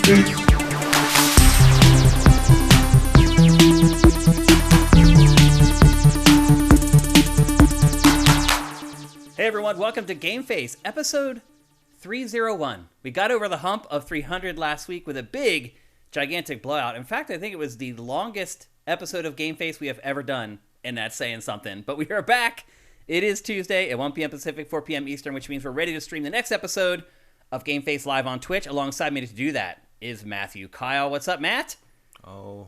Hey everyone, welcome to GameFace, episode 301. We got over the hump of 300 last week with a big, gigantic blowout. In fact, I think it was the longest episode of GameFace we have ever done, and that's saying something. But we are back. It is Tuesday at 1 p.m. Pacific, 4 p.m. Eastern, which means we're ready to stream the next episode of GameFace live on Twitch. Alongside me to do that is Matthew. Kyle, what's up, Matt? Oh,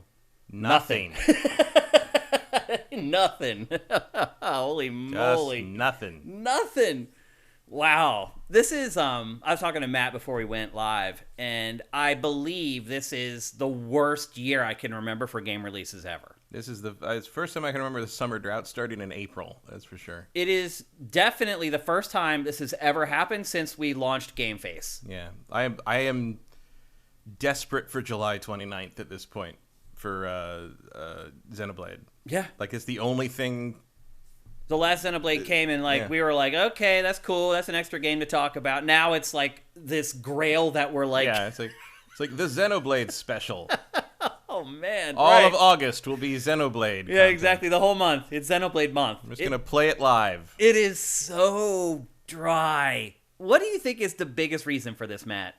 nothing. Nothing. Holy moly. Just nothing. Nothing. Wow. This is, I was talking to Matt before we went live, and I believe this is the worst year I can remember for game releases ever. This is the first time I can remember the summer drought starting in April, that's for sure. It is definitely the first time this has ever happened since we launched GameFace. Yeah. I am desperate for July 29th at this point for Xenoblade. Yeah. Like, it's the only thing. The last Xenoblade came and yeah. we were like, okay, that's cool. That's an extra game to talk about. Now it's like this grail that we're like. Yeah, it's like the Xenoblade special. Oh, man. All of August will be Xenoblade. Yeah, exactly. The whole month. It's Xenoblade month. I'm just going to play it live. It is so dry. What do you think is the biggest reason for this, Matt?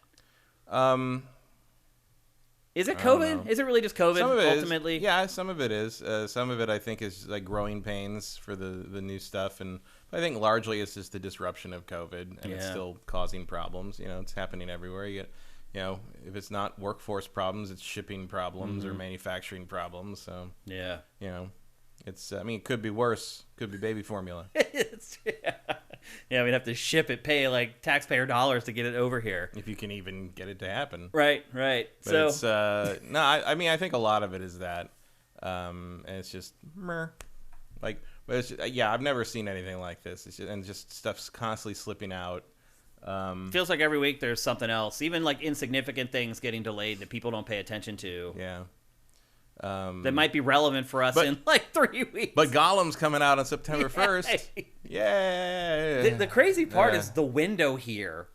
Is it COVID? Is it really just COVID, ultimately? Yeah, some of it is. Some of it, I think, is like growing pains for the new stuff. And I think largely it's just the disruption of COVID, and it's still causing problems. You know, it's happening everywhere. You know, if it's not workforce problems, it's shipping problems or manufacturing problems. So, yeah. You know, it's, I mean, it could be worse. Could be baby formula. Yeah, we'd have to ship it, pay like taxpayer dollars to get it over here. If you can even get it to happen. Right. But so it's, no, I mean, I think a lot of it is that. And it's just, like, but it's just, yeah, I've never seen anything like this. It's just, and just stuff's constantly slipping out. Feels like every week there's something else, even like insignificant things getting delayed that people don't pay attention to. Yeah. That might be relevant for us in like 3 weeks. But Gollum's coming out on September 1st. Yeah. The crazy part is the window here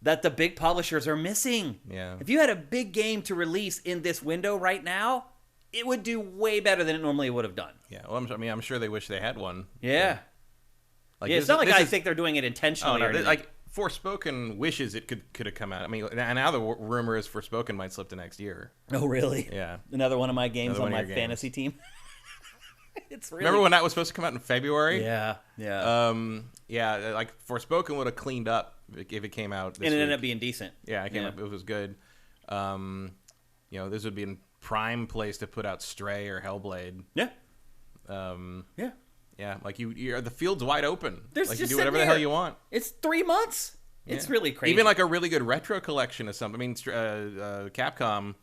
that the big publishers are missing. Yeah. If you had a big game to release in this window right now, it would do way better than it normally would have done. Yeah. Well, I'm sure they wish they had one. Yeah. Like, it's not like I think they're doing it intentionally. Oh, no, like Forspoken wishes it could have come out. I mean, and now the rumor is Forspoken might slip to next year. Oh, really? Yeah. Another one of my games on my fantasy team. It's really... Remember when that was supposed to come out in February? Yeah. Yeah, like Forspoken would have cleaned up if it came out this week. Ended up being decent. Yeah, it was good. You know, this would be a prime place to put out Stray or Hellblade. Yeah. Yeah. Yeah, like you're the field's wide open. There's like just you do whatever the hell you want. It's 3 months. It's really crazy. Even like a really good retro collection of something. I mean, Capcom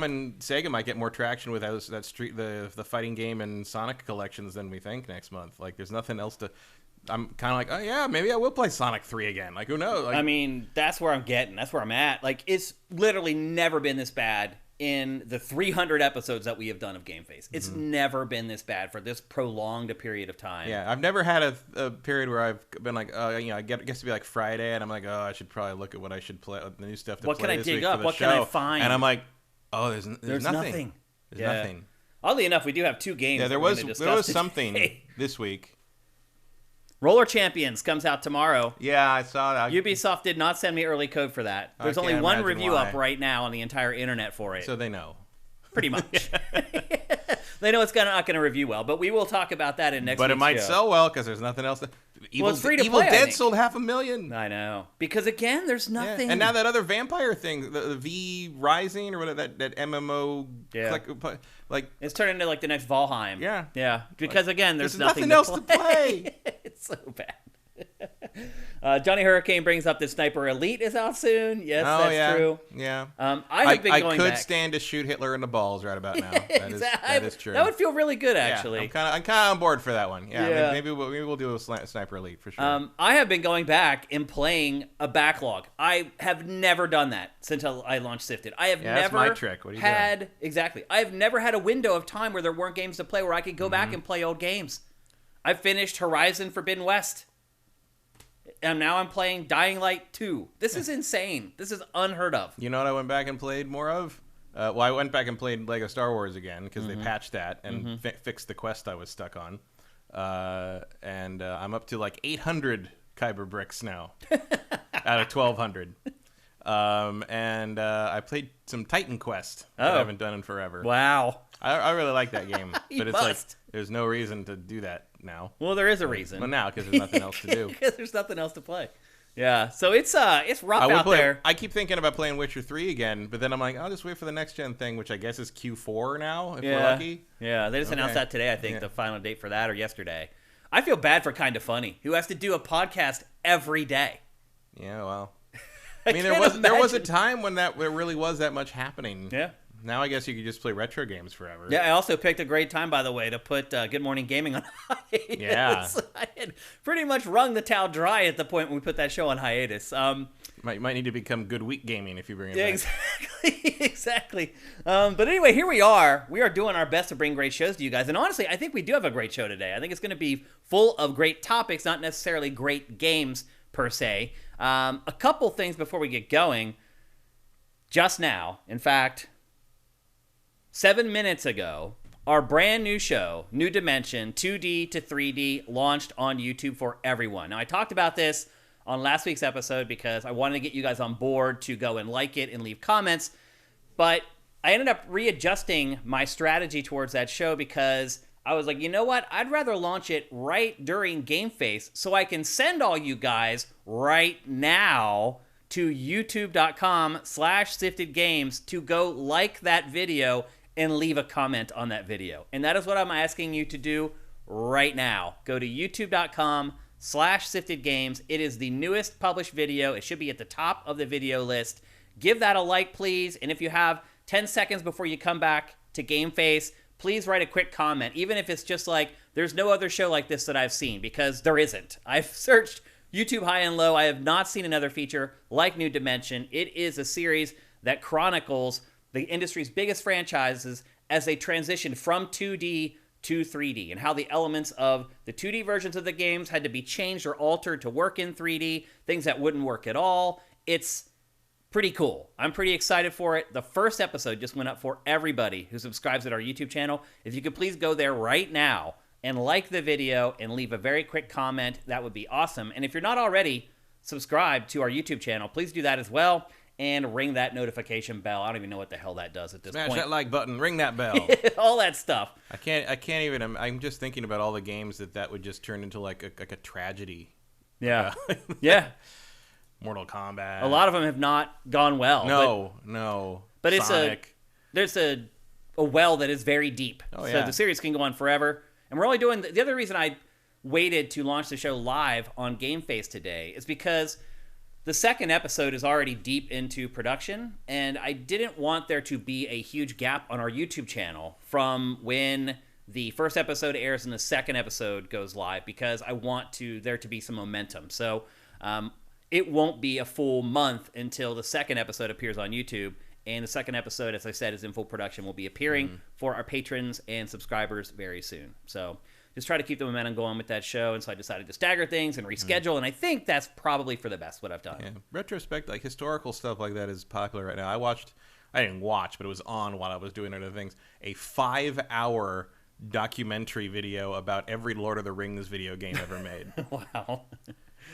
and Sega might get more traction with the fighting game and Sonic collections than we think next month. Like, there's nothing else to. I'm kind of like, oh yeah, maybe I will play Sonic 3 again. Like, who knows? Like, I mean, that's where I'm getting. That's where I'm at. Like, it's literally never been this bad in the 300 episodes that we have done of GameFace. It's never been this bad for this prolonged a period of time. Yeah, I've never had a period where I've been like, you know, I guess to be like Friday, and I'm like, oh, I should probably look at what I should play, the new stuff to what play can I this dig week up? for the What show. can I find? And I'm like, oh, there's nothing. There's nothing. Oddly enough, we do have 2 games. Yeah, there was something this week. Roller Champions comes out tomorrow. Yeah, I saw that. Ubisoft did not send me early code for that. There's only one review up right now on the entire internet for it. So they know. Pretty much. They know it's not going to review well, but we will talk about that in next week's show. But it might sell well because there's nothing else. It's free to Evil play, Dead sold 500,000. I know. Because, again, there's nothing. Yeah. And now that other vampire thing, the V Rising or whatever, that MMO. Yeah. Like, it's turned into like the next Valheim. Yeah. Yeah. Because, again, there's nothing else to play. It's so bad. Johnny Hurricane brings up that Sniper Elite is out soon. Yes, that's true. Yeah. I could stand to shoot Hitler in the balls right about now. That is true. That would feel really good, actually. Yeah, I'm kind of on board for that one. Yeah. Maybe we'll do a Sniper Elite for sure. I have been going back and playing a backlog. I have never done that since I launched Sifted. I have never that's my trick. What are you doing? Exactly. I have never had a window of time where there weren't games to play where I could go back and play old games. I finished Horizon Forbidden West. and now I'm playing Dying Light 2. This is insane. This is unheard of. You know what I went back and played more of? Well, I went back and played Lego Star Wars again because they patched that and fixed the quest I was stuck on. And I'm up to like 800 Kyber bricks now out of 1,200. And I played some Titan Quest that I haven't done in forever. Wow. I really like that game, but it's must. like there's no reason to do that now. Well, there is a reason. Well, now because there's nothing else to do. Because there's nothing else to play. Yeah, so it's rough out there. I keep thinking about playing Witcher 3 again, but then I'm like, I'll just wait for the next gen thing, which I guess is Q4 now, if we're lucky. Yeah, they just announced that today, I think, the final date for that, or yesterday. I feel bad for Kinda Funny, who has to do a podcast every day. Yeah, well. I mean, there was a time when there really was that much happening. Yeah. Now I guess you could just play retro games forever. Yeah, I also picked a great time, by the way, to put Good Morning Gaming on hiatus. Yeah. I had pretty much wrung the towel dry at the point when we put that show on hiatus. Might need to become Good Week Gaming if you bring it back. Exactly. But anyway, here we are. We are doing our best to bring great shows to you guys. And honestly, I think we do have a great show today. I think it's going to be full of great topics, not necessarily great games per se. A couple things before we get going. Just now, in fact, 7 minutes ago, our brand new show, New Dimension, 2D to 3D, launched on YouTube for everyone. Now, I talked about this on last week's episode because I wanted to get you guys on board to go and like it and leave comments, but I ended up readjusting my strategy towards that show because I was like, you know what? I'd rather launch it right during GameFace so I can send all you guys right now to youtube.com/siftedgames to go like that video and leave a comment on that video. And that is what I'm asking you to do right now. Go to youtube.com/siftedgames. It is the newest published video. It should be at the top of the video list. Give that a like, please. And if you have 10 seconds before you come back to GameFace, please write a quick comment, even if it's just like, there's no other show like this that I've seen, because there isn't. I've searched YouTube high and low. I have not seen another feature like New Dimension. It is a series that chronicles the industry's biggest franchises as they transition from 2D to 3D, and how the elements of the 2D versions of the games had to be changed or altered to work in 3D, things that wouldn't work at all. It's pretty cool. I'm pretty excited for it. The first episode just went up for everybody who subscribes at our YouTube channel. If you could please go there right now and like the video and leave a very quick comment, that would be awesome. And if you're not already subscribed to our YouTube channel, please do that as well. And ring that notification bell. I don't even know what the hell that does at this point. Smash that like button. Ring that bell. All that stuff. I can't even. I'm just thinking about all the games that would just turn into like a tragedy. Yeah. Yeah. Mortal Kombat. A lot of them have not gone well. No. But there's a well that is very deep. Oh, yeah. So the series can go on forever. And we're only doing the other reason I waited to launch the show live on GameFace today is because the second episode is already deep into production, and I didn't want there to be a huge gap on our YouTube channel from when the first episode airs and the second episode goes live, because I want there to be some momentum. So it won't be a full month until the second episode appears on YouTube, and the second episode, as I said, is in full production, will be appearing for our patrons and subscribers very soon. So just try to keep the momentum going with that show, and so I decided to stagger things and reschedule, and I think that's probably for the best what I've done. Yeah. Retrospect, like historical stuff like that is popular right now. I didn't watch, but it was on while I was doing other things, a 5-hour documentary video about every Lord of the Rings video game ever made. Wow.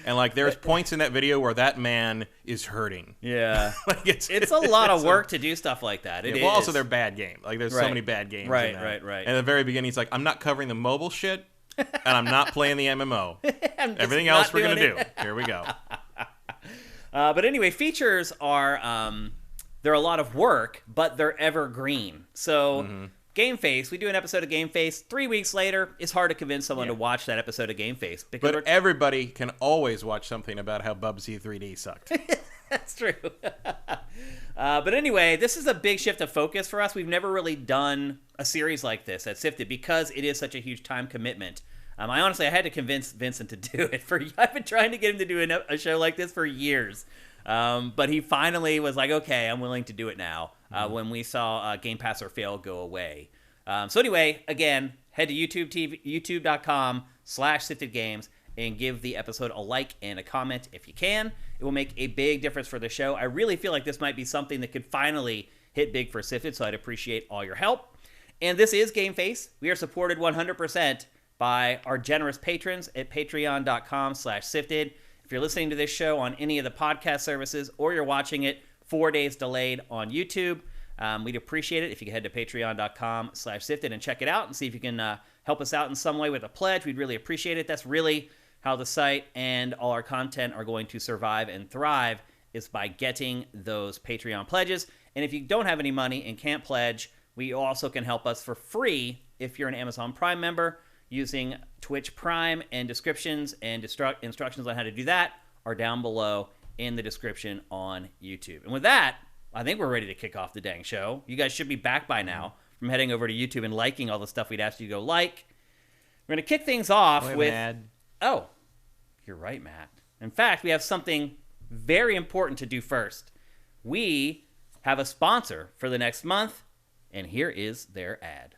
And like there's points in that video where that man is hurting. Yeah. Like it's a lot of work to do stuff like that. It is. Well, also they're bad games. Like there's so many bad games. Right. And at the very beginning, he's like, I'm not covering the mobile shit, and I'm not playing the MMO. Everything else we're gonna do. Here we go. But anyway, features are they're a lot of work, but they're evergreen. So GameFace, we do an episode of GameFace. 3 weeks later, it's hard to convince someone to watch that episode of GameFace. But everybody can always watch something about how Bubsy 3D sucked. That's true. But anyway, this is a big shift of focus for us. We've never really done a series like this at Sifted because it is such a huge time commitment. I had to convince Vincent to do it. I've been trying to get him to do a show like this for years. But he finally was like, okay, I'm willing to do it now, when we saw Game Pass or Fail go away. So anyway, again, head to youtube.com/siftedgames and give the episode a like and a comment if you can. It will make a big difference for the show. I really feel like this might be something that could finally hit big for Sifted, so I'd appreciate all your help. And this is GameFace. We are supported 100% by our generous patrons at patreon.com/sifted. If you're listening to this show on any of the podcast services or you're watching it 4 days delayed on YouTube, we'd appreciate it if you could head to patreon.com/sifted and check it out and see if you can help us out in some way with a pledge. We'd really appreciate it. That's really how the site and all our content are going to survive and thrive, is by getting those Patreon pledges. And if you don't have any money and can't pledge, we also can help us for free if you're an Amazon Prime member using Twitch Prime, and descriptions and instructions on how to do that are down below in the description on YouTube. And with that, I think we're ready to kick off the dang show. You guys should be back by now from heading over to YouTube and liking all the stuff we'd asked you to go like. We're going to kick things off with... Oh, you're right, Matt. In fact, we have something very important to do first. We have a sponsor for the next month, and here is their ad.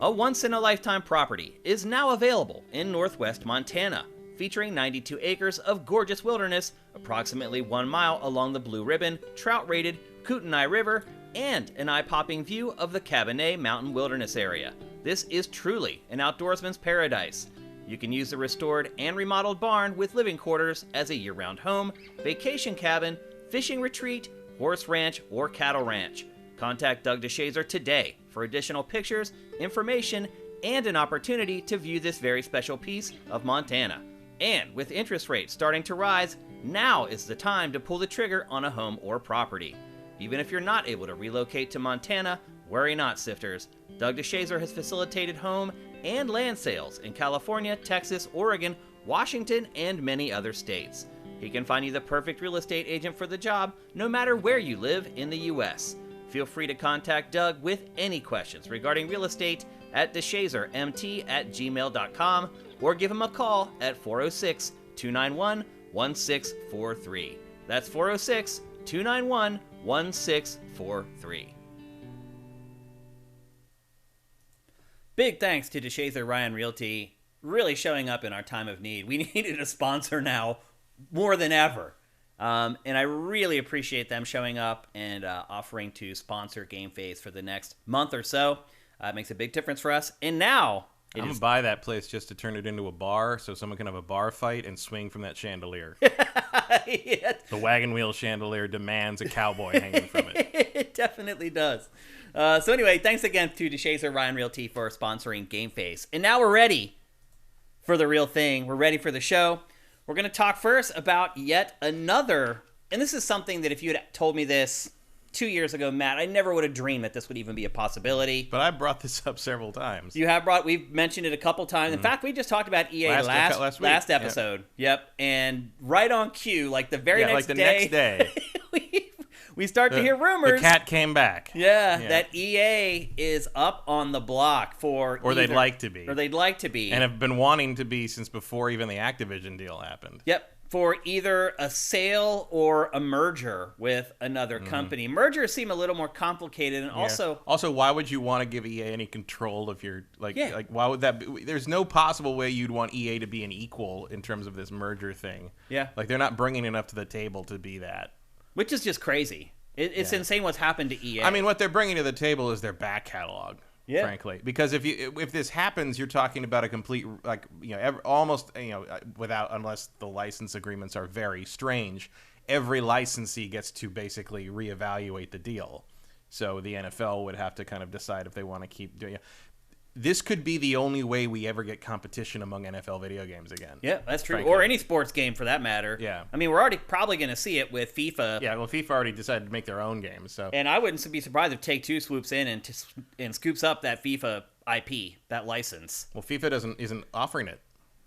A once-in-a-lifetime property is now available in northwest Montana, featuring 92 acres of gorgeous wilderness, approximately 1 mile along the Blue Ribbon, trout-rated Kootenai River, and an eye-popping view of the Cabernet Mountain Wilderness area. This is truly an outdoorsman's paradise. You can use the restored and remodeled barn with living quarters as a year-round home, vacation cabin, fishing retreat, horse ranch, or cattle ranch. Contact Doug DeShazer today for additional pictures, information, and an opportunity to view this very special piece of Montana. And with interest rates starting to rise, now is the time to pull the trigger on a home or property. Even if you're not able to relocate to Montana, worry not, Sifters. Doug DeShazer has facilitated home and land sales in California, Texas, Oregon, Washington, and many other states. He can find you the perfect real estate agent for the job, no matter where you live in the U.S. Feel free to contact Doug with any questions regarding real estate at deshazermt@gmail.com or give him a call at 406-291-1643. That's 406-291-1643. Big thanks to DeShazer Ryan Realty, really showing up in our time of need. We needed a sponsor now more than ever. And I really appreciate them showing up and offering to sponsor GameFace for the next month or so. It makes a big difference for us. And now... I'm going to buy that place just to turn it into a bar so someone can have a bar fight and swing from that chandelier. Yeah. The wagon wheel chandelier demands a cowboy hanging from it. It definitely does. So anyway, thanks again to DeShazer Ryan Realty for sponsoring GameFace. And now we're ready for the real thing. We're ready for the show. We're going to talk first about yet another, and this is something that if you had told me this 2 years ago, Matt, I never would have dreamed that this would even be a possibility. But I brought this up several times. You have we've mentioned it a couple times. In fact, we just talked about EA last episode. Yep. And right on cue, like the next day, we start to hear rumors. The cat came back. Yeah, that EA is up on the block for... Or they'd like to be. And have been wanting to be since before even the Activision deal happened. Yep. For either a sale or a merger with another company. Mergers seem a little more complicated, and also... Also, why would you want to give EA any control of your... Like, why would that be? There's no possible way you'd want EA to be an equal in terms of this merger thing. Yeah. Like, they're not bringing enough to the table to be that. Which is just crazy. It's insane what's happened to EA. I mean, what they're bringing to the table is their back catalog. Yeah. Frankly, because if this happens, you're talking about a complete, like, unless the license agreements are very strange, every licensee gets to basically reevaluate the deal. So the NFL would have to kind of decide if they want to keep doing it. This could be the only way we ever get competition among NFL video games again. Yeah, that's true. Frankly. Or any sports game for that matter. Yeah. I mean, we're already probably going to see it with FIFA. Yeah, well, FIFA already decided to make their own games. So. And I wouldn't be surprised if Take-Two swoops in and scoops up that FIFA IP, that license. Well, FIFA isn't offering it.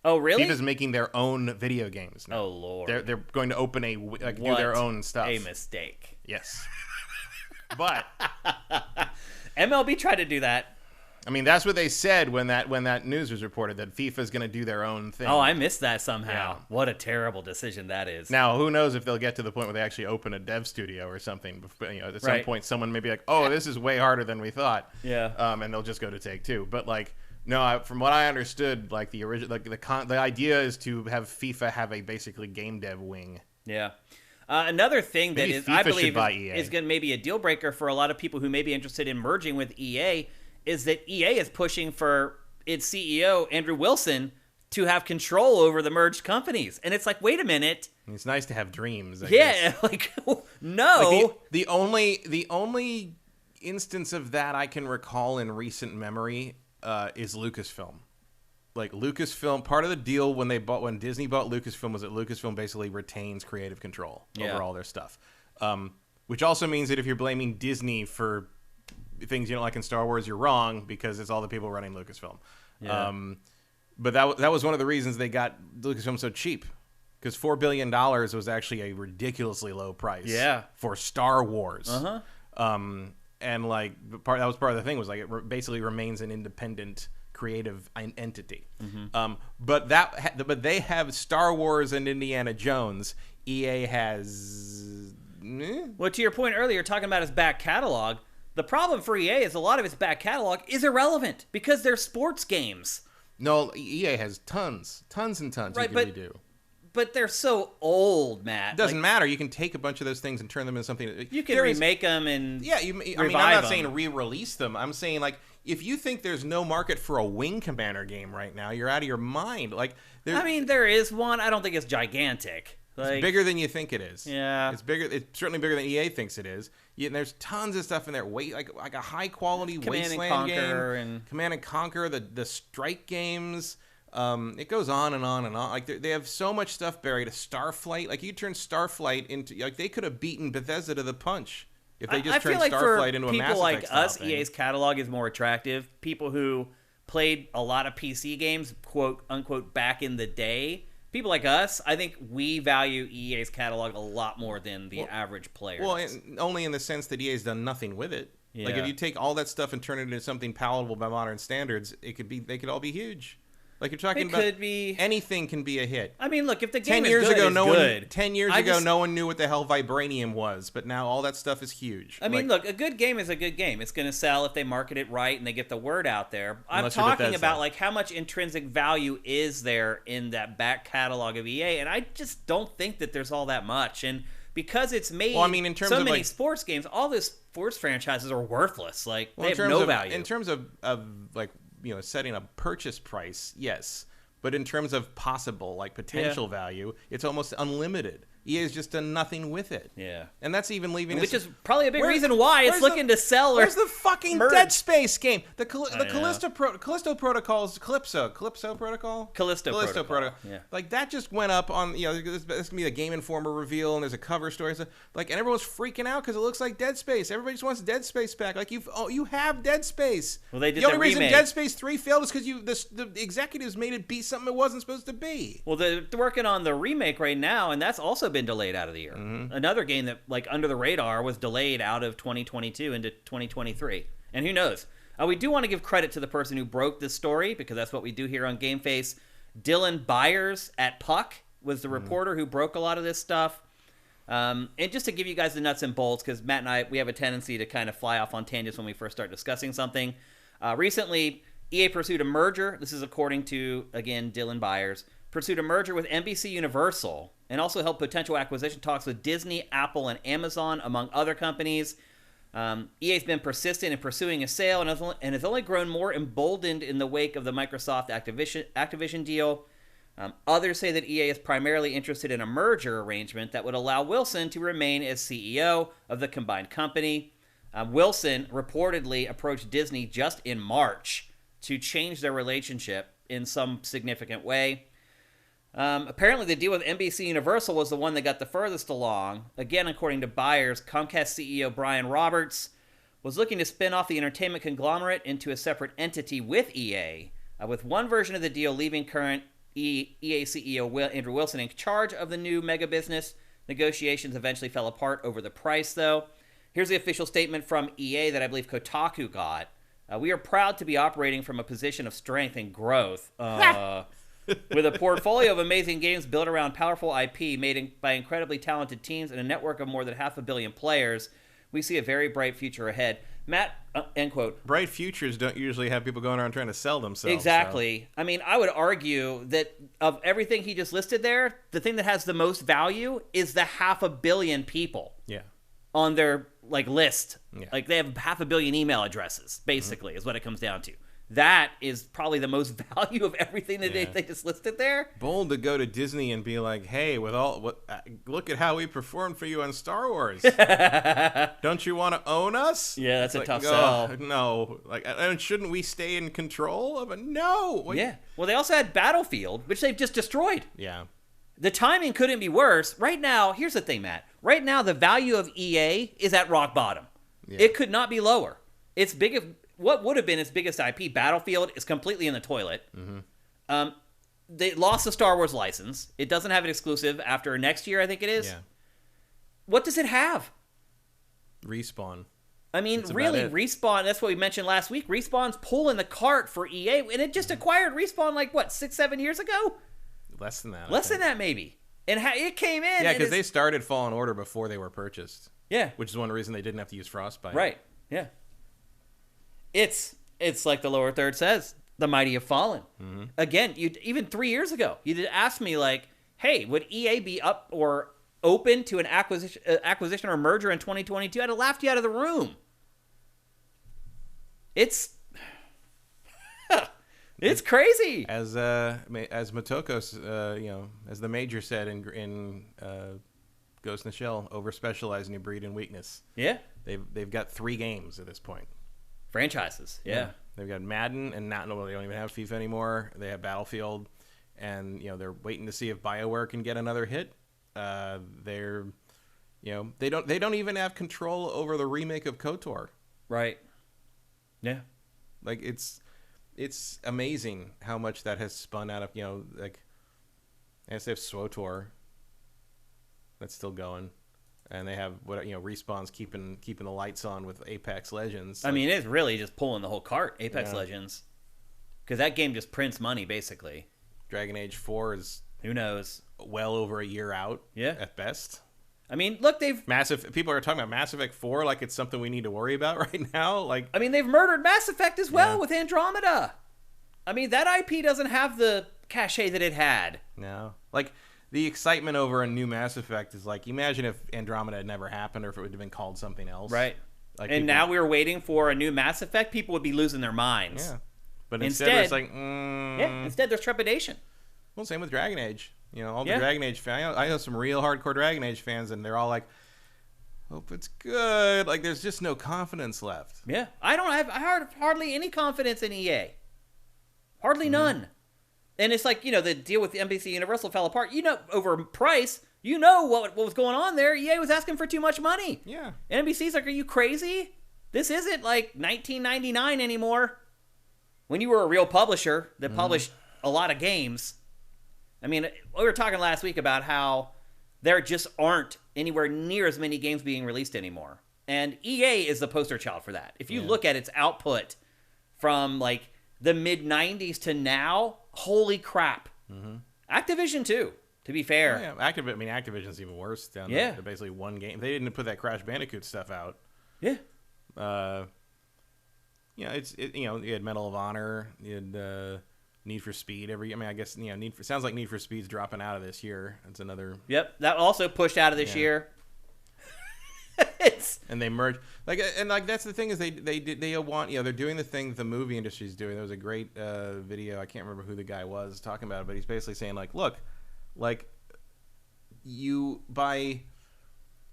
Oh, really? FIFA's making their own video games now. Oh, Lord. They're going to open do their own stuff. A mistake. Yes. But MLB tried to do that. I mean, that's what they said when that news was reported, that FIFA's going to do their own thing. Oh, I missed that somehow. Yeah. What a terrible decision that is. Now, who knows if they'll get to the point where they actually open a dev studio or something. At some point, someone may be like, oh, this is way harder than we thought. Yeah. And they'll just go to Take-Two. But, like, No, from what I understood, like the original, the idea is to have FIFA have a basically game dev wing. Yeah. Another thing Maybe that is, FIFA I believe should buy is EA. going to maybe a deal breaker for a lot of people who may be interested in merging with EA is that EA is pushing for its CEO, Andrew Wilson, to have control over the merged companies. And it's like, wait a minute. It's nice to have dreams. I Yeah, guess. like, no. Like the only instance of that I can recall in recent memory is Lucasfilm. Like Lucasfilm, part of the deal when Disney bought Lucasfilm was that Lucasfilm basically retains creative control over all their stuff. Which also means that if you're blaming Disney for things you don't like in Star Wars, you're wrong because it's all the people running Lucasfilm. Yeah. But that was one of the reasons they got Lucasfilm so cheap. Because $4 billion was actually a ridiculously low price for Star Wars. And like that was part of the thing was like it basically remains an independent creative entity. But they have Star Wars and Indiana Jones. EA has. Well, to your point earlier, talking about its back catalog, the problem for EA is a lot of its back catalog is irrelevant because they're sports games. No, EA has tons and tons. Right, you really do. But they're so old, Matt. It doesn't matter. You can take a bunch of those things and turn them into something. You can remake them and I mean, I'm not saying re-release them. I'm saying like if you think there's no market for a Wing Commander game right now, you're out of your mind. Like, I mean, there is one. I don't think it's gigantic. Like, it's bigger than you think it is. Yeah, it's bigger. It's certainly bigger than EA thinks it is. Yeah, and there's tons of stuff in there. Like a high quality Wasteland game, and Command and Conquer, the Strike games. It goes on and on and on. Like they have so much stuff buried. Starflight, like you turn Starflight into like they could have beaten Bethesda to the punch if they just turned Starflight into a Mass Effect. People like us, EA's catalog is more attractive. People who played a lot of PC games, quote unquote, back in the day. People like us, I think we value EA's catalog a lot more than the average player. Well, only in the sense that EA's done nothing with it. Yeah. Like if you take all that stuff and turn it into something palatable by modern standards, they could all be huge. Like you're talking about, anything can be a hit. I mean, look, if the game is good, it's good. 10 years ago, no one knew what the hell Vibranium was, but now all that stuff is huge. I mean, look, a good game is a good game. It's going to sell if they market it right and they get the word out there. I'm talking about like how much intrinsic value is there in that back catalog of EA, and I just don't think that there's all that much. And because it's made in terms so of many sports games, all those sports franchises are worthless. Like they have no value. In terms of like, setting a purchase price, yes. But in terms of possible, like potential value, it's almost unlimited. EA has just done nothing with it. Yeah. And that's even leaving Which is probably a big reason why it's looking to sell. Where's the fucking Dead Space game? The Callisto Protocol's Calypso Protocol? Callisto Protocol. Yeah. Like that just went up on, this going to be a Game Informer reveal and there's a cover story. So, like, and everyone's freaking out because it looks like Dead Space. Everybody just wants Dead Space back. Like you have Dead Space. Well, they did the only reason Dead Space 3 failed is because the executives made it be something it wasn't supposed to be. Well, they're working on the remake right now, and that's also been delayed out of the year. Another game that, like, under the radar was delayed out of 2022 into 2023. And who knows? We do want to give credit to the person who broke this story, because that's what we do here on GameFace. Dylan Byers at Puck was the reporter who broke a lot of this stuff. And just to give you guys the nuts and bolts, because Matt and I, we have a tendency to kind of fly off on tangents when we first start discussing something. Recently, EA pursued a merger. This is according to, again, Dylan Byers. Pursued a merger with NBC Universal and also held potential acquisition talks with Disney, Apple, and Amazon, among other companies. EA's been persistent in pursuing a sale and has only grown more emboldened in the wake of the Microsoft Activision deal. Others say that EA is primarily interested in a merger arrangement that would allow Wilson to remain as CEO of the combined company. Wilson reportedly approached Disney just in March to change their relationship in some significant way. Apparently, the deal with NBC Universal was the one that got the furthest along. Again, according to Byers, Comcast CEO Brian Roberts was looking to spin off the entertainment conglomerate into a separate entity with EA, with one version of the deal leaving current EA CEO Andrew Wilson in charge of the new mega business. Negotiations eventually fell apart over the price, though. Here's the official statement from EA that I believe Kotaku got. We are proud to be operating from a position of strength and growth. With a portfolio of amazing games built around powerful IP made by incredibly talented teams and a network of more than 500 million players, we see a very bright future ahead. Matt, end quote. Bright futures don't usually have people going around trying to sell themselves. Exactly. So. I mean, I would argue that of everything he just listed there, the thing that has the most value is the 500 million people. Yeah. On their list. Yeah. Like they have 500 million email addresses, basically, is what it comes down to. That is probably the most value of everything that they just listed there. Bold to go to Disney and be like, "Hey, look at how we performed for you on Star Wars. Don't you want to own us?" Yeah, that's a tough sell. No, and shouldn't we stay in control of it? No. Yeah. Well, they also had Battlefield, which they've just destroyed. Yeah. The timing couldn't be worse. Right now, here's the thing, Matt. Right now, the value of EA is at rock bottom. Yeah. It could not be lower. It's big. What would have been its biggest IP, Battlefield, is completely in the toilet. Mm-hmm. They lost the Star Wars license. It doesn't have an exclusive after next year, I think it is. Yeah. What does it have? Respawn. I mean, really, Respawn, that's what we mentioned last week. Respawn's pulling the cart for EA, and it just acquired Respawn 6-7 years ago? Less than that. Less than that, maybe. And it came in. Yeah, because they started Fallen Order before they were purchased. Yeah. Which is one reason they didn't have to use Frostbite. Right. Yeah. It's like the lower third says, the mighty have fallen. Mm-hmm. Again, even 3 years ago, you did ask me hey, would EA be up or open to an acquisition or merger in 2022? I'd have laughed you out of the room. It's crazy. As Motoko, as the Major said in Ghost in the Shell, overspecialize and you breed in weakness. Yeah. They've got 3 games at this point. Franchises, yeah. They've got Madden, and they don't even have FIFA anymore. They have Battlefield, and they're waiting to see if BioWare can get another hit. They don't even have control over the remake of KOTOR. Right. Yeah. It's amazing how much that has spun out of they have SWTOR that's still going. And they have Respawn's keeping the lights on with Apex Legends. I mean, it's really just pulling the whole cart, Apex Legends, because that game just prints money basically. Dragon Age 4 is who knows, well over a year out. Yeah, at best. I mean, look, people are talking about Mass Effect 4 like it's something we need to worry about right now. I mean, they've murdered Mass Effect as well with Andromeda. I mean, that IP doesn't have the cachet that it had. No, the excitement over a new Mass Effect is imagine if Andromeda had never happened or if it would have been called something else. Right. Now we were waiting for a new Mass Effect, people would be losing their minds. Yeah. But instead it's instead there's trepidation. Well, same with Dragon Age. All the Dragon Age fans. I know some real hardcore Dragon Age fans, and they're all like, hope it's good. There's just no confidence left. Yeah. I have hardly any confidence in EA. Hardly none. And it's the deal with the NBC Universal fell apart. Over price, what was going on there. EA was asking for too much money. Yeah. And NBC's are you crazy? This isn't 1999 anymore. When you were a real publisher that published a lot of games. I mean, we were talking last week about how there just aren't anywhere near as many games being released anymore. And EA is the poster child for that. If you look at its output from the mid-90s to now, holy crap. Mm-hmm. Activision, too, to be fair. Oh, yeah. Activision's even worse down to basically one game. They didn't put that Crash Bandicoot stuff out. Yeah. You had Medal of Honor, you had Need for Speed. I guess, sounds like Need for Speed's dropping out of this year. That's another... Yep, that also pushed out of this year. And they merge that's the thing is they want they're doing the thing the movie industry's doing. There was a great video, I can't remember who the guy was talking about it, but he's basically saying look, you by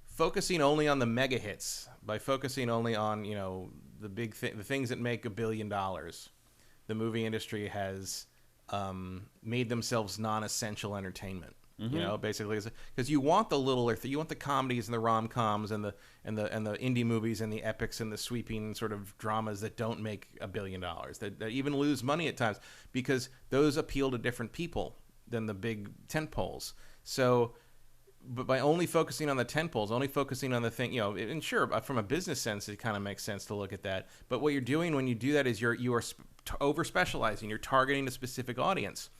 focusing only on the mega hits, by focusing only on the big the things that make $1 billion, the movie industry has made themselves non-essential entertainment. Mm-hmm. Basically, because you want you want the comedies and the rom-coms and the indie movies and the epics and the sweeping sort of dramas that don't make $1 billion, that even lose money at times, because those appeal to different people than the big tentpoles. So, but by only focusing on the tentpoles, only focusing on the thing, and sure, from a business sense, it kind of makes sense to look at that. But what you're doing when you do that is you are over specializing. You're targeting a specific audience.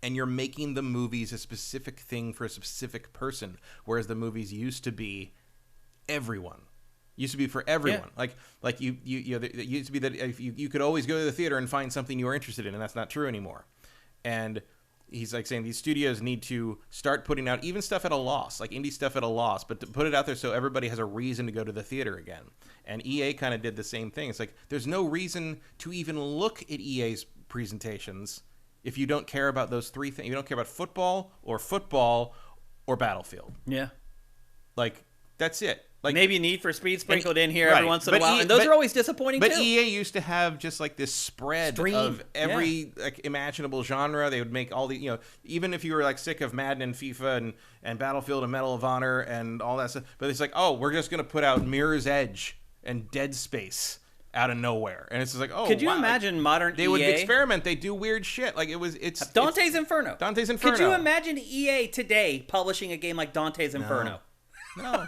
And you're making the movies a specific thing for a specific person, whereas the movies used to be everyone. Used to be for everyone. Like you know, it used to be that if you could always go to the theater and find something you were interested in, and that's not true anymore. And he's like saying these studios need to start putting out even stuff at a loss, like indie stuff at a loss, but to put it out there so everybody has a reason to go to the theater again. And EA kind of did the same thing. It's like there's no reason to even look at EA's presentations if you don't care about those three things. You don't care about football or Battlefield. Yeah. Like, that's it. Like, maybe Need for Speed sprinkled in here every once in a while, and those are always disappointing too. But EA used to have just like this spread of every like imaginable genre. They would make all the, you know, even if you were like sick of Madden and FIFA and Battlefield and Medal of Honor and all that stuff, but it's like, oh, we're just gonna put out Mirror's Edge and Dead Space out of nowhere, and it's just like, oh, could you imagine modern they EA? Would experiment. They do weird shit. Like it's Dante's Inferno. Dante's Inferno. Could you imagine EA today publishing a game like Dante's Inferno? No.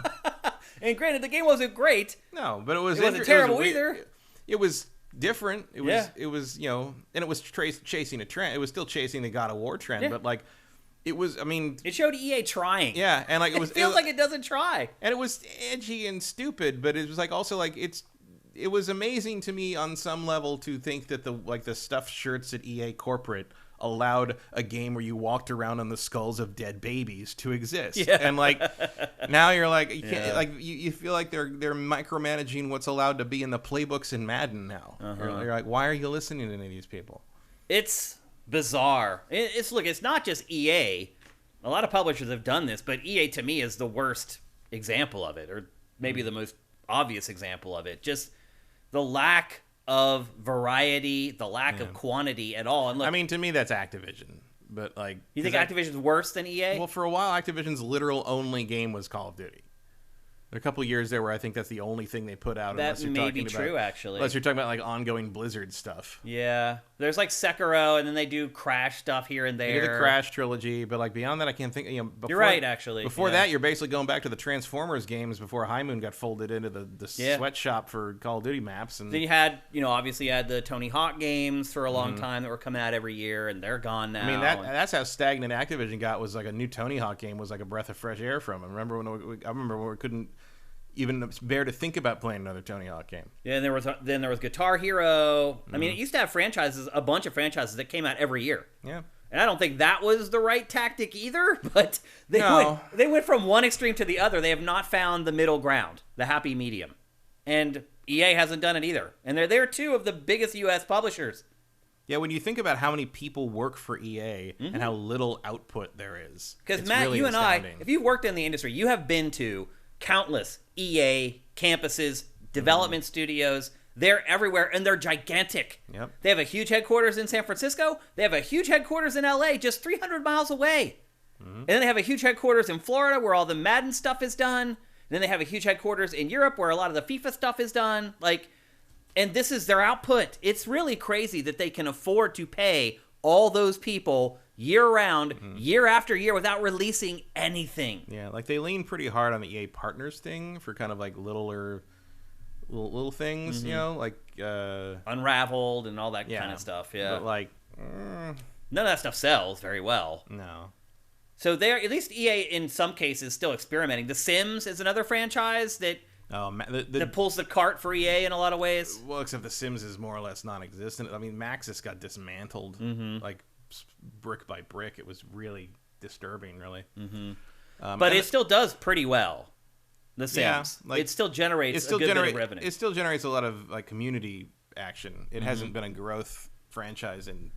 And granted, the game wasn't great. No, but it wasn't terrible either. It was different. It was you know, and it was chasing a trend. It was still chasing the God of War trend, but like it was. I mean, it showed EA trying. Yeah, and like it feels like it doesn't try. And it was edgy and stupid, but it was like also like it was amazing to me on some level to think that the stuffed shirts at EA corporate allowed a game where you walked around on the skulls of dead babies to exist. Yeah. And like now you're like you can't like you feel like they're micromanaging what's allowed to be in the playbooks in Madden now. You're like, why are you listening to any of these people? It's bizarre. It's not just EA. A lot of publishers have done this, but EA to me is the worst example of it, or maybe the most obvious example of it. Just the lack of variety, the lack of quantity at all. And look, I mean, to me, that's Activision. But like, you think Activision's worse than EA? Well, for a while, Activision's literal only game was Call of Duty. There are a couple of years there where I think that's the only thing they put out. That may be true, actually. Unless you're talking about like ongoing Blizzard stuff. Yeah, there's like Sekiro, and then they do Crash stuff here and there. They do the Crash trilogy, but like beyond that, I can't think. You know, you're right, actually. Before that, you're basically going back to the Transformers games before High Moon got folded into the sweatshop for Call of Duty maps. And then you had, obviously you had the Tony Hawk games for a long time that were coming out every year, and they're gone now. I mean, that's how stagnant Activision got. Was like a new Tony Hawk game was like a breath of fresh air from them. Remember when we couldn't even bear to think about playing another Tony Hawk game. Yeah, and there was Guitar Hero. I mean, it used to have a bunch of franchises that came out every year. Yeah. And I don't think that was the right tactic either, but they went from one extreme to the other. They have not found the middle ground, the happy medium. And EA hasn't done it either. And they're two of the biggest US publishers. Yeah, when you think about how many people work for EA and how little output there is. Because Matt, really you astounding. And I, if you've worked in the industry, you have been to countless EA campuses, development studios. They're everywhere, and they're gigantic. Yep. They have a huge headquarters in San Francisco. They have a huge headquarters in LA, just 300 miles away. And then they have a huge headquarters in Florida, where all the Madden stuff is done. And then they have a huge headquarters in Europe, where a lot of the FIFA stuff is done. And this is their output. It's really crazy that they can afford to pay all those people year-round, year after year, without releasing anything. Yeah, like they lean pretty hard on the EA Partners thing for kind of like little things, like Unraveled and all that kind of stuff. Yeah, but like none of that stuff sells very well. No. So they're, at least EA in some cases, still experimenting. The Sims is another franchise that pulls the cart for EA in a lot of ways. Well, except The Sims is more or less non-existent. I mean, Maxis got dismantled like brick by brick. It was really disturbing, really. But it still does pretty well. The Sims, it still generates a good bit of revenue. It still generates a lot of like community action. It hasn't been a growth franchise in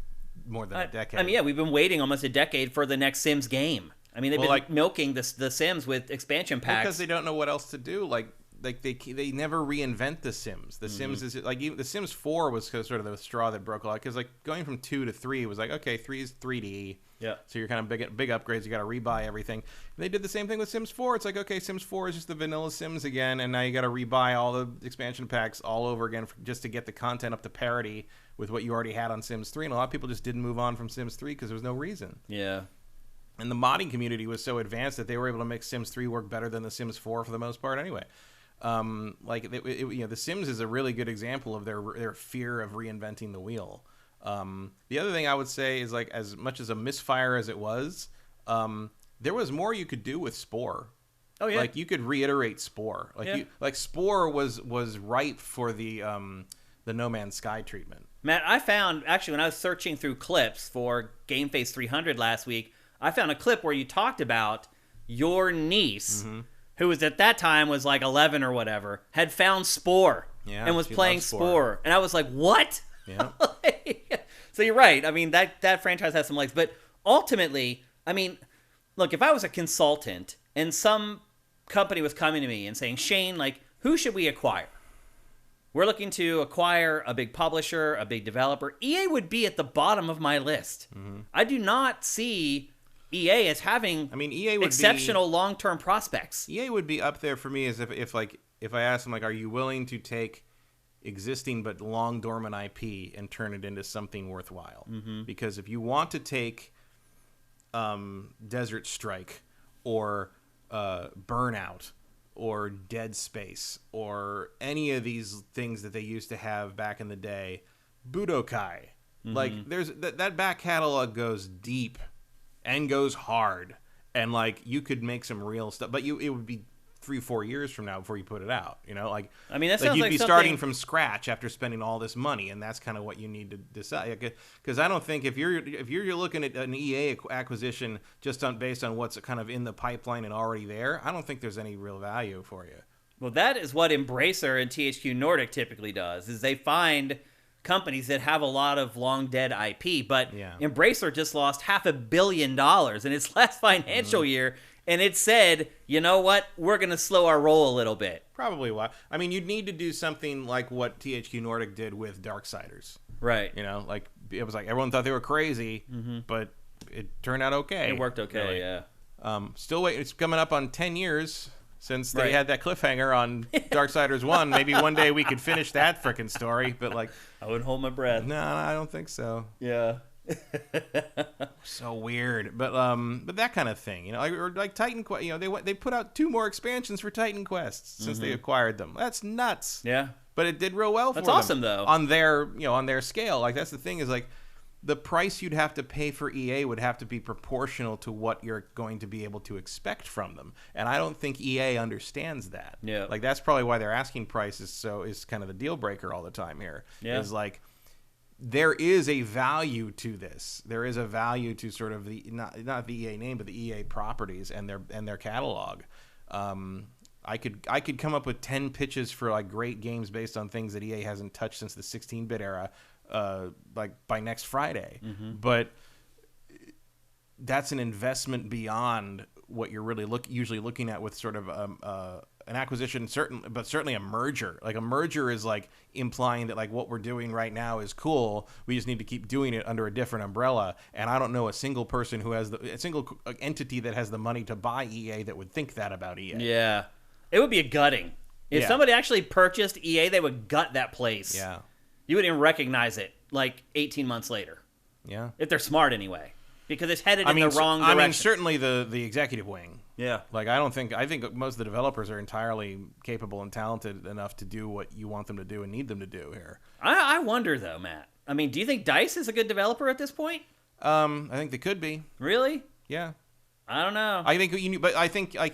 more than a decade. I mean, yeah, we've been waiting almost a decade for the next Sims game. I mean, they've been milking the Sims with expansion packs because they don't know what else to do. Like they never reinvent The Sims. The Sims is like The Sims 4 was sort of the straw that broke a lot, because like going from 2 to 3 was like, okay, 3 is 3D. Yeah. So you're kind of big upgrades. You got to rebuy everything. And they did the same thing with Sims 4. It's like, okay, Sims 4 is just the vanilla Sims again, and now you got to rebuy all the expansion packs all over again just to get the content up to parity with what you already had on Sims 3. And a lot of people just didn't move on from Sims 3 because there was no reason. Yeah. And the modding community was so advanced that they were able to make Sims 3 work better than the Sims 4 for the most part anyway. The Sims is a really good example of their fear of reinventing the wheel. The other thing I would say is, like, as much as a misfire as it was, there was more you could do with Spore. Oh yeah. Like you could reiterate Spore. Like Spore was ripe for the No Man's Sky treatment. Matt, I found actually when I was searching through clips for GameFace 300 last week, I found a clip where you talked about your niece, who was at that time was like 11 or whatever, had found Spore and was playing Spore. And I was like, what? Yeah. So you're right. I mean, that franchise has some legs. But ultimately, I mean, look, if I was a consultant and some company was coming to me and saying, Shane, like, who should we acquire? We're looking to acquire a big publisher, a big developer. EA would be at the bottom of my list. I do not see EA as having EA would exceptional long-term prospects. EA would be up there for me as if I asked them, like, are you willing to take existing but long dormant IP and turn it into something worthwhile? Because if you want to take Desert Strike or Burnout or Dead Space or any of these things that they used to have back in the day, Budokai, like there's that back catalog goes deep and goes hard, and like you could make some real stuff, but it would be 3-4 years from now before you put it out, you know, like that sounds you'd be starting from scratch after spending all this money, and that's kind of what you need to decide. Because I don't think if you're looking at an EA acquisition just based on what's kind of in the pipeline and already there, I don't think there's any real value for you. Well, that is what Embracer and THQ Nordic typically does, is they find companies that have a lot of long dead IP, but Embracer just lost $500 million in its last financial year. And it said, you know what? We're going to slow our roll a little bit. Probably why. I mean, you'd need to do something like what THQ Nordic did with Darksiders. Right. You know, like, it was like everyone thought they were crazy, but it turned out okay. It worked okay, really. Yeah. Still waiting. It's coming up on 10 years since they had that cliffhanger on Darksiders 1. Maybe one day we could finish that frickin' story, but like... I wouldn't hold my breath. No, I don't think so. Yeah. So weird, but that kind of thing, you know, like Titan Quest. You know, they put out 2 more expansions for Titan Quest since they acquired them. That's nuts. Yeah, but it did real well for them. That's awesome, though. On their scale, like that's the thing is like the price you'd have to pay for EA would have to be proportional to what you're going to be able to expect from them, and I don't think EA understands that. Yeah, like that's probably why their asking price is kind of the deal breaker all the time here. Yeah, is like. There is a value to this. There is a value to sort of the not the EA name, but the EA properties and their catalog. I could come up with 10 pitches for like great games based on things that EA hasn't touched since the 16-bit era, like by next Friday. But that's an investment beyond what you're really usually looking at with sort of an acquisition, certainly a merger. Like a merger is like implying that like what we're doing right now is cool. We just need to keep doing it under a different umbrella. And I don't know a single person who has a single entity that has the money to buy EA that would think that about EA. Yeah, it would be a gutting. If somebody actually purchased EA, they would gut that place. Yeah, you wouldn't even recognize it like 18 months later. Yeah, if they're smart anyway, because it's headed in the wrong direction. I mean, certainly the executive wing. Yeah. Like, I think most of the developers are entirely capable and talented enough to do what you want them to do and need them to do here. I wonder, though, Matt. I mean, do you think DICE is a good developer at this point? I think they could be. Really? Yeah. I don't know. I think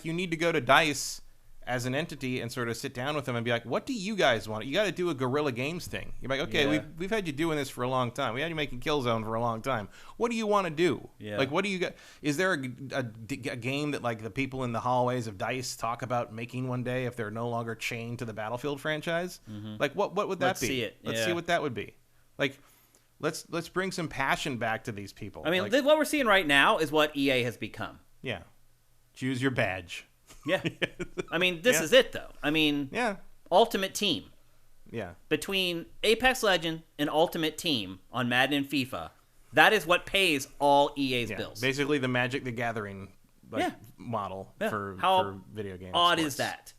you need to go to DICE as an entity and sort of sit down with them and be like, what do you guys want? You got to do a Guerrilla Games thing. You're like, okay, we've had you doing this for a long time. We had you making Killzone for a long time. What do you want to do? Yeah. Like, what do you got? Is there a game that like the people in the hallways of DICE talk about making one day if they're no longer chained to the Battlefield franchise? Like, what would that be? Let's see it. Let's see what that would be. Like, let's bring some passion back to these people. I mean, what we're seeing right now is what EA has become. Yeah. Choose your badge. Yeah. I mean, this is it, though. I mean, Ultimate Team. Yeah. Between Apex Legends and Ultimate Team on Madden and FIFA, that is what pays all EA's bills. Basically the Magic the Gathering model for video games. How odd is that?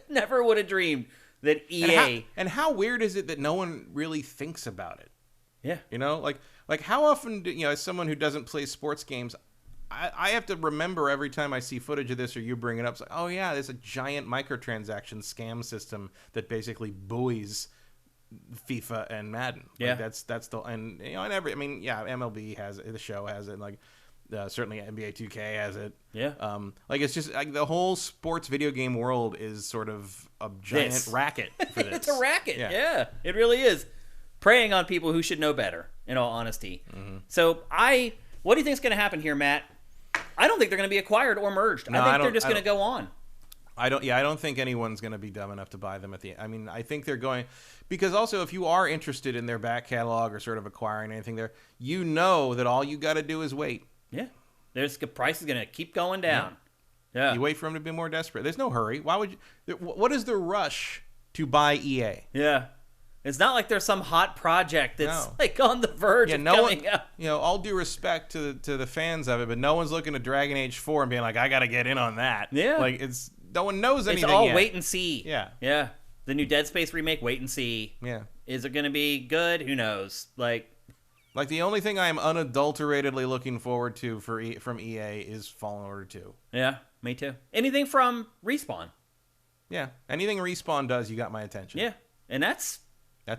Never would have dreamed that EA... And how weird is it that no one really thinks about it? Yeah. You know, like how often, as someone who doesn't play sports games... I have to remember every time I see footage of this or you bring it up, it's like, oh yeah, there's a giant microtransaction scam system that basically buoys FIFA and Madden. Yeah, like that's the and MLB has it, the show has it. Like Certainly NBA 2K has it. Yeah. Like it's just like the whole sports video game world is sort of a giant racket for this. It's a racket. Yeah, it really is. Preying on people who should know better, in all honesty. Mm-hmm. So what do you think is going to happen here, Matt? I don't think they're going to be acquired or merged. No, I think they're just going to go on. I don't think anyone's going to be dumb enough to buy them at the end. I mean, I think they're going, because also if you are interested in their back catalog or sort of acquiring anything there, you know that all you got to do is wait. Yeah. The price is going to keep going down. Yeah. You wait for them to be more desperate. There's no hurry. Why would you? What is the rush to buy EA? Yeah. It's not like there's some hot project that's like on the verge of coming out. You know, all due respect to the fans of it, but no one's looking at Dragon Age 4 and being like, I got to get in on that. Yeah. Like no one knows anything It's all yet. wait and see. Yeah. Yeah. The new Dead Space remake, wait and see. Yeah. Is it going to be good? Who knows? Like the only thing I am unadulteratedly looking forward to from EA is Fallen Order 2. Yeah, me too. Anything from Respawn. Yeah. Anything Respawn does, you got my attention. Yeah. And that's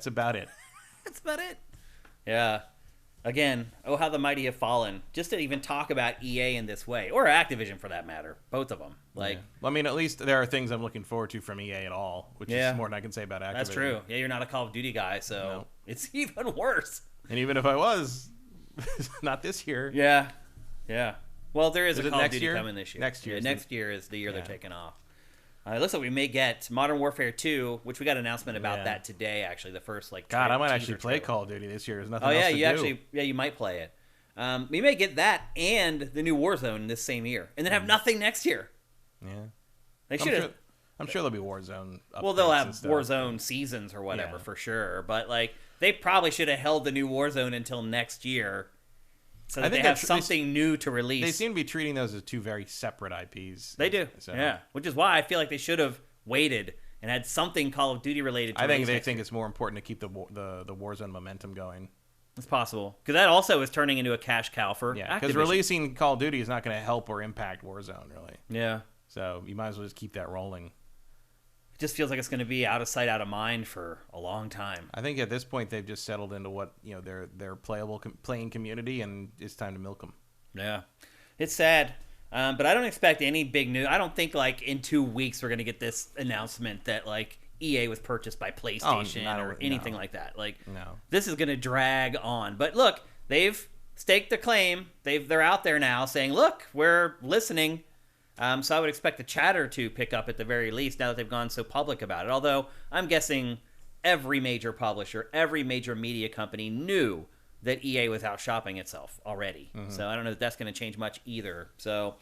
about it. That's about it. Yeah. Again, oh, how the mighty have fallen. Just to even talk about EA in this way, or Activision for that matter, both of them. Like, well, I mean, at least there are things I'm looking forward to from EA at all, which is more than I can say about Activision. That's true. Yeah, you're not a Call of Duty guy, so it's even worse. And even if I was, not this year. Yeah. Yeah. Well, there is a Call of Duty year? coming this year. Next year. Yeah, next year is the year they're taking off. It looks like we may get Modern Warfare 2, which we got an announcement about that today, actually. The first, God, I might actually play Call of Duty this year. There's nothing else to do. You might play it. We may get that and the new Warzone this same year, and then have nothing next year. Yeah. They should have. I'm sure there'll be Warzone updates. Well, they'll have Warzone seasons or whatever for sure, but like they probably should have held the new Warzone until next year. So that they have something new to release. They seem to be treating those as two very separate IPs. They do, yeah. Which is why I feel like they should have waited and had something Call of Duty related to I think they think it's more important to keep the Warzone momentum going. It's possible. Because that also is turning into a cash cow for Activision. Because releasing Call of Duty is not going to help or impact Warzone, really. Yeah. So you might as well just keep that rolling. It just feels like it's going to be out of sight, out of mind for a long time. I think at this point they've just settled into what their playable playing community, and it's time to milk them. Yeah, it's sad, but I don't expect any big news. I don't think like in 2 weeks we're going to get this announcement that like EA was purchased by PlayStation or anything like that. Like, this is going to drag on. But look, they've staked a claim. They're out there now saying, "Look, we're listening." So I would expect the chatter to pick up at the very least now that they've gone so public about it. Although I'm guessing every major publisher, every major media company knew that EA was out shopping itself already. Mm-hmm. So I don't know if that's going to change much either. So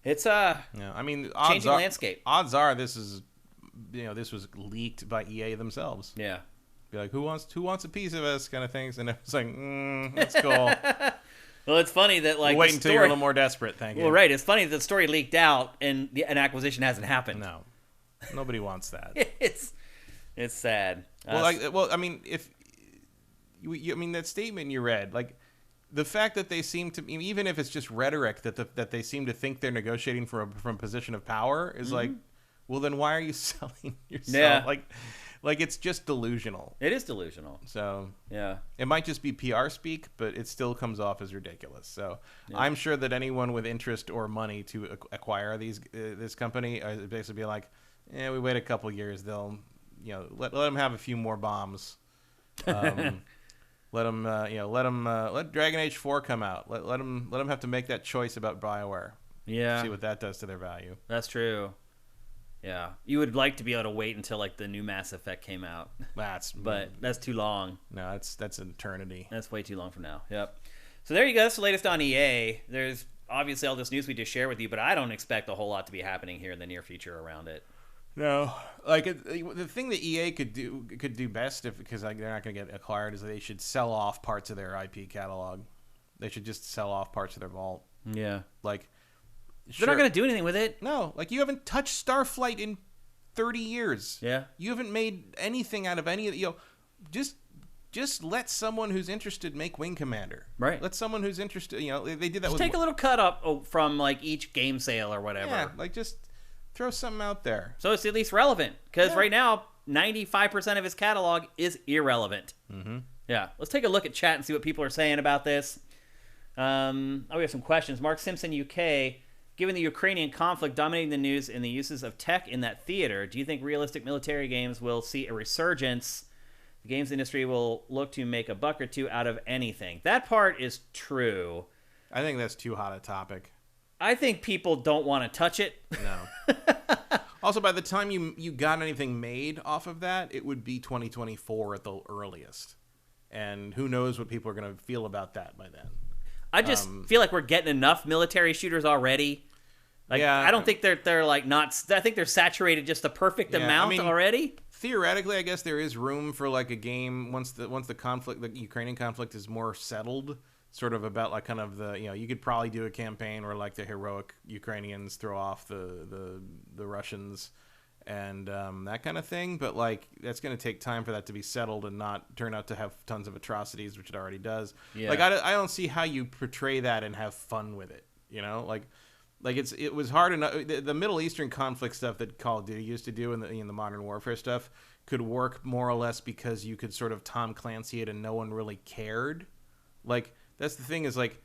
it's I mean, changing landscape. Odds are this was leaked by EA themselves. Yeah. Be like, who wants a piece of us, kind of things, and it's like, that's cool. Well, it's funny that like wait until you're a little more desperate. Thank you. Well, right. It's funny that the story leaked out and an acquisition hasn't happened. No, nobody wants that. It's sad. I mean, if I mean that statement you read, like the fact that they seem to, even if it's just rhetoric, that they seem to think they're negotiating from a position of power is like, well, then why are you selling yourself? Yeah. Like it's just delusional. It is delusional. So yeah, it might just be PR speak, but it still comes off as ridiculous. So I'm sure that anyone with interest or money to acquire this company basically be like, we wait a couple years, they'll let them have a few more bombs. Let Dragon Age 4 come out. Let them have to make that choice about BioWare. Yeah, see what that does to their value. That's true. Yeah, you would like to be able to wait until like the new Mass Effect came out. But that's too long. No, that's an eternity. That's way too long from now. Yep. So there you go. That's the latest on EA. There's obviously all this news we just shared with you, but I don't expect a whole lot to be happening here in the near future around it. No, like the thing that EA could do best because they're not going to get acquired is they should sell off parts of their IP catalog. They should just sell off parts of their vault. Yeah, like. They're not going to do anything with it. No, like you haven't touched Starflight in 30 years. Yeah. You haven't made anything out of any of just let someone who's interested make Wing Commander. Right. Let someone who's interested, they did that just with... take a little cut up from like each game sale or whatever. Yeah, like just throw something out there. So it's at least relevant because right now 95% of his catalog is irrelevant. Mm-hmm. Yeah. Let's take a look at chat and see what people are saying about this. We have some questions. Mark Simpson, UK. Given the Ukrainian conflict dominating the news and the uses of tech in that theater, do you think realistic military games will see a resurgence? The games industry will look to make a buck or two out of anything. That part is true. I think that's too hot a topic. I think people don't want to touch it. No. Also, by the time you got anything made off of that, it would be 2024 at the earliest. And who knows what people are going to feel about that by then. I just feel like we're getting enough military shooters already. Like, yeah, I don't think they're like not. I think they're saturated just the perfect amount already. Theoretically, I guess there is room for like a game once the conflict, the Ukrainian conflict, is more settled. Sort of about like kind of the you could probably do a campaign where like the heroic Ukrainians throw off the Russians and that kind of thing. But like that's going to take time for that to be settled and not turn out to have tons of atrocities, which it already does. Yeah. Like I don't see how you portray that and have fun with it. Like it was hard enough. The Middle Eastern conflict stuff that Call of Duty used to do in the Modern Warfare stuff could work more or less because you could sort of Tom Clancy it and no one really cared. Like that's the thing is like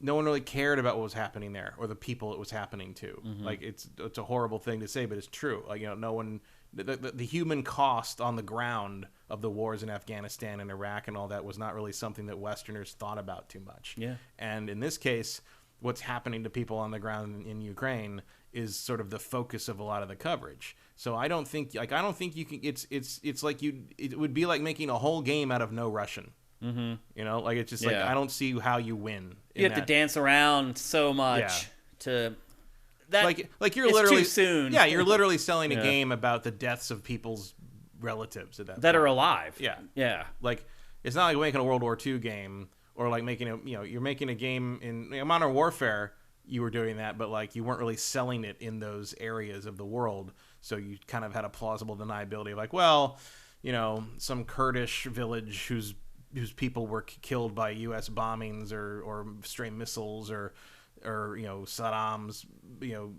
no one really cared about what was happening there or the people it was happening to. Mm-hmm. Like it's a horrible thing to say, but it's true. Like no one the human cost on the ground of the wars in Afghanistan and Iraq and all that was not really something that Westerners thought about too much. Yeah. And in this case, what's happening to people on the ground in Ukraine is sort of the focus of a lot of the coverage. So I don't think you can. It's like it would be like making a whole game out of no Russian. Mm-hmm. Like it's just like I don't see how you win. You have to dance around so much to that. Like you're literally too soon. Yeah, you're literally selling a game about the deaths of people's relatives that are alive. Yeah, yeah. Like it's not like making a World War II game. Or like making you're making a game in Modern Warfare, you were doing that, but like you weren't really selling it in those areas of the world. So you kind of had a plausible deniability of like, well, some Kurdish village whose people were killed by U.S. bombings or stray missiles or Saddam's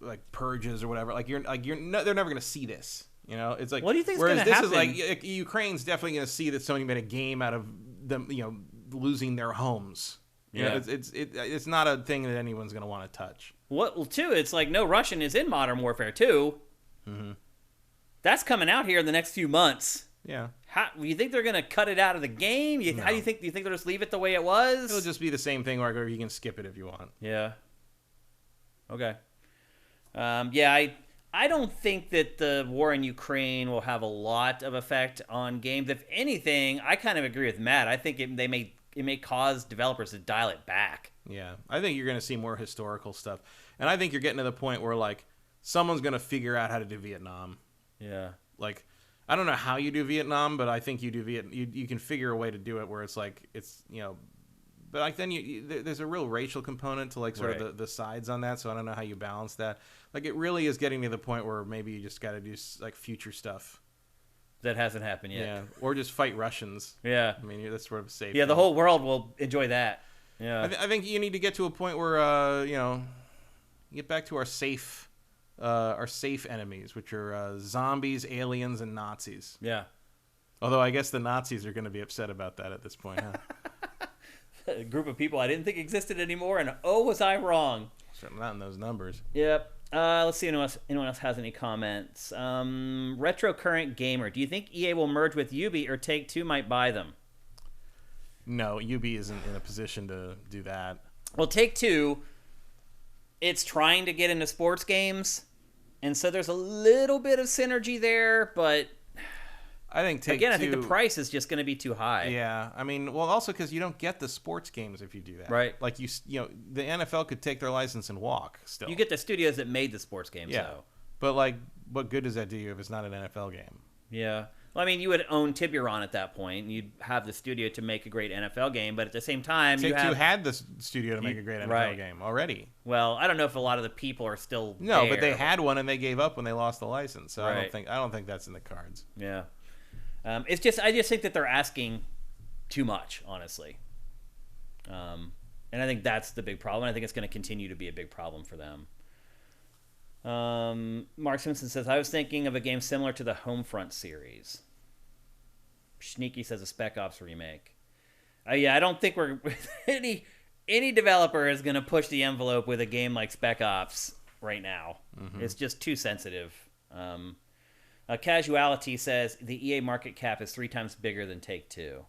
like purges or whatever. Like they're never gonna see this. It's like what do you think? Whereas this is like Ukraine's definitely gonna see that somebody made a game out of them. Losing their homes. It's not a thing that anyone's going to want to touch. Well, too, it's like no Russian is in Modern Warfare 2. Mm-hmm. That's coming out here in the next few months. Yeah. You think they're going to cut it out of the game? No. How do you think they'll just leave it the way it was? It'll just be the same thing where you can skip it if you want. Yeah. Okay. I don't think that the war in Ukraine will have a lot of effect on games. If anything, I kind of agree with Matt. I think it may cause developers to dial it back. Yeah, I think you're going to see more historical stuff. And I think you're getting to the point where, like, someone's going to figure out how to do Vietnam. Yeah. Like, I don't know how you do Vietnam, but I think you do you can figure a way to do it where it's like, but like then there's a real racial component to like sort of the sides on that, so I don't know how you balance that. Like it really is getting to the point where maybe you just got to do like future stuff that hasn't happened yet. Yeah, or just fight Russians. Yeah, I mean that's sort of safe. Yeah, the whole world will enjoy that. Yeah, I think you need to get to a point where get back to our safe enemies, which are zombies, aliens, and Nazis. Yeah. Although I guess the Nazis are going to be upset about that at this point, huh? A group of people I didn't think existed anymore, and was I wrong? Certainly not in those numbers. Yep. Let's see if anyone else has any comments. Retro Current Gamer, do you think EA will merge with Ubi or Take-Two might buy them? No, Ubi isn't in a position to do that. Well, Take-Two, it's trying to get into sports games, and so there's a little bit of synergy there, but I think I think the price is just going to be too high. Yeah, I mean, well, also because you don't get the sports games if you do that, right? Like the NFL could take their license and walk. Still, you get the studios that made the sports games, though. But like, what good does that do you if it's not an NFL game? Yeah. Well, I mean, you would own Tiburon at that point, and you'd have the studio to make a great NFL game, but at the same time, Take-Two had the studio to make a great NFL game already. Well, I don't know if a lot of the people are still there. No, but they had one, and they gave up when they lost the license. So I don't think that's in the cards. Yeah. I just think that they're asking too much, honestly. And I think that's the big problem. I think it's going to continue to be a big problem for them. Mark Simpson says, I was thinking of a game similar to the Homefront series. Sneaky says a Spec Ops remake. Yeah, I don't think we're with any developer is going to push the envelope with a game like Spec Ops right now. Mm-hmm. It's just too sensitive. Casuality says the EA market cap is 3 times bigger than Take-Two.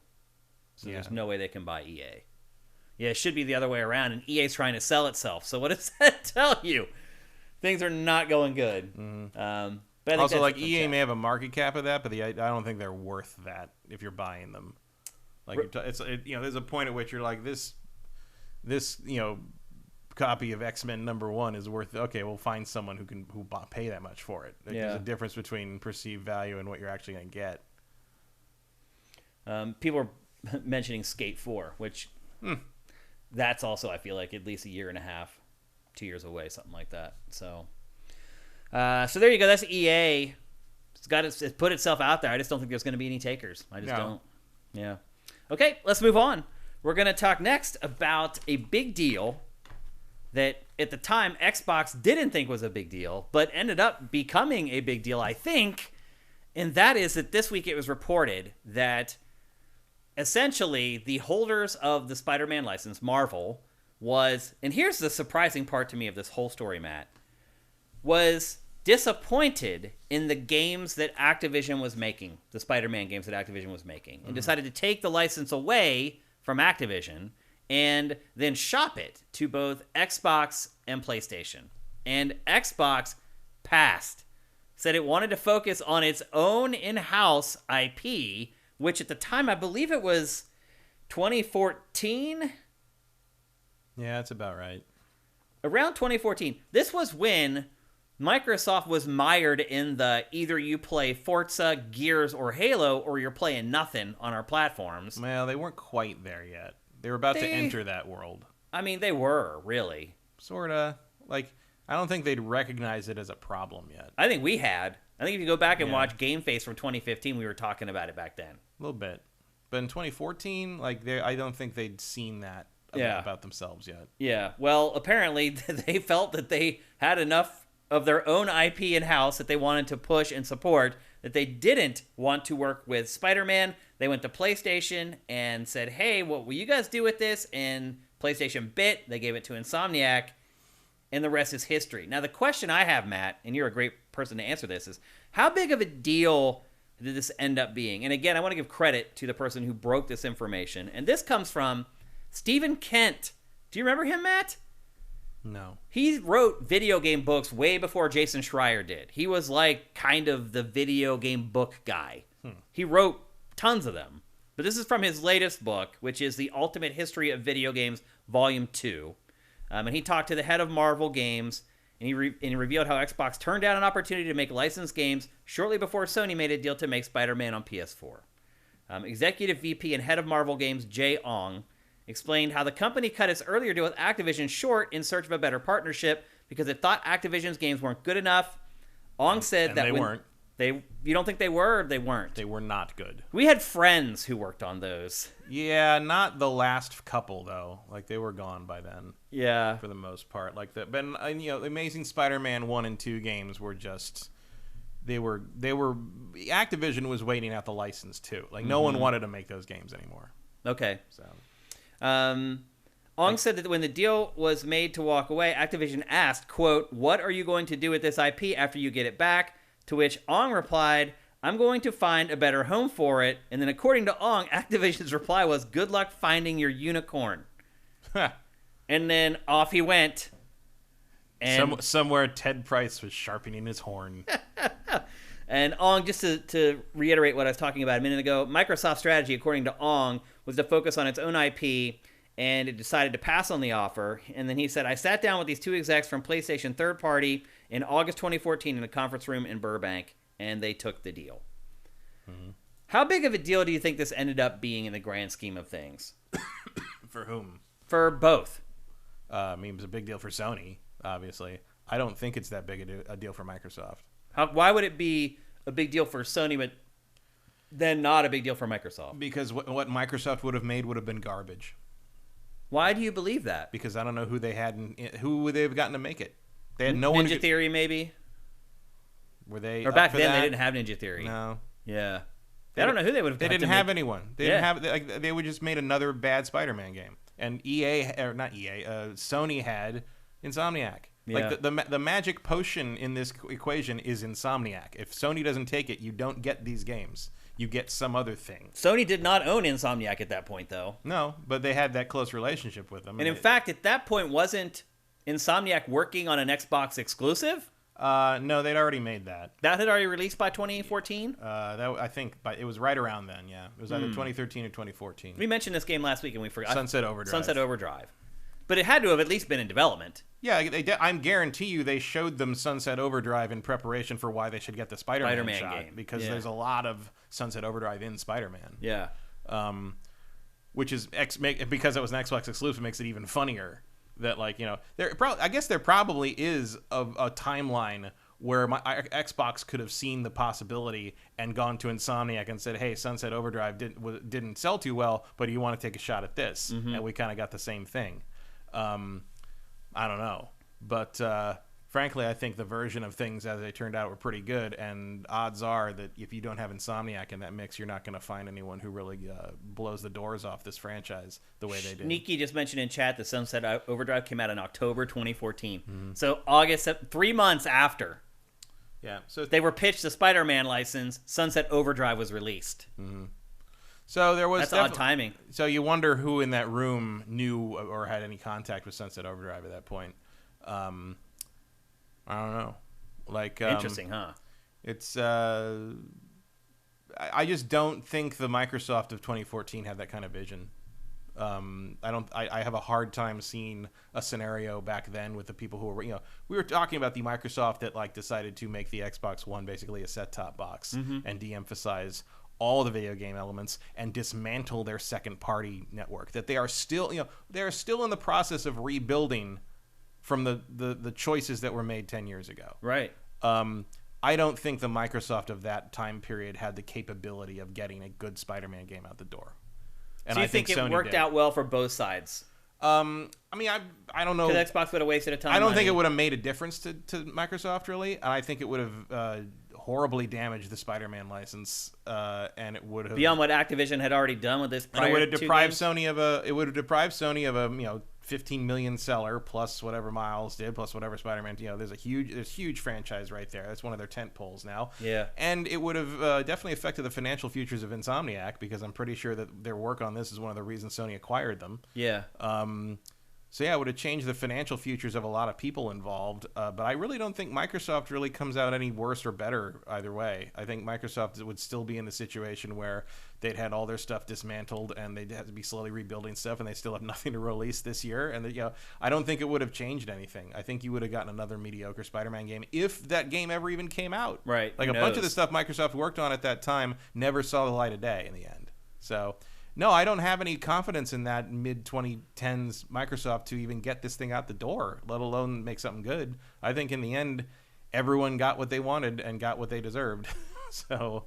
So there's no way they can buy EA. Yeah, it should be the other way around, and EA's trying to sell itself. So what does that tell you? Things are not going good. Mm-hmm. But also, like, EA may have a market cap of that, but I don't think they're worth that if you're buying them. Like, there's a point at which you're like, this copy of X-Men #1 is worth. Okay, we'll find someone who pay that much for it. Like, there's a difference between perceived value and what you're actually going to get. People are mentioning Skate 4, which that's also, I feel like, at least a year and a half, 2 years away, something like that. So there you go. That's EA. It's put itself out there. I just don't think there's going to be any takers. I just don't. Yeah. Okay, let's move on. We're going to talk next about a big deal that at the time Xbox didn't think was a big deal, but ended up becoming a big deal, I think. And that is that this week it was reported that essentially the holders of the Spider-Man license, Marvel, and here's the surprising part to me of this whole story, Matt, was disappointed in the games that Activision was making, the Spider-Man games that Activision was making, and decided to take the license away from Activision and then shop it to both Xbox and PlayStation. And Xbox passed, said it wanted to focus on its own in-house IP, which at the time, I believe it was 2014? Yeah, that's about right. Around 2014. This was when Microsoft was mired in the either you play Forza, Gears, or Halo, or you're playing nothing on our platforms. Well, they weren't quite there yet. They were about to enter that world. I mean, they were, really. Sorta. Like, I don't think they'd recognize it as a problem yet. I think we had. I think if you go back and watch GameFace from 2015, we were talking about it back then. A little bit. But in 2014, like, I don't think they'd seen that about themselves yet. Yeah. Well, apparently, they felt that they had enough of their own IP in-house that they wanted to push and support, that they didn't want to work with Spider-Man. They went to PlayStation and said, hey, what will you guys do with this? And PlayStation bit. They gave it to Insomniac, and the rest is history. Now, the question I have, Matt, and you're a great person to answer this, is how big of a deal did this end up being? And again, I want to give credit to the person who broke this information. And this comes from Stephen Kent. Do you remember him, Matt? No. He wrote video game books way before Jason Schreier did. He was like kind of the video game book guy. He wrote tons of them. But this is from his latest book, which is The Ultimate History of Video Games, Volume 2. And he talked to the head of Marvel Games, and he revealed how Xbox turned down an opportunity to make licensed games shortly before Sony made a deal to make Spider-Man on PS4. Executive VP and head of Marvel Games, Jay Ong, explained how the company cut its earlier deal with Activision short in search of a better partnership because it thought Activision's games weren't good enough. Ong said that they weren't. You don't think they were, or they weren't? They were not good. We had friends who worked on those. Yeah, not the last couple though. Like, they were gone by then. Yeah, for the most part. Like the Amazing Spider-Man 1 and 2 games were just they were Activision was waiting out the license too. Like, no one wanted to make those games anymore. Okay. So Ong said that when the deal was made to walk away, Activision asked, quote, "What are you going to do with this IP after you get it back?" To which Ong replied, "I'm going to find a better home for it." And then according to Ong, Activision's reply was, "Good luck finding your unicorn." And then off he went. And somewhere Ted Price was sharpening his horn. And Ong, just to reiterate what I was talking about a minute ago, Microsoft's strategy, according to Ong, was to focus on its own IP, and it decided to pass on the offer. And then he said, "I sat down with these two execs from PlayStation third party in August 2014 in a conference room in Burbank, and they took the deal." Mm-hmm. How big of a deal do you think this ended up being in the grand scheme of things? For whom? For both. I mean, it was a big deal for Sony, obviously. I don't think it's that big a deal for Microsoft. Why would it be a big deal for Sony, but then not a big deal for Microsoft? Because what Microsoft would have made would have been garbage. Why do you believe that? Because I don't know who they had, who would they have gotten to make it? They had no Ninja one. Ninja Theory, maybe. Were they? Or back then, they didn't have Ninja Theory. No. Yeah. I don't know who they would have. They didn't have anyone. They didn't have. They would just made another bad Spider-Man game. and Sony had Insomniac. Yeah. Like the magic potion in this equation is Insomniac. If Sony doesn't take it, you don't get these games. You get some other thing. Sony did not own Insomniac at that point, though. No, but they had that close relationship with them. And in fact, at that point, wasn't Insomniac working on an Xbox exclusive? No, they'd already made that. That had already released by 2014? I think, but it was right around then, yeah. It was either 2013 or 2014. We mentioned this game last week and we forgot. Sunset Overdrive. Sunset Overdrive. But it had to have at least been in development. Yeah, I guarantee you they showed them Sunset Overdrive in preparation for why they should get the Spider-Man shot, game. because there's a lot of Sunset Overdrive in Spider-Man. Yeah. Which is because it was an Xbox exclusive makes it even funnier that, like, you know, I guess there probably is a timeline where my Xbox could have seen the possibility and gone to Insomniac and said, "Hey, Sunset Overdrive didn't sell too well, but do you want to take a shot at this?" And we kind of got the same thing. I don't know, but frankly, I think the version of things as they turned out were pretty good, and odds are that if you don't have Insomniac in that mix, you're not going to find anyone who really blows the doors off this franchise the way they did. Nikki just mentioned in chat that Sunset Overdrive came out in October 2014. So August, 3 months after. Yeah. So they were pitched the Spider-Man license. Sunset Overdrive was released. So there was... That's odd timing. So you wonder who in that room knew or had any contact with Sunset Overdrive at that point. I don't know. Like, interesting, huh? It's... I just don't think the Microsoft of 2014 had that kind of vision. I have a hard time seeing a scenario back then with the people who were, you know, we were talking about the Microsoft that, like, decided to make the Xbox One basically a set-top box and de-emphasize all the video game elements and dismantle their second-party network. That they are still, you know, they're still in the process of rebuilding from the choices that were made 10 years ago. Right. I don't think the Microsoft of that time period had the capability of getting a good Spider-Man game out the door. And so you think it Sony worked out well for both sides? I mean, I don't know. Because Xbox would have wasted a ton of money. I don't think it would have made a difference to Microsoft, really. And I think it would have horribly damaged the Spider-Man license, and it would have... Beyond what Activision had already done with this prior it would have deprived Sony of a... It would have deprived Sony of a, you know, 15 million seller plus whatever Miles did plus whatever Spider-Man, you know, there's huge franchise right there. That's one of their tent poles now. Yeah. And it would have definitely affected the financial futures of Insomniac, because I'm pretty sure that their work on this is one of the reasons Sony acquired them. Yeah. So yeah, it would have changed the financial futures of a lot of people involved. But I really don't think Microsoft really comes out any worse or better either way. I think Microsoft would still be in the situation where they'd had all their stuff dismantled and they'd have to be slowly rebuilding stuff, and they still have nothing to release this year. And you know, I don't think it would have changed anything. I think you would have gotten another mediocre Spider-Man game if that game ever even came out. Right. Like a bunch of the stuff Microsoft worked on at that time never saw the light of day in the end. So... no, I don't have any confidence in that mid-2010s Microsoft to even get this thing out the door, let alone make something good. I think in the end, everyone got what they wanted and got what they deserved. So,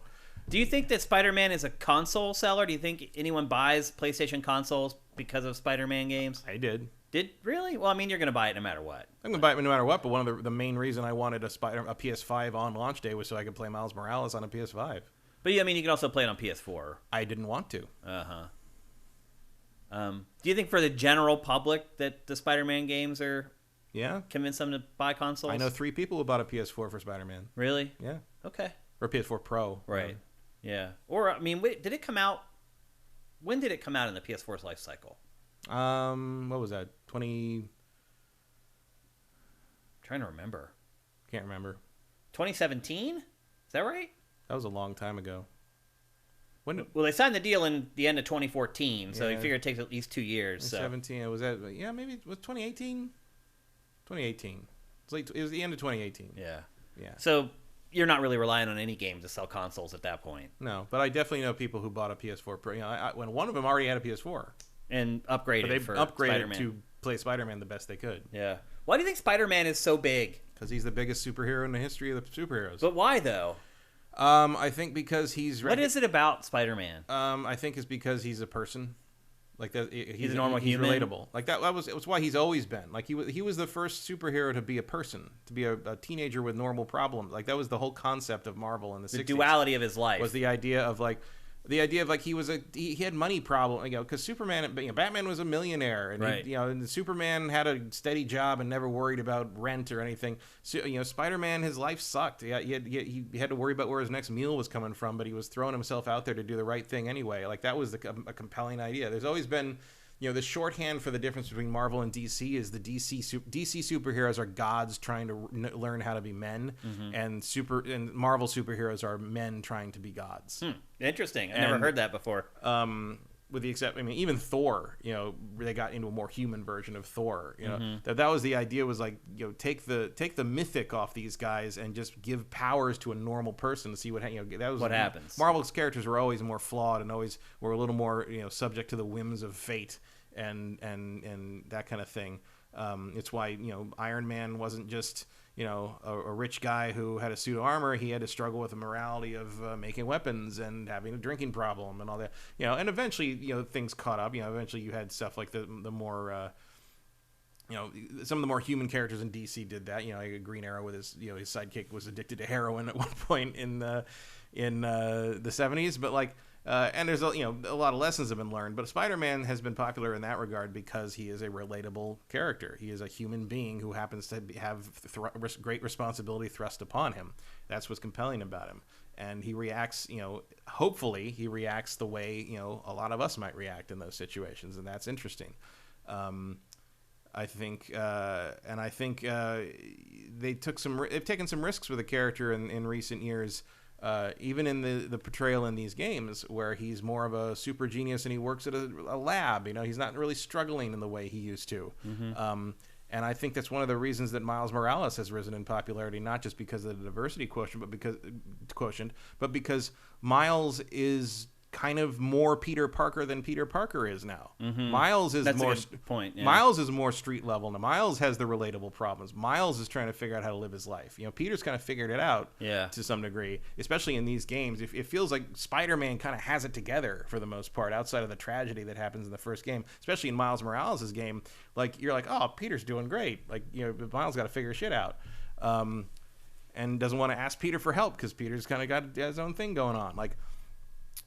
do you think that Spider-Man is a console seller? Do you think anyone buys PlayStation consoles because of Spider-Man games? I did. Did really? Well, I mean, you're going to buy it no matter what. I'm going to buy it no matter what, but one of the main reason I wanted a PS5 on launch day was so I could play Miles Morales on a PS5. But I mean, you can also play it on PS4. I didn't want to. Do you think for the general public that the Spider-Man games are... yeah, convince them to buy consoles? I know 3 people who bought a PS4 for Spider-Man. Really? Yeah. Okay. Or PS4 Pro. Right. Yeah. Or, I mean, wait, did it come out... when did it come out in the PS4's life cycle? What was that? I'm trying to remember. Can't remember. 2017? Is that right? That was a long time ago. Well, they signed the deal in the end of 2014, so you figure it takes at least 2 years. 2017, was that? Yeah, maybe it was 2018. 2018. It was the end of 2018. Yeah. Yeah. So you're not really relying on any game to sell consoles at that point. No, but I definitely know people who bought a PS4 Pro. You know, when one of them already had a PS4 and upgraded. But they for upgraded Spider-Man. to play Spider-Man the best they could. Yeah. Why do you think Spider-Man is so big? Because he's the biggest superhero in the history of the superheroes. But why though? I think because he's... what is it about Spider-Man? I think it's because he's a person. Like that, he's a normal human. He's relatable. Like it was why he's always been. Like he was the first superhero to be a person, to be a teenager with normal problems. Like that was the whole concept of Marvel in the 60s. The duality of his life was the idea of like the idea of like he had money problem, because Superman, Batman was a millionaire, and right. and Superman had a steady job and never worried about rent or anything. So, Spider-Man, his life sucked. He had to worry about where his next meal was coming from, but he was throwing himself out there to do the right thing anyway. Like that was a compelling idea. There's always been, the shorthand for the difference between Marvel and DC is the DC superheroes are gods trying to learn how to be men, and Marvel superheroes are men trying to be gods. Interesting. I never heard that before. With the exception, even Thor, they got into a more human version of Thor. That was the idea, was like, take the mythic off these guys and just give powers to a normal person to see what that was what happens. Marvel's characters were always more flawed and always were a little more subject to the whims of fate and that kind of thing. It's why Iron Man wasn't just a rich guy who had a suit of armor. He had to struggle with the morality of making weapons and having a drinking problem and all that. And eventually things caught up. Eventually you had stuff like the more some of the more human characters in DC did that. Like Green Arrow with his his sidekick was addicted to heroin at one point in the 70s, but like. And there's a lot of lessons have been learned, but Spider-Man has been popular in that regard because he is a relatable character. He is a human being who happens to have great responsibility thrust upon him. That's what's compelling about him. And he reacts, hopefully he reacts the way, a lot of us might react in those situations. And that's interesting. I think they've taken some risks with the character in recent years. Even in the portrayal in these games, where he's more of a super genius and he works at a lab, he's not really struggling in the way he used to. And I think that's one of the reasons that Miles Morales has risen in popularity, not just because of the diversity quotient, but because Miles is kind of more Peter Parker than Peter Parker is now. Miles is Miles is more street level now. Miles has the relatable problems. Miles is trying to figure out how to live his life. Peter's kind of figured it out to some degree, especially in these games. It feels like Spider-Man kind of has it together for the most part, outside of the tragedy that happens in the first game, especially in Miles Morales' game. Like, you're like, oh, Peter's doing great. Like, Miles got to figure shit out. And doesn't want to ask Peter for help because Peter's kind of got his own thing going on. Like,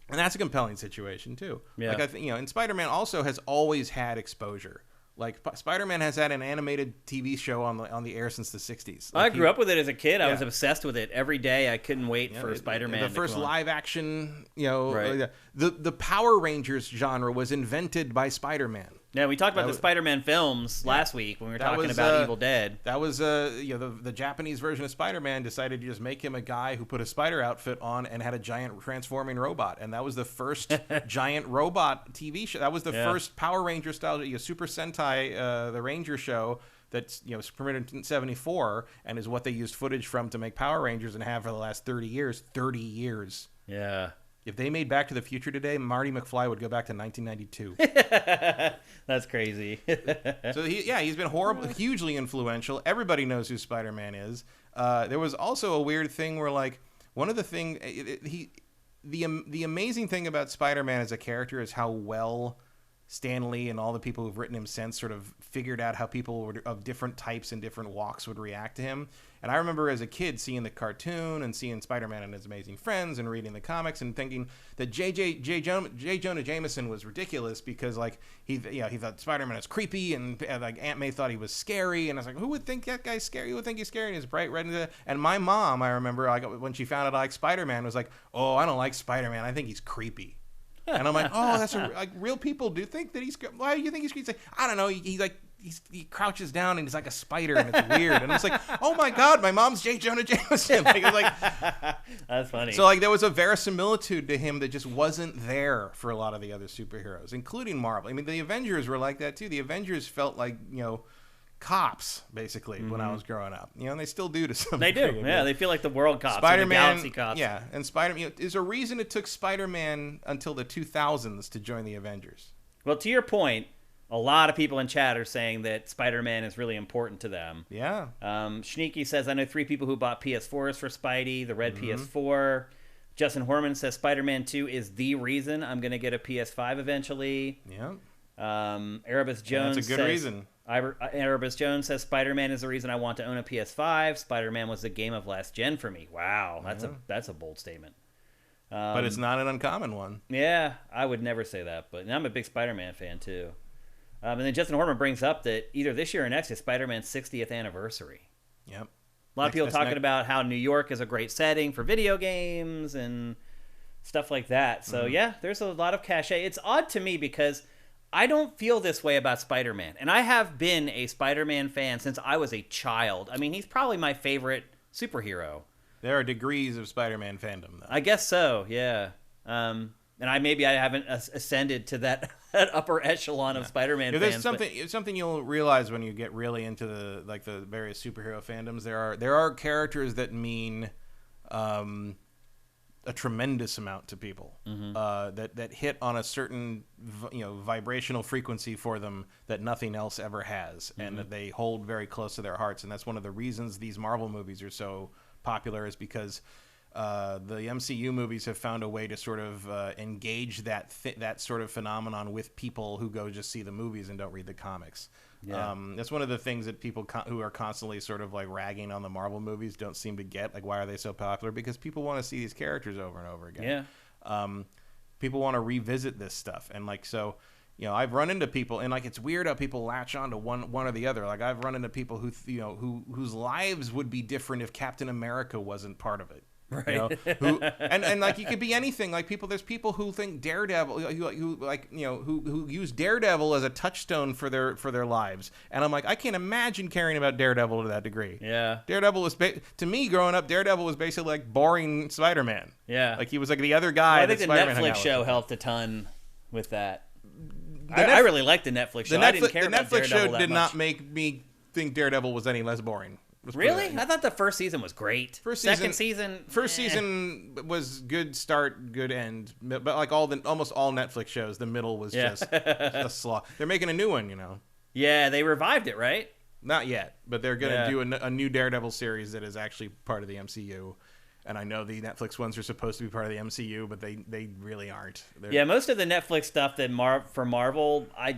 and that's a compelling situation too. Yeah. Like I think and Spider-Man also has always had exposure. Like Spider-Man has had an animated TV show on the air since the 60s. Like, I grew up with it as a kid. I was obsessed with it every day. I couldn't wait for Spider-Man. The first live action, right. The Power Rangers genre was invented by Spider-Man. Yeah, we talked about the Spider-Man films last week when we were talking about Evil Dead. That was the Japanese version of Spider-Man decided to just make him a guy who put a spider outfit on and had a giant transforming robot, and that was the first giant robot TV show. That was the first Power Ranger style, Super Sentai, the Ranger show that's was premiered in 1974 and is what they used footage from to make Power Rangers and have for the last 30 years. 30 years. Yeah. If they made Back to the Future today, Marty McFly would go back to 1992. That's crazy. So he's been hugely influential. Everybody knows who Spider-Man is. There was also a weird thing where, like, one of the thing the amazing thing about Spider-Man as a character is how well Stan Lee and all the people who've written him since sort of figured out how people of different types and different walks would react to him. And I remember as a kid seeing the cartoon and seeing Spider-Man and His Amazing Friends and reading the comics and thinking that J. Jonah Jameson was ridiculous because, like, he thought Spider-Man was creepy and like Aunt May thought he was scary, and I was like, who would think that guy's scary? Who would think he's scary? And he's bright red. And my mom, I remember, when she found out I liked Spider-Man, was like, oh, I don't like Spider-Man. I think he's creepy. And I'm like, oh, that's like real people do think that he's. Why do you think he's creepy? Like, I don't know. He crouches down and he's like a spider and it's weird. And it's like, oh my god, my mom's J. Jonah Jameson. Like, it's like, that's funny. So like there was a verisimilitude to him that just wasn't there for a lot of the other superheroes, including Marvel. I mean, the Avengers were like that too. The Avengers felt like cops basically when I was growing up, and they still do to some degree. They do. Yeah, they feel like the world cops, Spider-Man, the galaxy cops. Yeah, and Spider-Man. There's a reason it took Spider-Man until the 2000s to join the Avengers. Well, to your point, a lot of people in chat are saying that Spider-Man is really important to them. Yeah. Shneaky says, I know 3 people who bought PS4s for Spidey, the red PS4. Justin Horman says Spider-Man 2 is the reason I'm going to get a PS5 eventually. Yeah. Erebus Jones that's a good reason. Erebus Jones says Spider-Man is the reason I want to own a PS5. Spider-Man was the game of last gen for me. Wow, that's a bold statement. But it's not an uncommon one. Yeah, I would never say that, but I'm a big Spider-Man fan too. And then Justin Horman brings up that either this year or next is Spider-Man's 60th anniversary. Yep. A lot of people talking about how New York is a great setting for video games and stuff like that. So yeah, there's a lot of cachet. It's odd to me because I don't feel this way about Spider-Man. And I have been a Spider-Man fan since I was a child. I mean, he's probably my favorite superhero. There are degrees of Spider-Man fandom, though. I guess so, yeah. And I haven't ascended to that upper echelon of Spider-Man fans. There's something you'll realize when you get really into the various superhero fandoms. There are characters that mean a tremendous amount to people that hit on a certain vibrational frequency for them that nothing else ever has, and that they hold very close to their hearts. And that's one of the reasons these Marvel movies are so popular, is because the MCU movies have found a way to sort of engage that sort of phenomenon with people who go just see the movies and don't read the comics. Yeah. That's one of the things that people who are constantly sort of like ragging on the Marvel movies don't seem to get. Like, why are they so popular? Because people want to see these characters over and over again. Yeah. People want to revisit this stuff, and like so. I've run into people, and like it's weird how people latch on to one or the other. Like I've run into people whose lives would be different if Captain America wasn't part of it. Right. And like you could be anything. Like there's people who think Daredevil, who use Daredevil as a touchstone for their lives. And I'm like, I can't imagine caring about Daredevil to that degree. Yeah. Daredevil was to me growing up. Daredevil was basically like boring Spider-Man. Yeah. Like he was like the other guy. Well, I think the Netflix show helped a ton with that. I really liked the Netflix show. I didn't care about Daredevil that much. The Netflix show did not make me think Daredevil was any less boring. Really? I thought the first season was great. Second season was good start, good end. But like almost all Netflix shows, the middle was just a slog. They're making a new one, Yeah, they revived it, right? Not yet, but they're going to do a new Daredevil series that is actually part of the MCU. And I know the Netflix ones are supposed to be part of the MCU, but they really aren't. Most of the Netflix stuff that for Marvel, I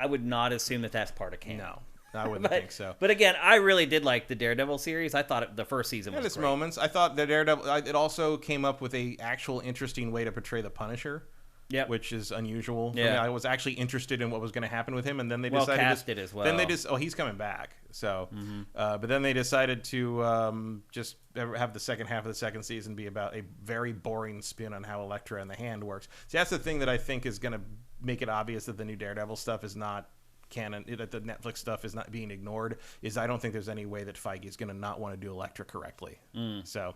would not assume that that's part of canon. No, I wouldn't think so. But again, I really did like the Daredevil series. I thought the first season was great. At its moments, I thought the Daredevil. It also came up with a actual interesting way to portray the Punisher. Yeah, which is unusual. Yeah, I was actually interested in what was going to happen with him, and then they decided casted as well. Then they he's coming back. So, but then they decided to just have the second half of the second season be about a very boring spin on how Elektra and the Hand works. See, that's the thing that I think is going to make it obvious that the new Daredevil stuff is not canon, that the Netflix stuff is not being ignored. Is I don't think there's any way that Feige is going to not want to do Elektra correctly. So,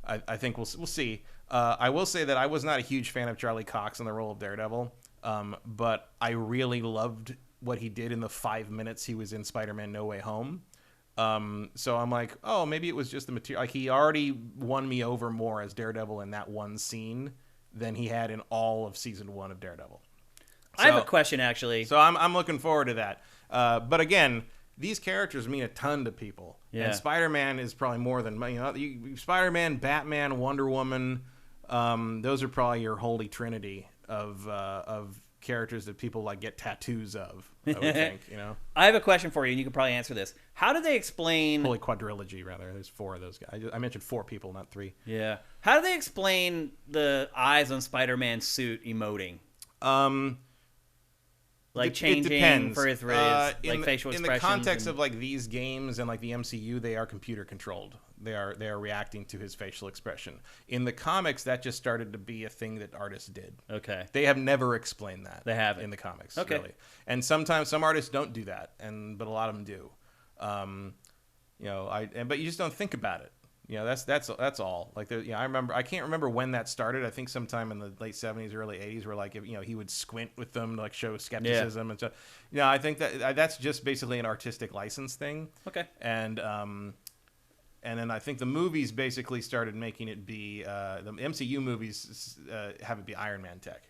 I think we'll see. I will say that I was not a huge fan of Charlie Cox in the role of Daredevil, but I really loved what he did in the 5 minutes he was in Spider-Man No Way Home. So I'm like, oh, maybe it was just the material. Like he already won me over more as Daredevil in that one scene than he had in all of season 1 of Daredevil. I have a question, actually. So I'm looking forward to that. But again, these characters mean a ton to people. Yeah. And Spider-Man is probably more than Spider-Man, Batman, Wonder Woman. Those are probably your holy trinity of characters that people like get tattoos of. I would think, I have a question for you, and you can probably answer this. How do they explain holy quadrilogy? Rather, there's 4 of those guys. I mentioned 4 people, not 3. Yeah. How do they explain the eyes on Spider-Man's suit emoting? Like changing for his facial expressions. In the context of like these games and like the MCU, they are computer controlled. They are reacting to his facial expression. In the comics, that just started to be a thing that artists did. Okay. They have never explained that. They haven't in the comics. Okay. Really. And sometimes some artists don't do that, but a lot of them do. But you just don't think about it. That's all. Like, I can't remember when that started. I think sometime in the late 70s, early 80s, where like he would squint with them to like show skepticism and stuff. I think that's just basically an artistic license thing. Okay. And then I think the movies basically started making it be the MCU movies have it be Iron Man tech.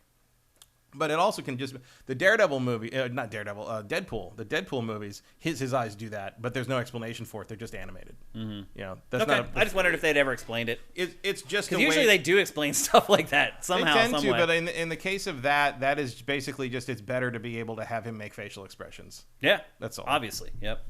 But it also can just the Daredevil movie, not Daredevil, Deadpool. The Deadpool movies, his eyes do that, but there's no explanation for it. They're just animated. Mm-hmm. That's okay. I just wondered if they'd ever explained it. It's just because usually they do explain stuff like that somehow. They tend to, but in the case of that is basically just it's better to be able to have him make facial expressions. Yeah, that's all. Obviously, yep.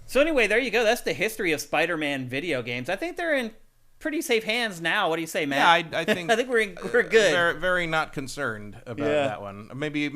So anyway, there you go. That's the history of Spider-Man video games. I think they're in pretty safe hands now. What do you say, Matt? Yeah, I think I think we're good. Very, very not concerned about that one. Maybe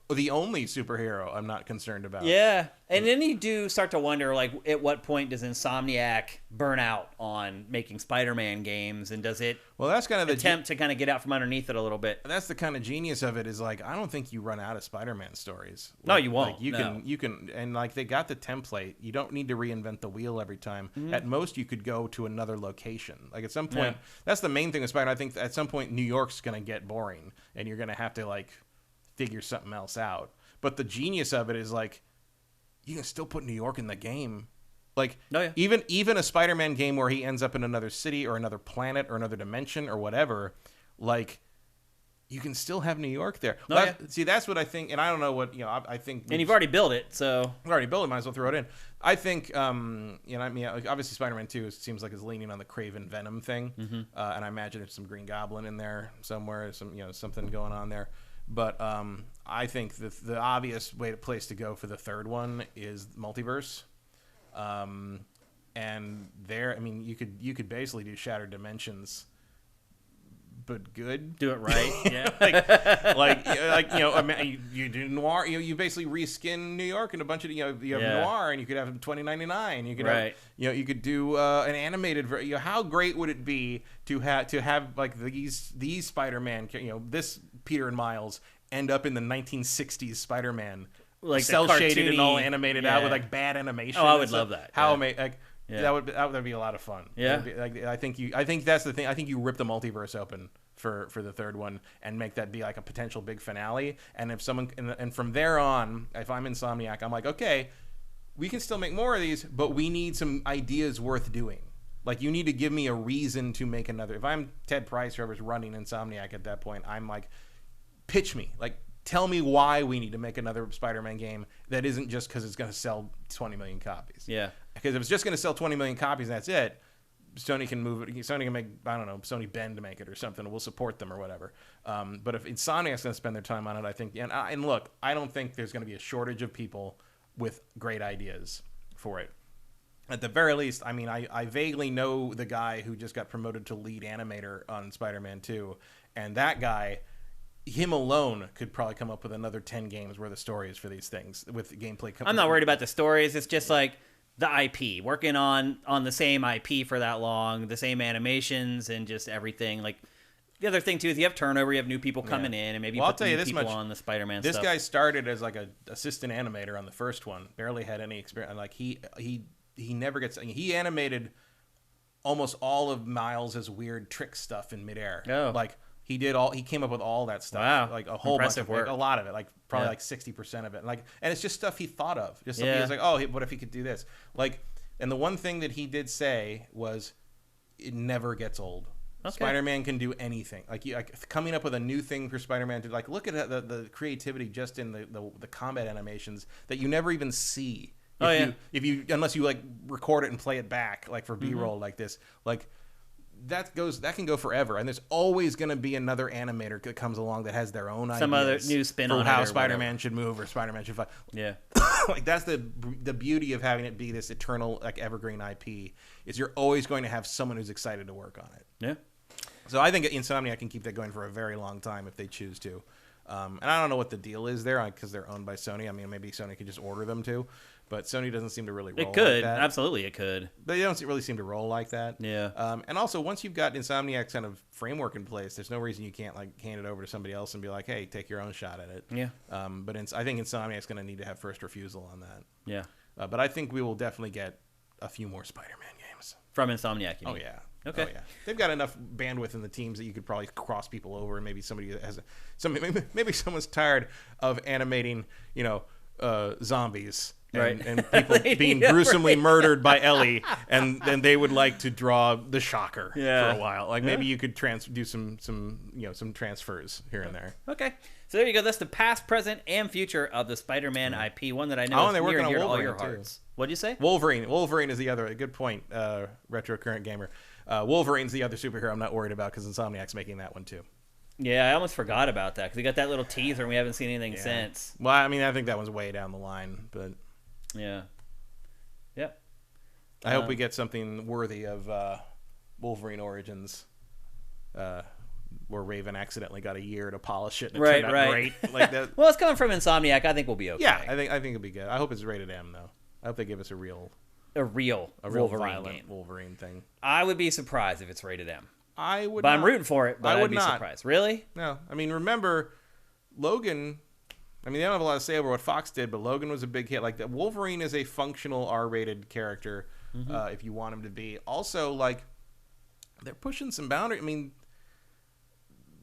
the only superhero I'm not concerned about. Yeah, and then you do start to wonder, like, at what point does Insomniac burn out on making Spider-Man games, and does it? Well, that's kind of the attempt to kind of get out from underneath it a little bit. That's the kind of genius of it. Is like, I don't think you run out of Spider-Man stories. No, you won't. Like, you can, and like they got the template. You don't need to reinvent the wheel every time. Mm-hmm. At most, you could go to another location. Like at some point, that's the main thing with Spider-Man. I think at some point, New York's gonna get boring, and you're gonna have to like figure something else out. But the genius of it is like, you can still put New York in the game. Like, even a Spider-Man game where he ends up in another city or another planet or another dimension or whatever, like, you can still have New York there. See, that's what I think, and I don't know what, I think... And you've already built it, so... We've already built it, might as well throw it in. I think, I mean, obviously Spider-Man 2 seems like it's leaning on the Kraven Venom thing, and I imagine there's some Green Goblin in there somewhere, something going on there. But I think the obvious place to go for the third one is multiverse. And there, I mean, you could basically do Shattered Dimensions, but good. Do it right, yeah. You do noir. You basically reskin New York and a bunch of you have noir, and you could have 2099. You could have you could do an animated. How great would it be to have like these Spider-Man? This Peter and Miles end up in the 1960s Spider-Man, like cell shaded and all animated out with like bad animation. Oh, I would love that. That would be a lot of fun. Yeah, I think that's the thing. I think you rip the multiverse open for the third one and make that be like a potential big finale. And if someone and from there on, if I'm Insomniac, I'm like, okay, we can still make more of these, but we need some ideas worth doing. Like, you need to give me a reason to make another. If I'm Ted Price, whoever's running Insomniac at that point, I'm like, pitch me. Like, tell me why we need to make another Spider-Man game that isn't just because it's going to sell 20 million copies. Yeah. Because if it's just going to sell 20 million copies and that's it, Sony can move it. Sony can make, I don't know, Sony Bend to make it or something. We'll support them or whatever. But if Insomniac's going to spend their time on it, I think, and look, I don't think there's going to be a shortage of people with great ideas for it. At the very least, I mean, I vaguely know the guy who just got promoted to lead animator on Spider-Man 2, and that guy, him alone could probably come up with another 10 games worth of stories for these things with gameplay. I'm not worried about the stories. It's just like the IP, working on the same IP for that long, the same animations and just everything. Like, the other thing too is you have turnover, you have new people coming in, and maybe you put new people on the Spider-Man this stuff. Guy started as like a assistant animator on the first one, barely had any experience. Like he never gets. He animated almost all of Miles' weird trick stuff in midair. Oh. Like he came up with all that stuff. Wow. Like a whole Impressive bunch of work. a lot of it, like probably like 60% of it. And it's just stuff he thought of. Just something he was like, oh, what if he could do this? Like, and the one thing that he did say was, it never gets old. Okay. Spider-Man can do anything. Like coming up with a new thing for Spider-Man to like look at the creativity just in the combat animations that you never even see. If you unless you like record it and play it back like for B-roll like this, like that can go forever, and there's always going to be another animator that comes along that has their own ideas, some other new spin on how Spider-Man should move or Spider-Man should fight. Yeah, like that's the beauty of having it be this eternal like evergreen IP is you're always going to have someone who's excited to work on it. Yeah. So I think Insomniac can keep that going for a very long time if they choose to. And I don't know what the deal is there because they're owned by Sony. I mean, maybe Sony could just order them to, but Sony doesn't seem to really roll like that. It could. Like Absolutely, it could. But they don't really seem to roll like that. Yeah. And also, once you've got Insomniac's kind of framework in place, there's no reason you can't like hand it over to somebody else and be like, hey, take your own shot at it. Yeah. But I think Insomniac's going to need to have first refusal on that. Yeah. But I think we will definitely get a few more Spider-Man games. From Insomniac, you mean? Oh, yeah. Okay. Oh, yeah. They've got enough bandwidth in the teams that you could probably cross people over, and maybe somebody has maybe someone's tired of animating, zombies and people being gruesomely murdered by Ellie, and then they would like to draw the Shocker for a while. Like maybe you could do some transfers here and there. Okay. So there you go. That's the past, present, and future of the Spider-Man IP. One that I know is near and dear to all your hearts. What'd you say? Wolverine. Wolverine is the other. Good point, Retro Current Gamer. Wolverine's the other superhero I'm not worried about because Insomniac's making that one too. Yeah, I almost forgot about that because we got that little teaser and we haven't seen anything since. Well, I mean, I think that one's way down the line, but yeah. I hope we get something worthy of Wolverine Origins, where Raven accidentally got a year to polish it and it Right, turned out right. great. Like that. Well, it's coming from Insomniac. I think we'll be okay. Yeah, I think it'll be good. I hope it's rated M though. I hope they give us a real Wolverine violent game. Wolverine thing. I would be surprised if it's rated M. I would, but not. I'm rooting for it. But I would I'd be not. surprised. Really? No, I mean, remember Logan. I mean, they don't have a lot to say over what Fox did, but Logan was a big hit. Like, Wolverine is a functional R-rated character, if you want him to be. Also, like, they're pushing some boundary. I mean,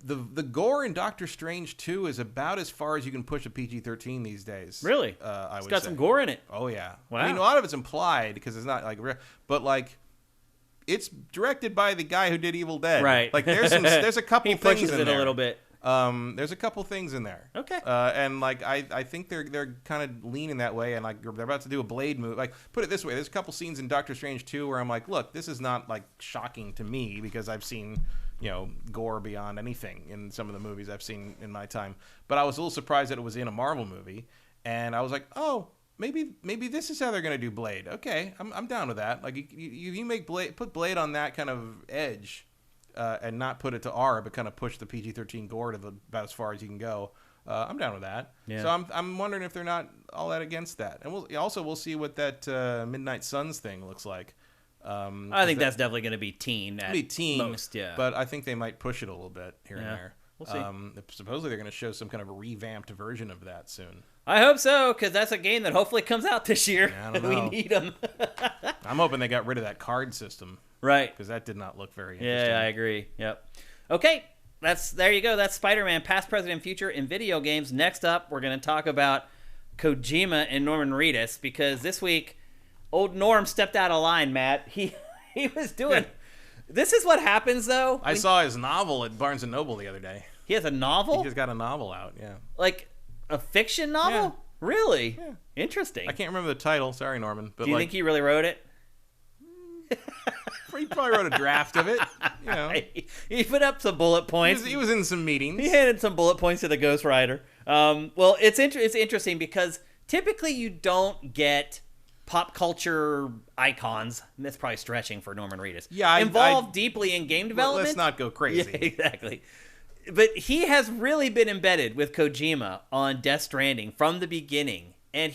the gore in Doctor Strange 2 is about as far as you can push a PG-13 these days. Really? It's got some gore in it. Oh, yeah. Wow. I mean, a lot of it's implied because it's not, like, but, like, it's directed by the guy who did Evil Dead. Right. Like, there's a couple he things in pushes it there. a little bit. There's a couple things in there. Okay. And like I think they're kind of leaning that way, and like they're about to do a Blade movie. Like, put it this way, there's a couple scenes in Doctor Strange 2 where I'm like, look, this is not like shocking to me because I've seen, gore beyond anything in some of the movies I've seen in my time. But I was a little surprised that it was in a Marvel movie, and I was like, oh, maybe this is how they're gonna do Blade. Okay, I'm down with that. Like you make put Blade on that kind of edge. And not put it to R, but kind of push the PG-13 gore to about as far as you can go. I'm down with that. Yeah. So I'm wondering if they're not all that against that. And we'll see what that Midnight Suns thing looks like. I think that's definitely going to be teen at most. Yeah. But I think they might push it a little bit here and there. We'll see. Supposedly they're going to show some kind of a revamped version of that soon. I hope so, because that's a game that hopefully comes out this year. I don't know. We need them. I'm hoping they got rid of that card system. Right. Because that did not look very interesting. Yeah, I agree. Yep. Okay, there you go. That's Spider-Man, past, present, and future in video games. Next up, we're going to talk about Kojima and Norman Reedus, because this week, old Norm stepped out of line, Matt. He was doing... This is what happens, though. I saw his novel at Barnes & Noble the other day. He has a novel? He just got a novel out, yeah. Like a fiction novel? Yeah. Really? Yeah. Interesting. I can't remember the title. Sorry, Norman. But do you think he really wrote it? He probably wrote a draft of it. He put up some bullet points. He was in some meetings. He handed some bullet points to the ghostwriter. Well, it's interesting because typically you don't get pop culture icons. And that's probably stretching for Norman Reedus. Yeah, involved deeply in game development. Let's not go crazy. Yeah, exactly. But he has really been embedded with Kojima on Death Stranding from the beginning, and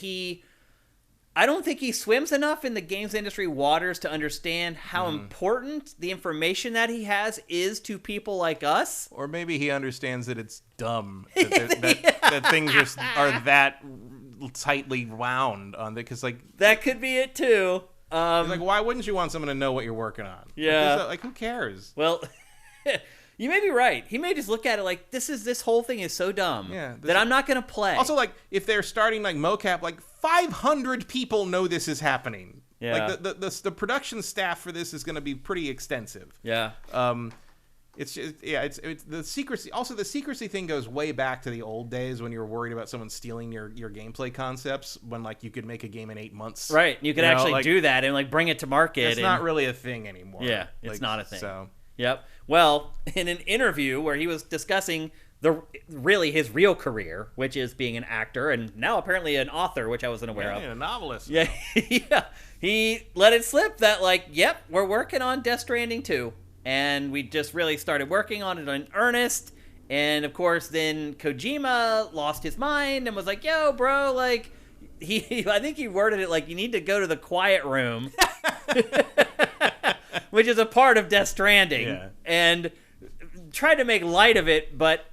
I don't think he swims enough in the games industry waters to understand how important the information that he has is to people like us. Or maybe he understands that it's dumb that things are that tightly wound on it, because like that could be it too. Like, why wouldn't you want someone to know what you're working on? Yeah, like who cares? Well. You may be right. He may just look at it like this whole thing is so dumb that I'm not going to play. Also, like, if they're starting like mocap, like 500 people know this is happening. Yeah. Like the production staff for this is going to be pretty extensive. Yeah. It's just, it's the secrecy. Also, the secrecy thing goes way back to the old days when you were worried about someone stealing your gameplay concepts. When like you could make a game in 8 months. Right. You could actually do that and like bring it to market. It's not really a thing anymore. Yeah, it's not a thing. So. Yep. Well, in an interview where he was discussing his real career, which is being an actor and now apparently an author, which I wasn't aware of. A novelist. Yeah, yeah. He let it slip that yep, we're working on Death Stranding 2, and we just really started working on it in earnest. And of course, then Kojima lost his mind and was like, "Yo, bro, like." I think he worded it like, you need to go to the quiet room. Which is a part of Death Stranding, and tried to make light of it, but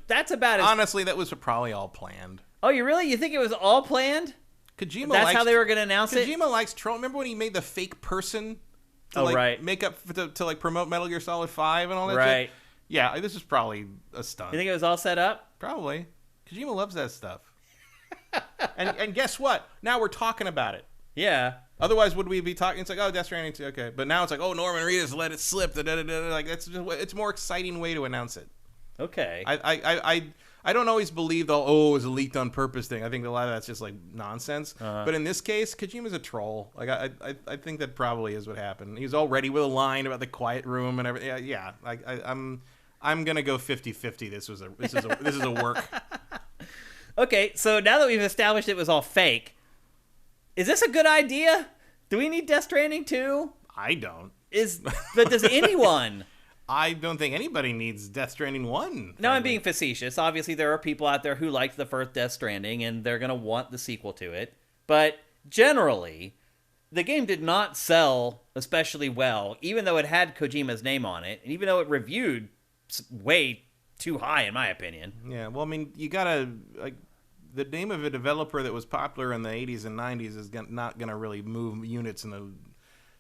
that's about it. Honestly, that was probably all planned. Oh, you think it was all planned? Kojima. That's how they were going to announce it. Kojima likes troll. Remember when he made the fake person? To, make up to promote Metal Gear Solid 5 and all that. Right. Shit? Yeah, this is probably a stunt. You think it was all set up? Probably. Kojima loves that stuff. and guess what? Now we're talking about it. Yeah. Otherwise, would we be talking? It's like, oh, Death Stranding 2, okay. But now it's like, oh, Norman Reedus let it slip. Like it's a more exciting way to announce it. Okay. I don't always believe the it was a leaked on purpose thing. I think a lot of that's just like nonsense. But in this case, Kojima's a troll. Like I think that probably is what happened. He's all ready with a line about the quiet room and everything. Yeah. I'm gonna go 50-50. This is a work. Okay, so now that we've established it was all fake. Is this a good idea? Do we need Death Stranding 2? I don't. But does anyone? I don't think anybody needs Death Stranding 1. No, I'm being facetious. Obviously, there are people out there who liked the first Death Stranding, and they're going to want the sequel to it. But generally, the game did not sell especially well, even though it had Kojima's name on it, and even though it reviewed way too high, in my opinion. Yeah, well, I mean, you gotta, like, the name of a developer that was popular in the 80s and 90s is not gonna really move units in the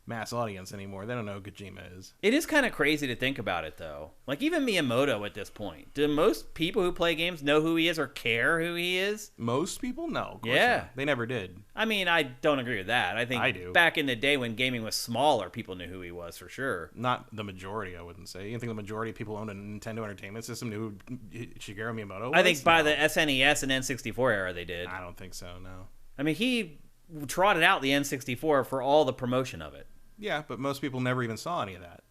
mass audience anymore. They don't know who Kojima is. It is kind of crazy to think about it, though. Like, even Miyamoto at this point. Do most people who play games know who he is or care who he is? Most people? No, of course Yeah. not. They never did. I mean, I don't agree with that. I think I do. Back in the day when gaming was smaller, people knew who he was for sure. Not the majority, I wouldn't say. You think the majority of people owned a Nintendo Entertainment System knew who Shigeru Miyamoto was? I think by No. the SNES and N64 era they did. I don't think so, no. I mean, he trotted out the N64 for all the promotion of it. Yeah, but most people never even saw any of that.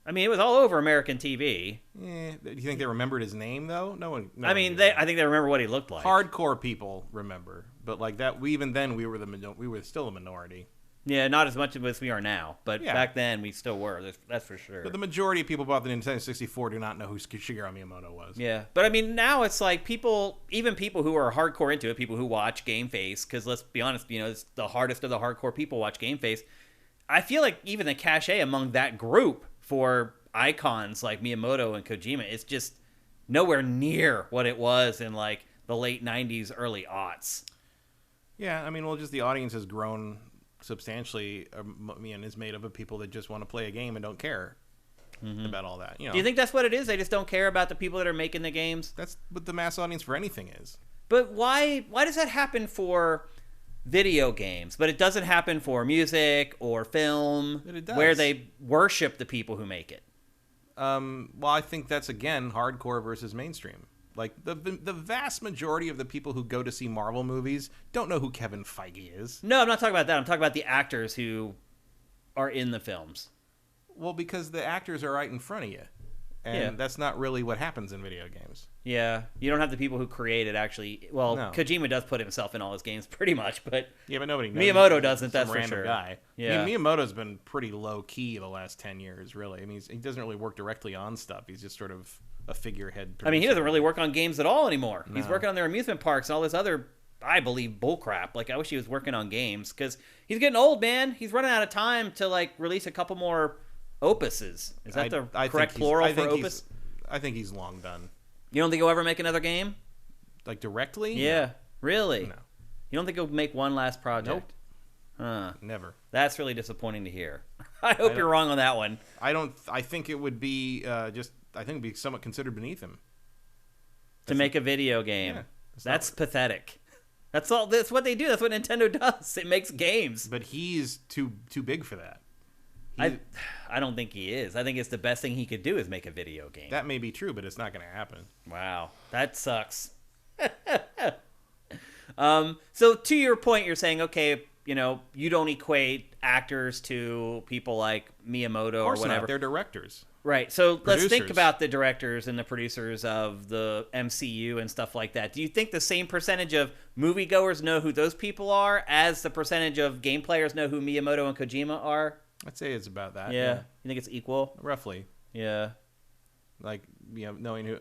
I mean, it was all over American TV. Do you think they remembered his name, though? No one. I mean, I think they remember what he looked like. Hardcore people remember, but like that, even then we were still a minority. Yeah, not as much as we are now, but Yeah. back then we still were. That's for sure. But the majority of people bought the Nintendo 64 do not know who Shigeru Miyamoto was. Yeah, but I mean, now it's like even people who are hardcore into it, people who watch GameFace, because let's be honest, it's the hardest of the hardcore people watch GameFace. I feel like even the cachet among that group for icons like Miyamoto and Kojima is just nowhere near what it was in like the late 90s, early aughts. Yeah, I mean, well, just the audience has grown substantially, and is made up of people that just want to play a game and don't care about all that. Do you think that's what it is? They just don't care about the people that are making the games? That's what the mass audience for anything is. But why does that happen for video games, but it doesn't happen for music or film, But it does. where they worship the people who make it? Well, I think that's, again, hardcore versus mainstream. Like, the vast majority of the people who go to see Marvel movies don't know who Kevin Feige is. No, I'm not talking about that. I'm talking about the actors who are in the films. Well, because the actors are right in front of you. And that's not really what happens in video games. Yeah, you don't have the people who create it actually. Well, No. Kojima does put himself in all his games pretty much, but Yeah, but nobody knows. Miyamoto doesn't, Some that's for random sure. guy. Yeah. I mean, Miyamoto's been pretty low-key the last 10 years, really. I mean, he doesn't really work directly on stuff. He's just sort of a figurehead producer. I mean, he doesn't really work on games at all anymore. He's No. working on their amusement parks and all this other, I believe, bullcrap. Like, I wish he was working on games, because he's getting old, man. He's running out of time to, like, release a couple more opuses. Is that the correct plural for opus? I think he's long done. You don't think he'll ever make another game? Like, directly? Yeah. Really? No. You don't think he'll make one last project? Nope. Huh. Never. That's really disappointing to hear. I hope you're wrong on that one. I think it would be I think it'd be somewhat considered beneath him. To make a video game. Yeah, That's pathetic. That's all. That's what they do. That's what Nintendo does. It makes games. But he's too big for that. I don't think he is. I think it's the best thing he could do is make a video game. That may be true, but it's not going to happen. Wow, that sucks. So to your point, you're saying, okay, you don't equate actors to people like Miyamoto Of course or whatever. not. They're directors. Right. So let's think Producers. about the directors and the producers of the MCU and stuff like that. Do you think the same percentage of moviegoers know who those people are as the percentage of game players know who Miyamoto and Kojima are? I'd say it's about that. Yeah. You think it's equal? Roughly. Yeah. Like, knowing who.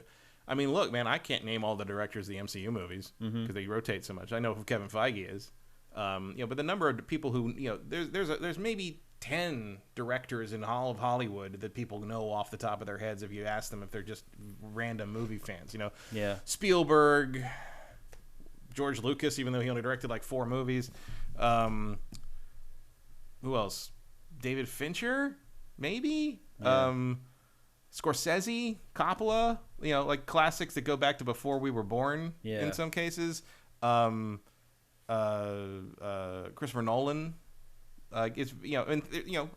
I mean, look, man, I can't name all the directors of the MCU movies because they rotate so much. I know who Kevin Feige is. But the number of people who, there's maybe 10 directors in all of Hollywood that people know off the top of their heads if you ask them if they're just random movie fans. Yeah. Spielberg, George Lucas, even though he only directed like 4 movies. Who else? David Fincher, maybe. Yeah. Scorsese, Coppola. Like classics that go back to before we were born. Yeah. In some cases. Christopher Nolan. It's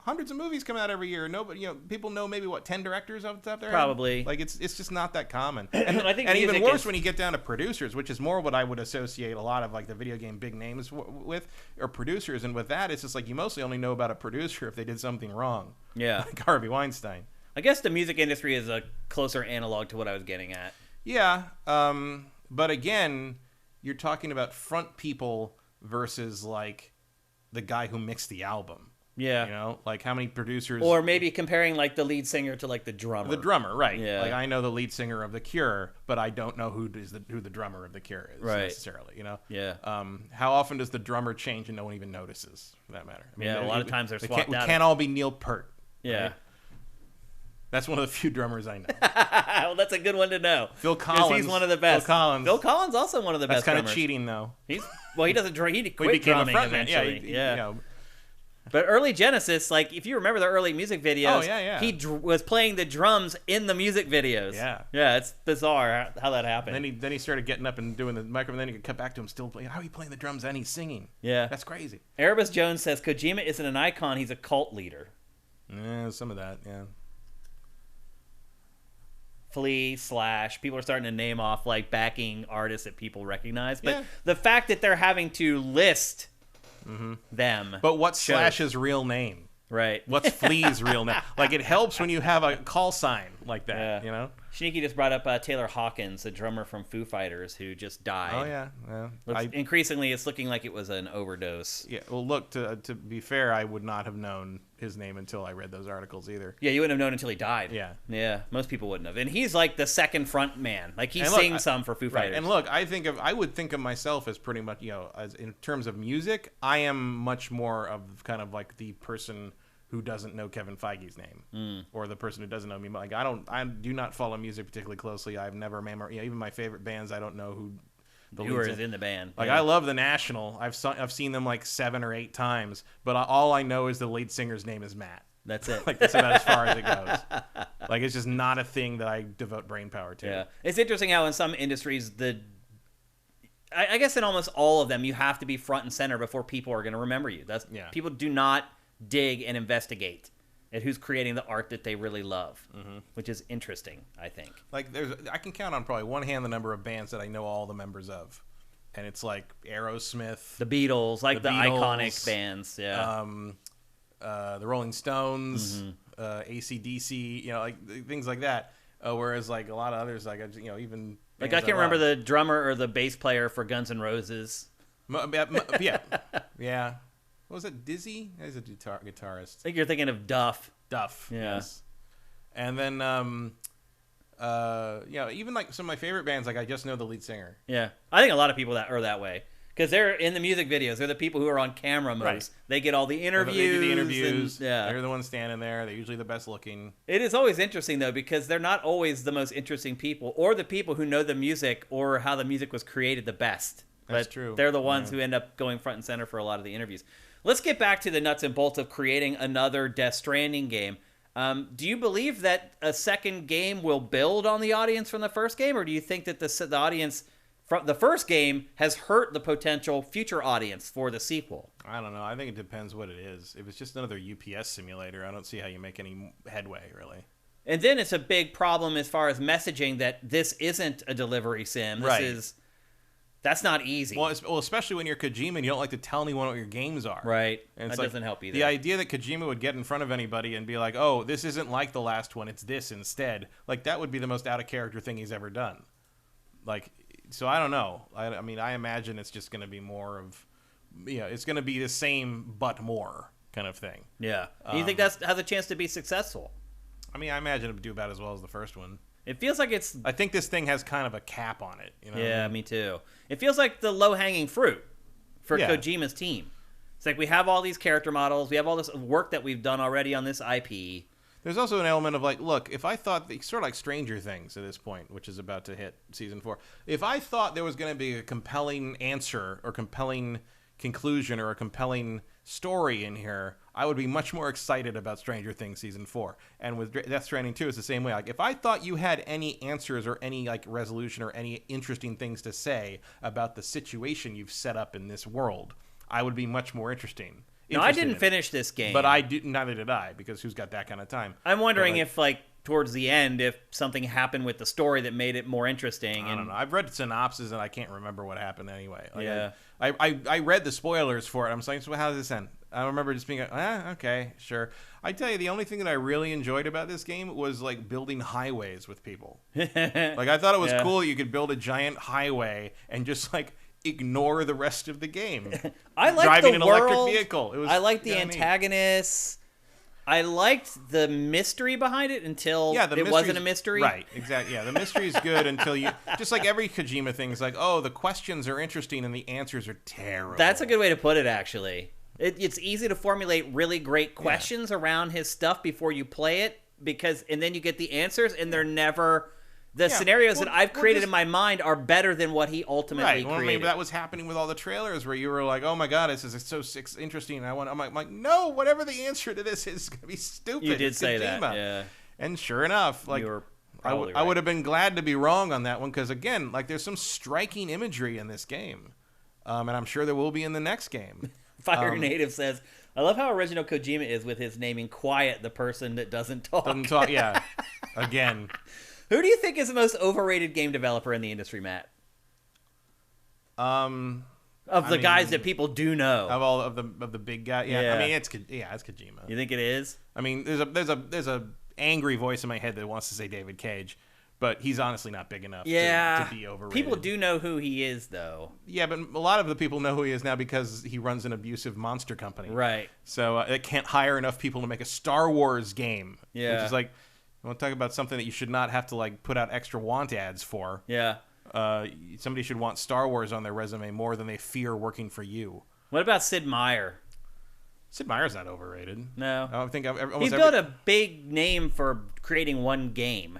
hundreds of movies come out every year. Nobody, people know maybe 10 directors off the top of their head? Probably. Like it's just not that common. And, I think and even music worse is- when you get down to producers, which is more what I would associate a lot of like the video game big names with, or producers. And with that, it's just like you mostly only know about a producer if they did something wrong. Yeah. Like Harvey Weinstein. I guess the music industry is a closer analog to what I was getting at. Yeah. But again, you're talking about front people versus like the guy who mixed the album. Yeah. You know, like how many producers... Or maybe comparing like the lead singer to like the drummer. The drummer, right. Yeah. Like I know the lead singer of The Cure, but I don't know who the drummer of The Cure is necessarily, you know? Yeah. How often does the drummer change and no one even notices, for that matter? I mean, a lot of times they're swapped out. We can't all be Neil Peart. Yeah. Right? That's one of the few drummers I know. Well, that's a good one to know. Phil Collins. He's one of the best. Phil Collins Also one of the best. That's kind of cheating, though. He doesn't drum. He quit became drumming a frontman. eventually. Yeah. You know. But early Genesis, like if you remember the early music videos, he was playing the drums in the music videos. Yeah. Yeah, it's bizarre how that happened. And then he started getting up and doing the microphone. Then he could cut back to him still playing. How are you playing the drums and he's singing? Yeah. That's crazy. Erebus Jones says Kojima isn't an icon. He's a cult leader. Yeah, some of that. Yeah. Flea / people are starting to name off like backing artists that people recognize, but the fact that they're having to list them. But what's Slash's real name? Right. What's Flea's real name? Like it helps when you have a call sign like that, you know? Sneaky just brought up Taylor Hawkins, the drummer from Foo Fighters, who just died. Oh yeah. Increasingly, it's looking like it was an overdose. Yeah. Well, look, to be fair, I would not have known his name until I read those articles either. Yeah, you wouldn't have known until he died. Yeah. Yeah. Most people wouldn't have. And he's like the second front man. Like he sings some for Foo Fighters. And look, I would think of myself as pretty much, you know, as in terms of music, I am much more of kind of like the person who doesn't know Kevin Feige's name, or the person who doesn't know me. Like I do not follow music particularly closely. I've never even my favorite bands, I don't know who is in the band. Like I love The National. I've seen them like 7 or 8 times, but all I know is the lead singer's name is Matt. That's it. Like that's about as far as it goes. Like it's just not a thing that I devote brain power to. Yeah, it's interesting how in some industries I guess in almost all of them you have to be front and center before people are going to remember you. People do not dig and investigate at who's creating the art that they really love, which is interesting, I think. Like I can count on probably one hand the number of bands that I know all the members of, and it's like Aerosmith, the Beatles, like the iconic bands, the Rolling Stones, AC/DC, you know, like things like that. Whereas like a lot of others, like you know, even like I can't remember the drummer or the bass player for Guns N' Roses. Yeah. What was it? Dizzy? He's a guitarist. I think you're thinking of Duff. Yeah. Yes. And then, even like some of my favorite bands, like I just know the lead singer. Yeah. I think a lot of people that are that way. Because they're in the music videos. They're the people who are on camera most. Right. They get all the interviews. They do the interviews. They're the ones standing there. They're usually the best looking. It is always interesting, though, because they're not always the most interesting people or the people who know the music or how the music was created the best. That's true. They're the ones who end up going front and center for a lot of the interviews. Let's get back to the nuts and bolts of creating another Death Stranding game. Do you believe that a second game will build on the audience from the first game, or do you think that the audience from the first game has hurt the potential future audience for the sequel? I don't know. I think it depends what it is. If it's just another UPS simulator, I don't see how you make any headway, really. And then it's a big problem as far as messaging that this isn't a delivery sim. That's not easy. Well, especially when you're Kojima and you don't like to tell anyone what your games are. Right. And that doesn't help either. The idea that Kojima would get in front of anybody and be like, oh, this isn't like the last one, it's this instead. Like, that would be the most out-of-character thing he's ever done. Like, so I don't know. I mean, I imagine it's just going to be more of, it's going to be the same but more kind of thing. Yeah. Do you think that has a chance to be successful? I mean, I imagine it would do about as well as the first one. It feels like it's... I think this thing has kind of a cap on it. You know yeah, me too. It feels like the low-hanging fruit for Kojima's team. It's like we have all these character models. We have all this work that we've done already on this IP. There's also an element of like, look, if I thought... sort of like Stranger Things at this point, which is about to hit Season 4. If I thought there was going to be a compelling answer or compelling conclusion or a compelling story in here, I would be much more excited about Stranger Things Season 4. And with Death Stranding 2, it's the same way. Like, if I thought you had any answers or any, like, resolution or any interesting things to say about the situation you've set up in this world, I would be much more interesting. No, I didn't finish this game. But neither did I, because who's got that kind of time? I'm wondering if, like, towards the end, if something happened with the story that made it more interesting. I don't know. I've read synopses, and I can't remember what happened anyway. Like, yeah. I read the spoilers for it. I'm saying, so how does this end? I remember just being like, okay, sure. I tell you, the only thing that I really enjoyed about this game was, like, building highways with people. Like, I thought it was cool that you could build a giant highway and just, like, ignore the rest of the game. I like driving the an world. electric vehicle. I like the antagonists. I liked the mystery behind it until it wasn't a mystery. Right, exactly. Yeah, the mystery is good until you... Just like every Kojima thing is like, oh, the questions are interesting and the answers are terrible. That's a good way to put it, actually. It's easy to formulate really great questions around his stuff before you play it, and then you get the answers, and they're never... The scenarios that I've created in my mind are better than what he ultimately created. I mean, that was happening with all the trailers where you were like, "Oh my god, this is so interesting." I'm like, no, whatever the answer to this is going to be stupid. You did say that, yeah. And sure enough, like I would have been glad to be wrong on that one because again, like there's some striking imagery in this game, and I'm sure there will be in the next game. Fire Native says, "I love how original Kojima is with his naming Quiet the person that doesn't talk." Doesn't talk, yeah. Again. Who do you think is the most overrated game developer in the industry, Matt? Of the guys that people do know, of the big guy, yeah. I mean, it's Kojima. You think it is? I mean, there's a angry voice in my head that wants to say David Cage, but he's honestly not big enough to be overrated. People do know who he is, though. Yeah, but a lot of the people know who he is now because he runs an abusive monster company. Right. So it can't hire enough people to make a Star Wars game. Yeah. Which is like, I want to talk about something that you should not have to like put out extra want ads for. Yeah. Somebody should want Star Wars on their resume more than they fear working for you. What about Sid Meier? Sid Meier's not overrated. No. I think he's built a big name for creating one game.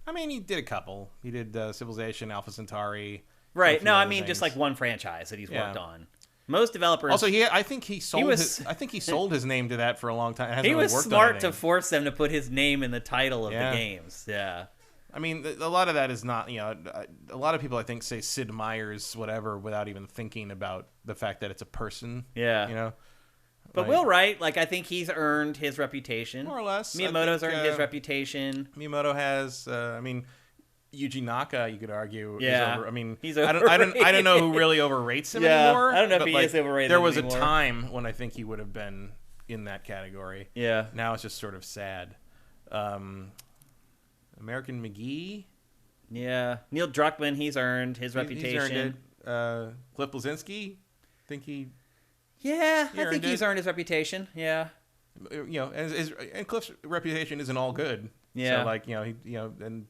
I mean, he did a couple. He did Civilization, Alpha Centauri. Right. No, I mean just like one franchise that he's worked on. Most developers. Also, I think he sold his name to that for a long time. He was smart to force them to put his name in the title of the games. Yeah. I mean, a lot of that is not, a lot of people I think say Sid Meier's whatever without even thinking about the fact that it's a person. Yeah. But Will Wright, I think he's earned his reputation. More or less. Miyamoto's earned his reputation. Miyamoto has, Yuji Naka, you could argue. Yeah, he's overrated. I don't know who really overrates him anymore. I don't know if he is overrated. There was a time when I think he would have been in that category. Yeah. Now it's just sort of sad. American McGee. Yeah. Neil Druckmann, he's earned his reputation. He's earned it. Cliff Bleszinski, think he. Yeah, I think he's earned his reputation. Yeah. And Cliff's reputation isn't all good. Yeah. So and.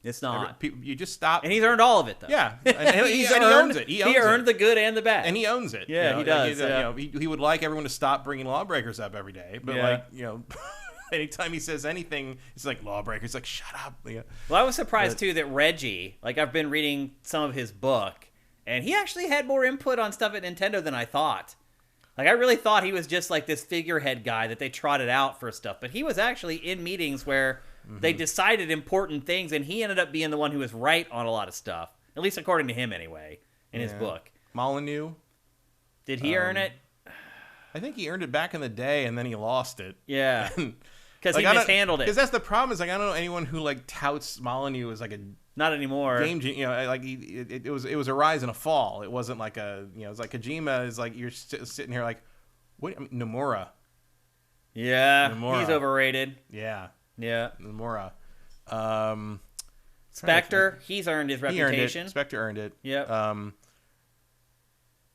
It's not. You just stop. And he's earned all of it, though. Yeah. And he owns it. He earned the good and the bad. And he owns it. Yeah, he does. He would like everyone to stop bringing Lawbreakers up every day. But, anytime he says anything, it's like, Lawbreakers. Like, shut up. Yeah. Well, I was surprised, too, that Reggie, I've been reading some of his book, and he actually had more input on stuff at Nintendo than I thought. I really thought he was just, this figurehead guy that they trotted out for stuff. But he was actually in meetings where... Mm-hmm. They decided important things, and he ended up being the one who was right on a lot of stuff. At least according to him, anyway, in his book. Molyneux. Did he earn it? I think he earned it back in the day, and then he lost it. Yeah. Because he mishandled it. Because that's the problem, is I don't know anyone who touts Molyneux as a... Not anymore. Game, it was a rise and a fall. It wasn't like a, it's like Kojima is you're sitting here what? Nomura. Yeah. Nomura. He's overrated. Yeah. Yeah. Nomura. Spectre, he's earned his reputation. Spectre earned it. Yeah.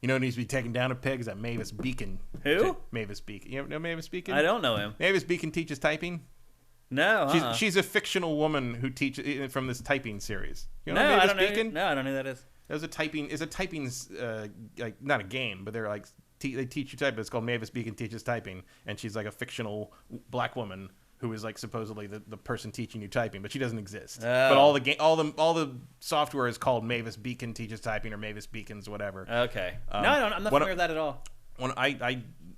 Who needs to be taken down a peg is that Mavis Beacon. Who? Mavis Beacon. You know Mavis Beacon? I don't know him. Mavis Beacon teaches typing. No. She's a fictional woman who teaches from this typing series. You know Mavis Beacon? No, I don't know who that is. There's a typing not a game, but they're they teach you type. It's called Mavis Beacon Teaches Typing, and she's a fictional black woman who is supposedly the person teaching you typing, but she doesn't exist. Oh. But all the software is called Mavis Beacon Teaches Typing or Mavis Beacons whatever. Okay. No, I'm not familiar with that at all.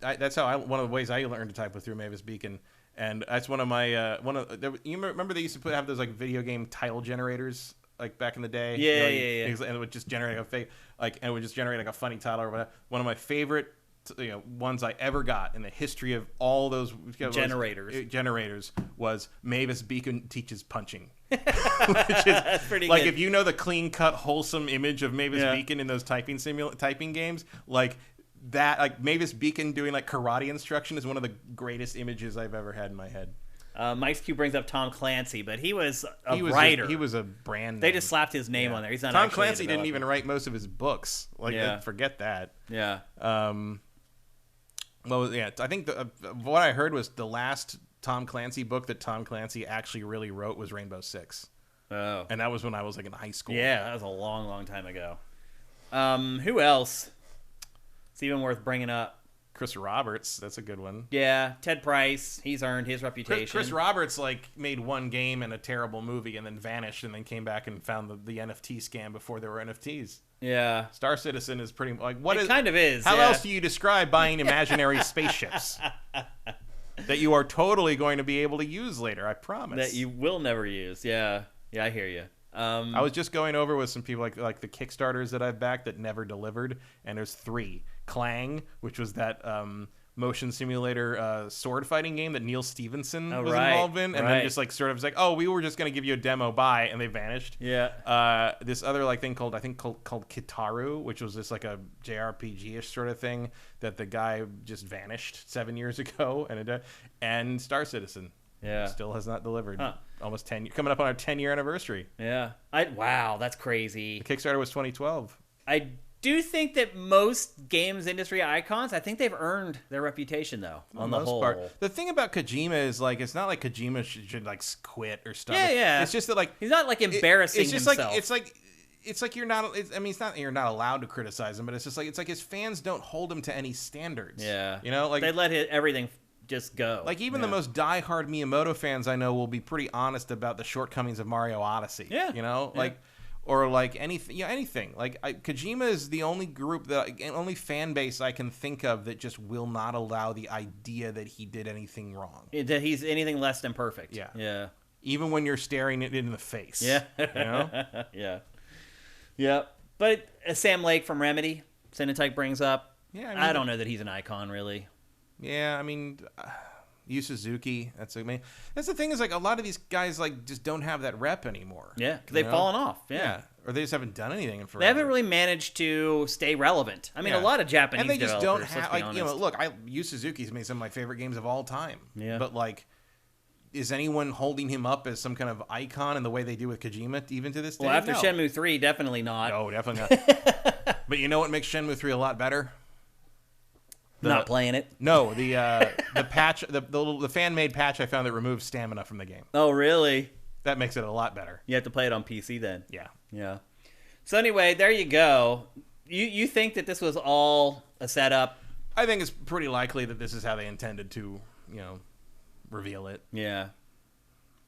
That's how one of the ways I learned to type was through Mavis Beacon, and that's one of my you remember they used to have those video game tile generators back in the day. Yeah. And it would just generate a fake and it would just generate a funny title or whatever. One of my favorite ones I ever got in the history of all those generators was Mavis Beacon Teaches Punching. Which is that's pretty good. If you know the clean cut wholesome image of Mavis Beacon in those typing games, that Mavis Beacon doing karate instruction is one of the greatest images I've ever had in my head. Mike's Q brings up Tom Clancy, but he was a writer. He was a brand name. They just slapped his name on there. He's not. Tom Clancy didn't even write most of his books. Forget that. Yeah. Well, yeah. I think what I heard was the last Tom Clancy book that Tom Clancy actually really wrote was Rainbow Six. Oh. And that was when I was like in high school. Yeah, that was a long, long time ago. Who else? It's even worth bringing up. Chris Roberts, that's a good one. Yeah, Ted Price, he's earned his reputation. Chris Roberts made one game and a terrible movie and then vanished and then came back and found the NFT scam before there were NFTs. Yeah. Star Citizen is pretty kind of is. How else do you describe buying imaginary spaceships that you are totally going to be able to use later? I promise. That you will never use. Yeah. Yeah, I hear you. I was just going over with some people like the Kickstarters that I've backed that never delivered, and there's 3. Clang, which was that motion simulator sword fighting game that Neil Stevenson was involved in, and then just sort of was like, oh, we were just going to give you a demo, bye, and they vanished. Yeah. This other thing called Kitaru, which was just like a JRPG-ish sort of thing that the guy just vanished 7 years ago, and Star Citizen. Yeah. Still has not delivered. Huh. Almost 10 years. Coming up on our 10-year anniversary. Yeah. Wow, that's crazy. The Kickstarter was 2012. I do think that most games industry icons, I think they've earned their reputation, though, on the whole. Part. The thing about Kojima is, it's not like Kojima should quit or stuff. Yeah. It's just that, he's not, embarrassing himself. It's like you're not. It's not you're not allowed to criticize him, but it's just it's like his fans don't hold him to any standards. Yeah. They let everything just go. Even the most diehard Miyamoto fans I know will be pretty honest about the shortcomings of Mario Odyssey. Yeah. Anything. Kojima is the only fan base I can think of that just will not allow the idea that he did anything wrong. That he's anything less than perfect. Yeah. Yeah. Even when you're staring it in the face. Yeah. Yeah. Yeah. But Sam Lake from Remedy, Cinetype brings up. Yeah. I don't know that he's an icon, really. Yeah, Yu Suzuki. That's the thing is a lot of these guys just don't have that rep anymore. Yeah, because they've fallen off. Yeah, or they just haven't done anything in forever. They haven't really managed to stay relevant. A lot of Japanese and they just developers, don't have look. Yu Suzuki's made some of my favorite games of all time. Yeah, but is anyone holding him up as some kind of icon in the way they do with Kojima even to this day? Well, after Shenmue 3, definitely not. No, definitely not. But you know what makes Shenmue 3 a lot better? Not playing it. No, the patch, the fan-made patch I found that removes stamina from the game. Oh, really? That makes it a lot better. You have to play it on PC then. Yeah. Yeah. So anyway, there you go. You think that this was all a setup? I think it's pretty likely that this is how they intended to, reveal it. Yeah.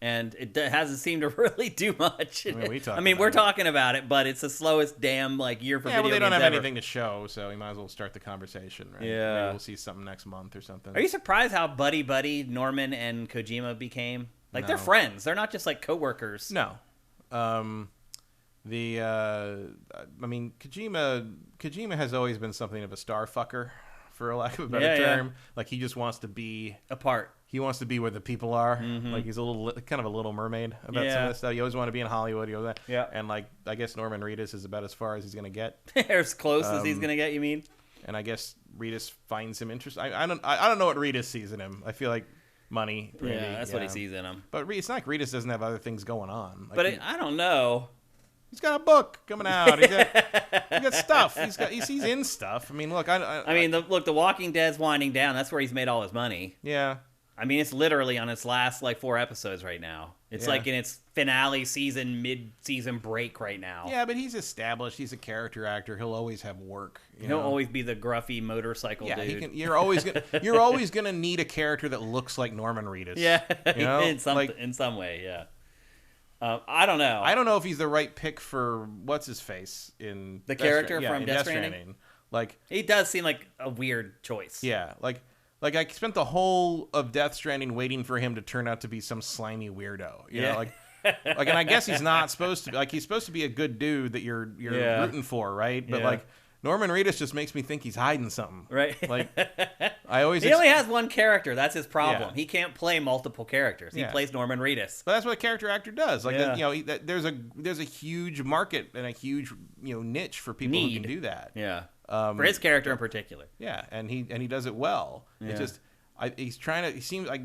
And it hasn't seemed to really do much. We're talking about it, but it's the slowest damn year for video games. Yeah, well, they don't have ever. anything to show, so we might as well start the conversation, right? Yeah. Maybe we'll see something next month or something. Are you surprised how buddy Norman and Kojima became? No. They're friends. They're not just coworkers. No. Kojima has always been something of a star fucker, for lack of a better term. He just wants to be apart. He wants to be where the people are. Mm-hmm. He's kind of a little mermaid about some of this stuff. You always want to be in Hollywood. And I guess Norman Reedus is about as far as he's going to get. As close as he's going to get, you mean? And I guess Reedus finds him interesting. I don't know what Reedus sees in him. I feel like money. Maybe, that's what he sees in him. But it's not like Reedus doesn't have other things going on. I don't know. He's got a book coming out. He got stuff. He's in stuff. Look. The Walking Dead's winding down. That's where he's made all his money. Yeah. It's literally on its last 4 episodes right now. It's in its finale season, mid-season break right now. Yeah, but he's established. He's a character actor. He'll always have work. He'll always be the gruffy motorcycle dude. You're always gonna need a character that looks like Norman Reedus. Yeah, in some way. Yeah. I don't know. I don't know if he's the right pick for what's his face in the character from Death Stranding. He does seem like a weird choice. Yeah, I spent the whole of Death Stranding waiting for him to turn out to be some slimy weirdo. You know, and I guess he's not supposed to be. He's supposed to be a good dude that you're rooting for, right? But Norman Reedus just makes me think he's hiding something. Right. I always. He only has one character. That's his problem. Yeah. He can't play multiple characters. He plays Norman Reedus. But that's what a character actor does. There's a huge market and a huge niche for people who can do that. Yeah. For his character in particular. Yeah, and he does it well. Yeah. It just he's trying to. He seems like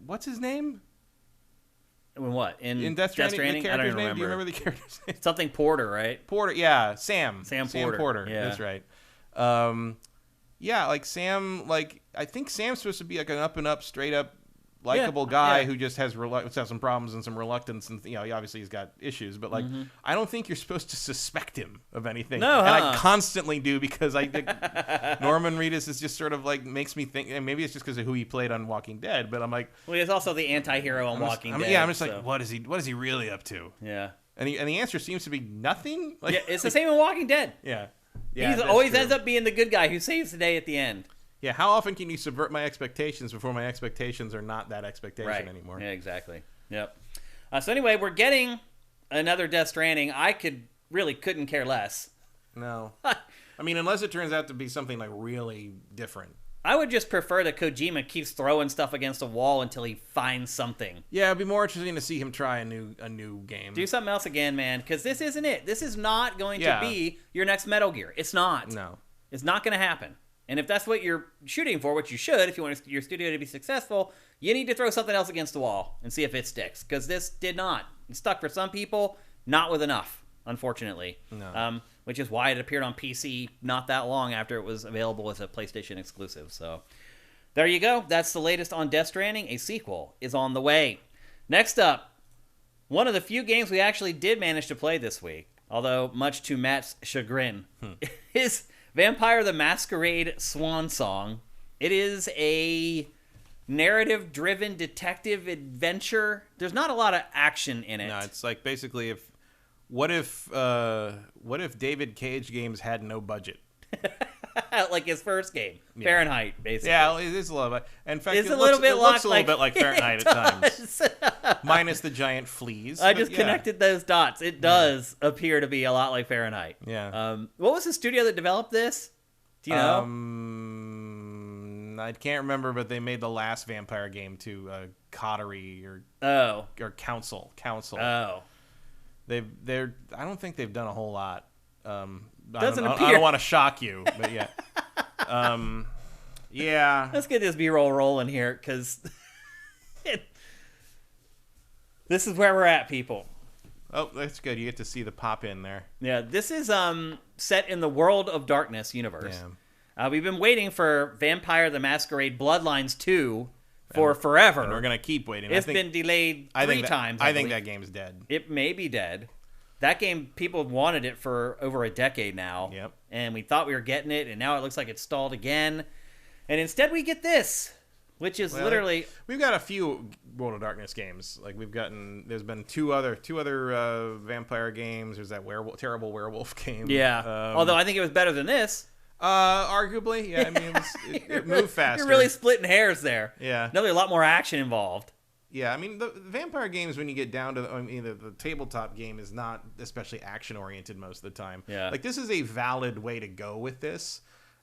what's his name? In what? In Death Stranding? The I don't even character's name? remember. Do you remember the character's name? Something Porter, right? Porter, yeah. Sam Porter. Yeah. That's right. Yeah, like Sam, like I think Sam's supposed to be like an up and up, straight up, likable guy who just has some problems and some reluctance, and obviously he's got issues, but like I don't think you're supposed to suspect him of anything. No, and I constantly do because I think Norman Reedus is just sort of like makes me think, and maybe it's just because of who he played on Walking Dead, but I'm like, well, he's also the anti-hero on Walking Dead. Yeah, I'm just like, what is he really up to? Yeah, and the answer seems to be nothing. Like, yeah, it's the same in Walking Dead. Yeah. He always ends up being the good guy who saves the day at the end. Yeah, how often can you subvert my expectations before my expectations are not that expectation anymore? Yeah, exactly. Yep. So anyway, we're getting another Death Stranding. I couldn't care less. No. I mean, unless it turns out to be something like really different. I would just prefer that Kojima keeps throwing stuff against a wall until he finds something. Yeah, it'd be more interesting to see him try a new game. Do something else again, man, because this isn't it. This is not going to be your next Metal Gear. It's not. No. It's not going to happen. And if that's what you're shooting for, which you should, if you want your studio to be successful, you need to throw something else against the wall and see if it sticks. Because this did not. It stuck for some people, not with enough, unfortunately. No. Which is why it appeared on PC not that long after it was available as a PlayStation exclusive. So there you go. That's the latest on Death Stranding. A sequel is on the way. Next up, one of the few games we actually did manage to play this week, although much to Matt's chagrin, is Vampire the Masquerade Swansong. It is a narrative-driven detective adventure. There's not a lot of action in it. No, it's like basically what if David Cage games had no budget? Like his first game, Fahrenheit, basically. Yeah, it is a little bit. In fact, it looks a little like bit like Fahrenheit at times, minus the giant fleas. I just connected those dots. It does appear to be a lot like Fahrenheit. Yeah. What was the studio that developed this? Do you know? I can't remember, but they made the last vampire game to Coterie or Council. Oh. They're. I don't think they've done a whole lot. Doesn't appear. I don't want to shock you, but yeah. Yeah. Let's get this B-roll rolling here, because this is where we're at, people. Oh, that's good. You get to see the pop in there. Yeah, this is set in the World of Darkness universe. Yeah. We've been waiting for Vampire the Masquerade Bloodlines 2 for forever. And we're going to keep waiting. It's been delayed three times. I think that game's dead. It may be dead. That game, people wanted it for over a decade now. Yep. And we thought we were getting it, and now it looks like it's stalled again. And instead we get this, which is literally... We've got a few World of Darkness games. Like there's been two other vampire games. There's that terrible werewolf game. Yeah. Although I think it was better than this. Arguably, yeah. I mean, it moved faster. You're really splitting hairs there. Yeah. Definitely a lot more action involved. Yeah, I mean, the vampire games, when you get down to the tabletop game, is not especially action-oriented most of the time. Yeah. Like, this is a valid way to go with this.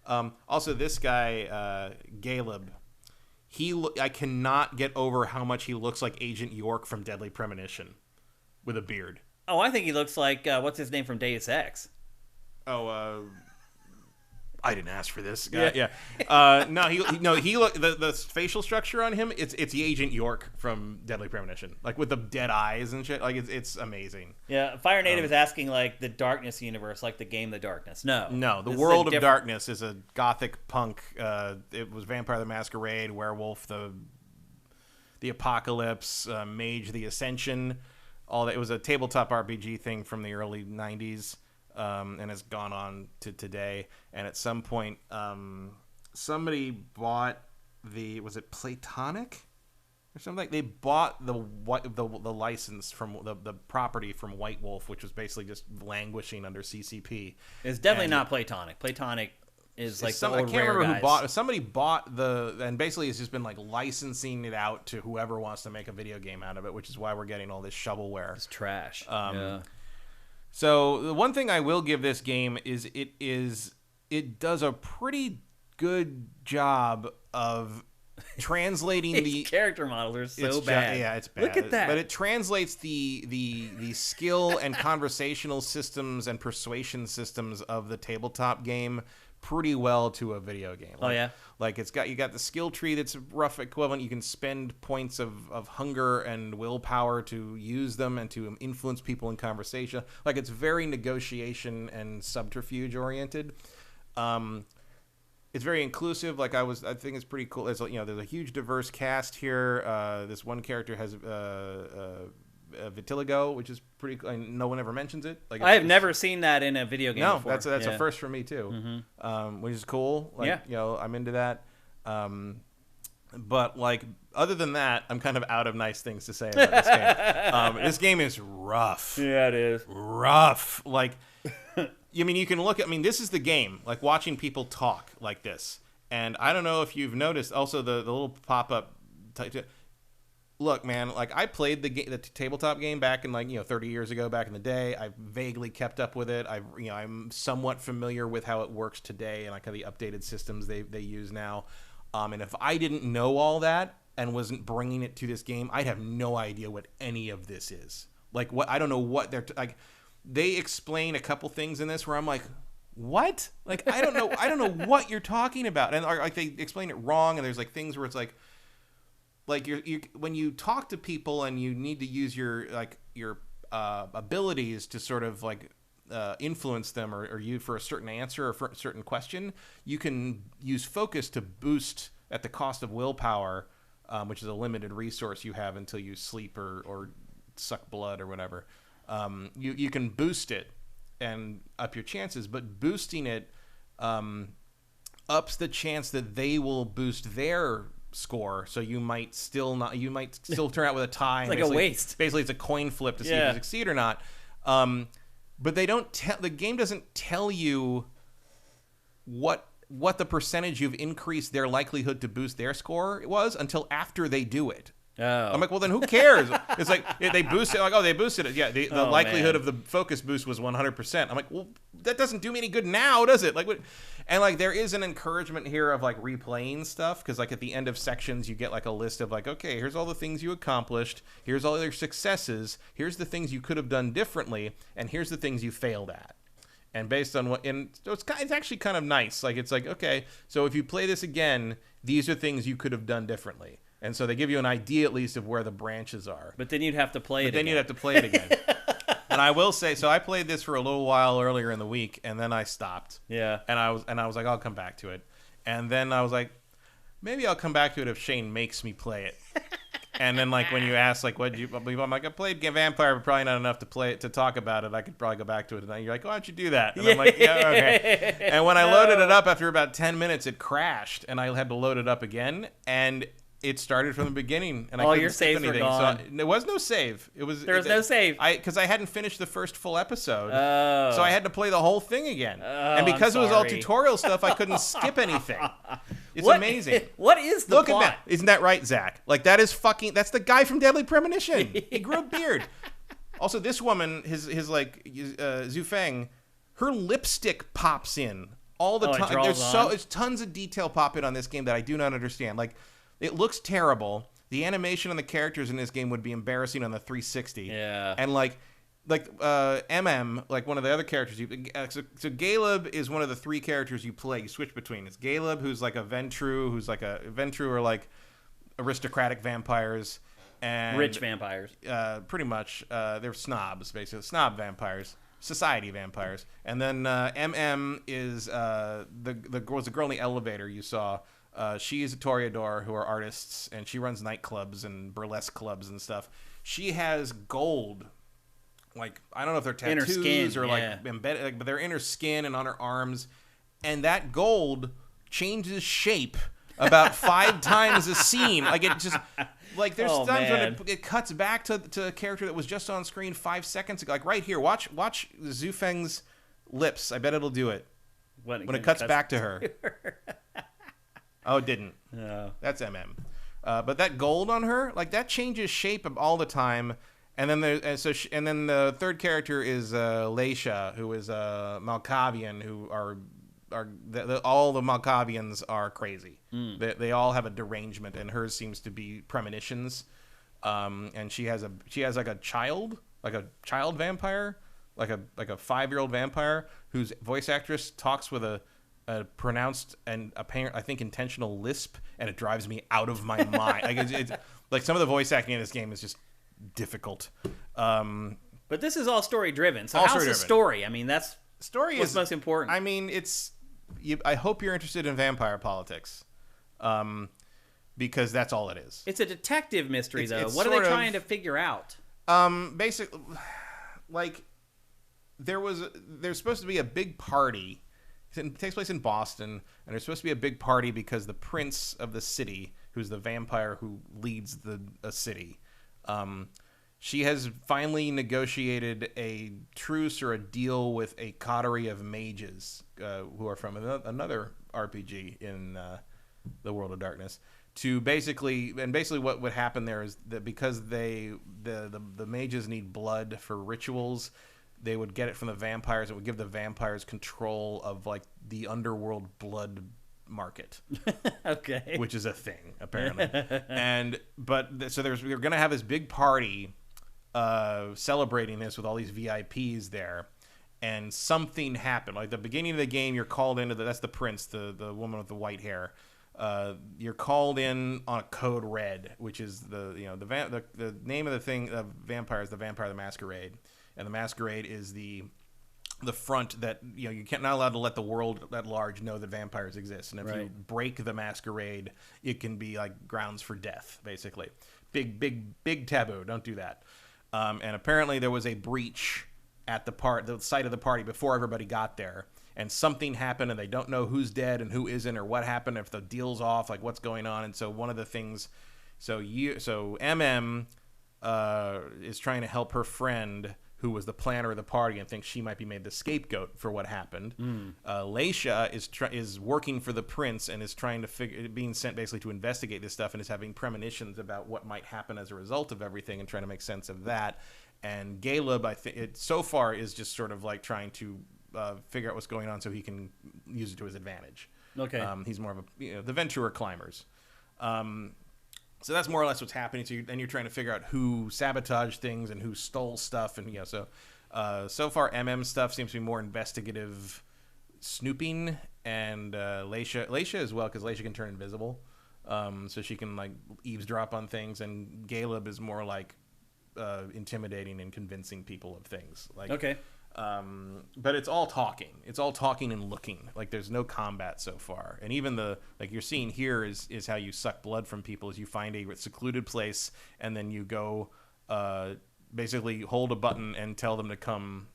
Also, this guy, Caleb, I cannot get over how much he looks like Agent York from Deadly Premonition with a beard. Oh, I think he looks like, what's his name from Deus Ex? Oh, I didn't ask for this guy. Yeah. He look the facial structure on him. It's the Agent York from Deadly Premonition, like with the dead eyes and shit. Like it's amazing. Yeah. Fire Native is asking like the Darkness universe, like the game The Darkness. No. The World of Darkness is a gothic punk. It was Vampire the Masquerade, Werewolf, the Apocalypse, Mage the Ascension. All that. It was a tabletop RPG thing from the early '90s. And has gone on to today. And at some point, somebody bought was it Platonic or something? They bought the license from the property from White Wolf, which was basically just languishing under CCP. It's definitely not Platonic. Platonic is like the old Rare guys. Who bought. Somebody bought and basically it's just been like licensing it out to whoever wants to make a video game out of it, which is why we're getting all this shovelware. It's trash. Yeah. So the one thing I will give this game is it does a pretty good job of translating the character models are so bad. Yeah, it's bad. Look at that. But it translates the skill and conversational systems and persuasion systems of the tabletop game pretty well to a video game. Oh yeah. Like you got the skill tree that's a rough equivalent. You can spend points of hunger and willpower to use them and to influence people in conversation. Like it's very negotiation and subterfuge oriented. It's very inclusive. Like I think it's pretty cool. There's a huge diverse cast here. This one character has vitiligo, which is pretty cool. No one ever mentions it. Like I have never seen that in a video game before. That's a first for me too. Which is cool. Like, I'm into that. But like other than that, I'm kind of out of nice things to say about this game. This game is rough. Yeah, it is rough. Like, you can look at. This is the game. Like watching people talk like this, and I don't know if you've noticed. Also, the little pop up. Look, man, like I played the tabletop game back in 30 years ago, back in the day. I vaguely kept up with it. I'm somewhat familiar with how it works today and like the updated systems they use now. And if I didn't know all that and wasn't bringing it to this game, I'd have no idea what any of this is. Like I don't know what they're like. They explain a couple things in this where I'm like, what? Like I don't know what you're talking about, and like they explain it wrong. And there's like things where it's like you when you talk to people and you need to use your abilities to sort of like influence them or you for a certain answer or for a certain question, you can use focus to boost at the cost of willpower, which is a limited resource you have until you sleep or suck blood or whatever. You can boost it and up your chances, but boosting it ups the chance that they will boost their score, so you might still turn out with a tie. It's like a waste. Basically, it's a coin flip to see if you succeed or not. But they don't the game doesn't tell you what the percentage you've increased their likelihood to boost their score was until after they do it. Oh. I'm like, well, then who cares? It's like they boosted it. Like, oh, they boosted it. Yeah, the likelihood of the focus boost was 100%. I'm like, well, that doesn't do me any good now, does it? Like, what? And like, there is an encouragement here of like replaying stuff because like at the end of sections, you get like a list of like, okay, here's all the things you accomplished. Here's all your successes. Here's the things you could have done differently, and here's the things you failed at. And based on what, and so it's actually kind of nice. Like, it's like, okay, so if you play this again, these are things you could have done differently. And so they give you an idea at least of where the branches are. But then you'd have to play it again. Then you'd have to play it again. And I will say, so I played this for a little while earlier in the week, and then I stopped. Yeah. And I was like, I'll come back to it. And then I was like, maybe I'll come back to it if Shane makes me play it. And then like when you ask like what you, I'm like, I played Vampire, but probably not enough to talk about it. I could probably go back to it. And you're like, why don't you do that? And I'm like, yeah, okay. And when I loaded it up after about 10 minutes, it crashed, and I had to load it up again. And it started from the beginning, and I couldn't skip anything. Were gone. So there was no save. There was no save. Because I hadn't finished the first full episode, so I had to play the whole thing again. And because it was all tutorial stuff, I couldn't skip anything. It's amazing. What is the plot? At that. Isn't that right, Zach? Like that's the guy from Deadly Premonition. He grew a beard. Also, this woman, his like Zhu Feng, her lipstick pops in all the time. There's tons of detail pop in on this game that I do not understand. Like. It looks terrible. The animation on the characters in this game would be embarrassing on the 360. Yeah. And like MM, like one of the other characters. So Galeb is one of the three characters you play. You switch between. It's Galeb, who's like a Ventru, Ventru are like aristocratic vampires. And rich vampires. Pretty much. They're snobs, basically. Snob vampires. Society vampires. And then MM is the girl in the elevator you saw. She's a toreador who are artists, and she runs nightclubs and burlesque clubs and stuff. She has gold, like I don't know if they're tattoos or like embedded, but they're in her skin and on her arms, and that gold changes shape about 5 times a scene. Like it just like there's times when it cuts back to a character that was just on screen 5 seconds ago. Like right here, watch Zhu Feng's lips. I bet it'll do it when it cuts back to her. Oh, it didn't. No. That's MM. But that gold on her, like that changes shape all the time. And then then the third character is Leisha, who is a Malkavian, who are all the Malkavians are crazy. They all have a derangement, and hers seems to be premonitions. And she has like a child vampire, like a 5-year-old vampire whose voice actress talks with a a pronounced and apparent, I think, intentional lisp, and it drives me out of my mind. Like it's like some of the voice acting in this game is just difficult. But this is all story driven. So how's the story? I mean, that's what's most important. I mean, I hope you're interested in vampire politics, because that's all it is. It's a detective mystery, though. What are they trying to figure out? Basically, like there's supposed to be a big party. It takes place in Boston, and there's supposed to be a big party because the prince of the city, who's the vampire who leads a city, she has finally negotiated a truce or a deal with a coterie of mages who are from another RPG in the World of Darkness. Basically what would happen there is that because the mages need blood for rituals, they would get it from the vampires. It would give the vampires control of like the underworld blood market. Okay. Which is a thing apparently. So we're going to have this big party celebrating this with all these VIPs there, and something happened. Like the beginning of the game, you're called into that's the prince, the woman with the white hair. You're called in on a code red, which is the name of the thing of vampire is the Vampire the Masquerade, and the Masquerade is the front that you're not allowed to let the world at large know that vampires exist, and if you break the Masquerade, it can be like grounds for death, basically. Big taboo. Don't do that. And apparently there was a breach at the site of the party before everybody got there. And something happened, and they don't know who's dead and who isn't, or what happened, if the deal's off, like what's going on. And so one of the things, so MM is trying to help her friend, who was the planner of the party, and thinks she might be made the scapegoat for what happened. Leisha is working for the prince and is trying to being sent basically to investigate this stuff, and is having premonitions about what might happen as a result of everything, and trying to make sense of that. And Caleb, I think, so far is just sort of like trying to figure out what's going on so he can use it to his advantage. Okay. He's more of the Venturer climbers. So that's more or less what's happening. So you're trying to figure out who sabotaged things and who stole stuff, and so far MM stuff seems to be more investigative snooping, and Leisha as well, because Leisha can turn invisible, so she can like eavesdrop on things, and Caleb is more like intimidating and convincing people of things. Like okay. But it's all talking. It's all talking and looking. Like there's no combat so far. And even like you're seeing here is how you suck blood from people. Is you find a secluded place, and then you go basically hold a button and tell them to come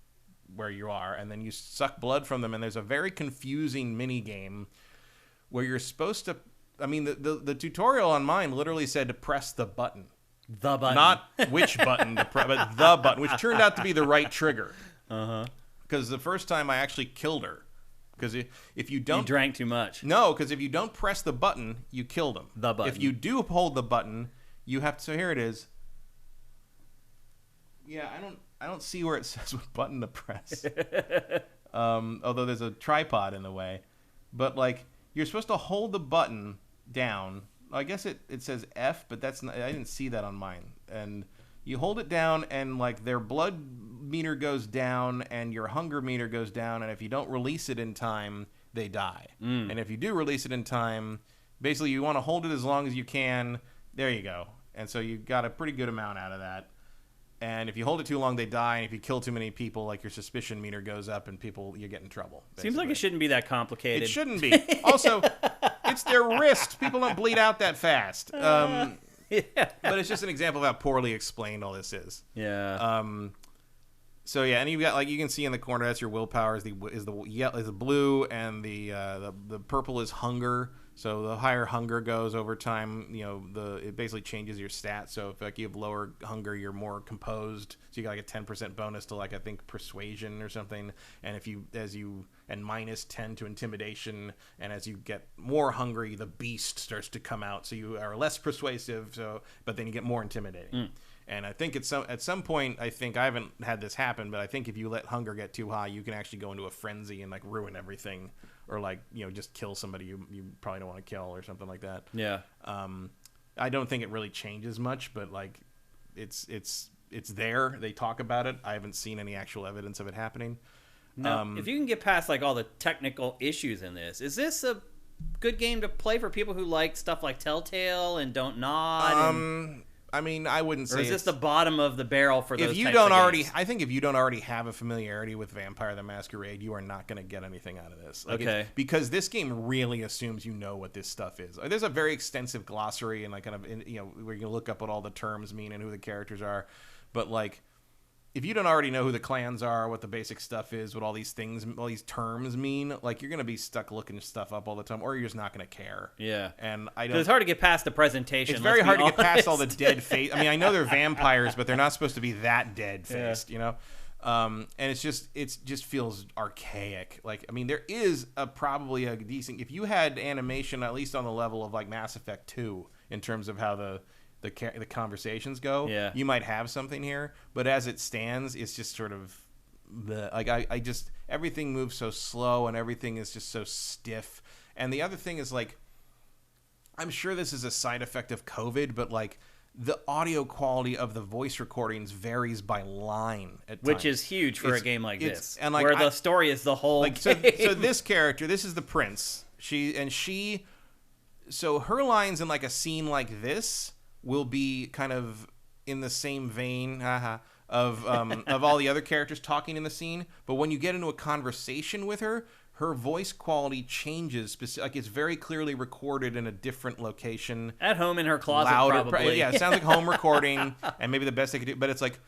where you are, and then you suck blood from them. And there's a very confusing mini game where you're supposed to. I mean, the tutorial on mine literally said to press the button. The button. Not which button to press, but the button, which turned out to be the right trigger. Because the first time I actually killed her. Because if you don't... You drank too much. No, because if you don't press the button, you kill them. The button. If you do hold the button, you have to... So here it is. Yeah, I don't see where it says what button to press. Although there's a tripod in the way. But, like, you're supposed to hold the button down. I guess it says F, but that's not... I didn't see that on mine. And... You hold it down, and like their blood meter goes down, and your hunger meter goes down, and if you don't release it in time, they die. And if you do release it in time, basically you want to hold it as long as you can. There you go. And so you got a pretty good amount out of that. And if you hold it too long, they die. And if you kill too many people, like your suspicion meter goes up, and you get in trouble. Basically. Seems like it shouldn't be that complicated. It shouldn't be. Also, it's their wrist. People don't bleed out that fast. Yeah. But it's just an example of how poorly explained all this is. Yeah. So yeah, and you got, like, you can see in the corner, that's your willpower is the blue, and the purple is hunger. So the higher hunger goes over time, it basically changes your stats. So if like you have lower hunger, you're more composed. So you got like a 10% bonus to, like, I think persuasion or something. And and minus 10 to intimidation. And as you get more hungry, the beast starts to come out. So you are less persuasive. But then you get more intimidating. And I think at some point, I haven't had this happen, but I think if you let hunger get too high, you can actually go into a frenzy and like ruin everything, or like just kill somebody you probably don't want to kill or something like that. Yeah. I don't think it really changes much, but like it's there. They talk about it. I haven't seen any actual evidence of it happening. Now, if you can get past like all the technical issues in this, is this a good game to play for people who like stuff like Telltale and Don't Nod? I mean, I wouldn't say. Or is this the bottom of the barrel for those if you types don't of already, games? I think if you don't already have a familiarity with Vampire the Masquerade, you are not going to get anything out of this. Like okay. Because this game really assumes you know what this stuff is. There's a very extensive glossary and like kind of where you can look up what all the terms mean and who the characters are, but like. If you don't already know who the clans are, what the basic stuff is, what all these things, all these terms mean, like you're gonna be stuck looking stuff up all the time, or you're just not gonna care. Yeah. And I don't. It's hard to get past the presentation. It's very hard to get past all the dead face. I mean, I know they're vampires, but they're not supposed to be that dead faced, you know. And it just feels archaic. Like, I mean, there is probably a decent. If you had animation at least on the level of like Mass Effect 2 in terms of how the conversations go, you might have something here, but as it stands, it's just sort of I just everything moves so slow and everything is just so stiff. And the other thing is like, I'm sure this is a side effect of COVID, but like the audio quality of the voice recordings varies by line at times. Which is huge for a game like this, and like where the story is the whole like game. So this character, this is the prince. So her lines in like a scene like this will be kind of in the same vein of all the other characters talking in the scene. But when you get into a conversation with her, her voice quality changes. Like it's very clearly recorded in a different location. At home in her closet, louder, probably. Yeah, it sounds like home recording, and maybe the best they could do. But it's like,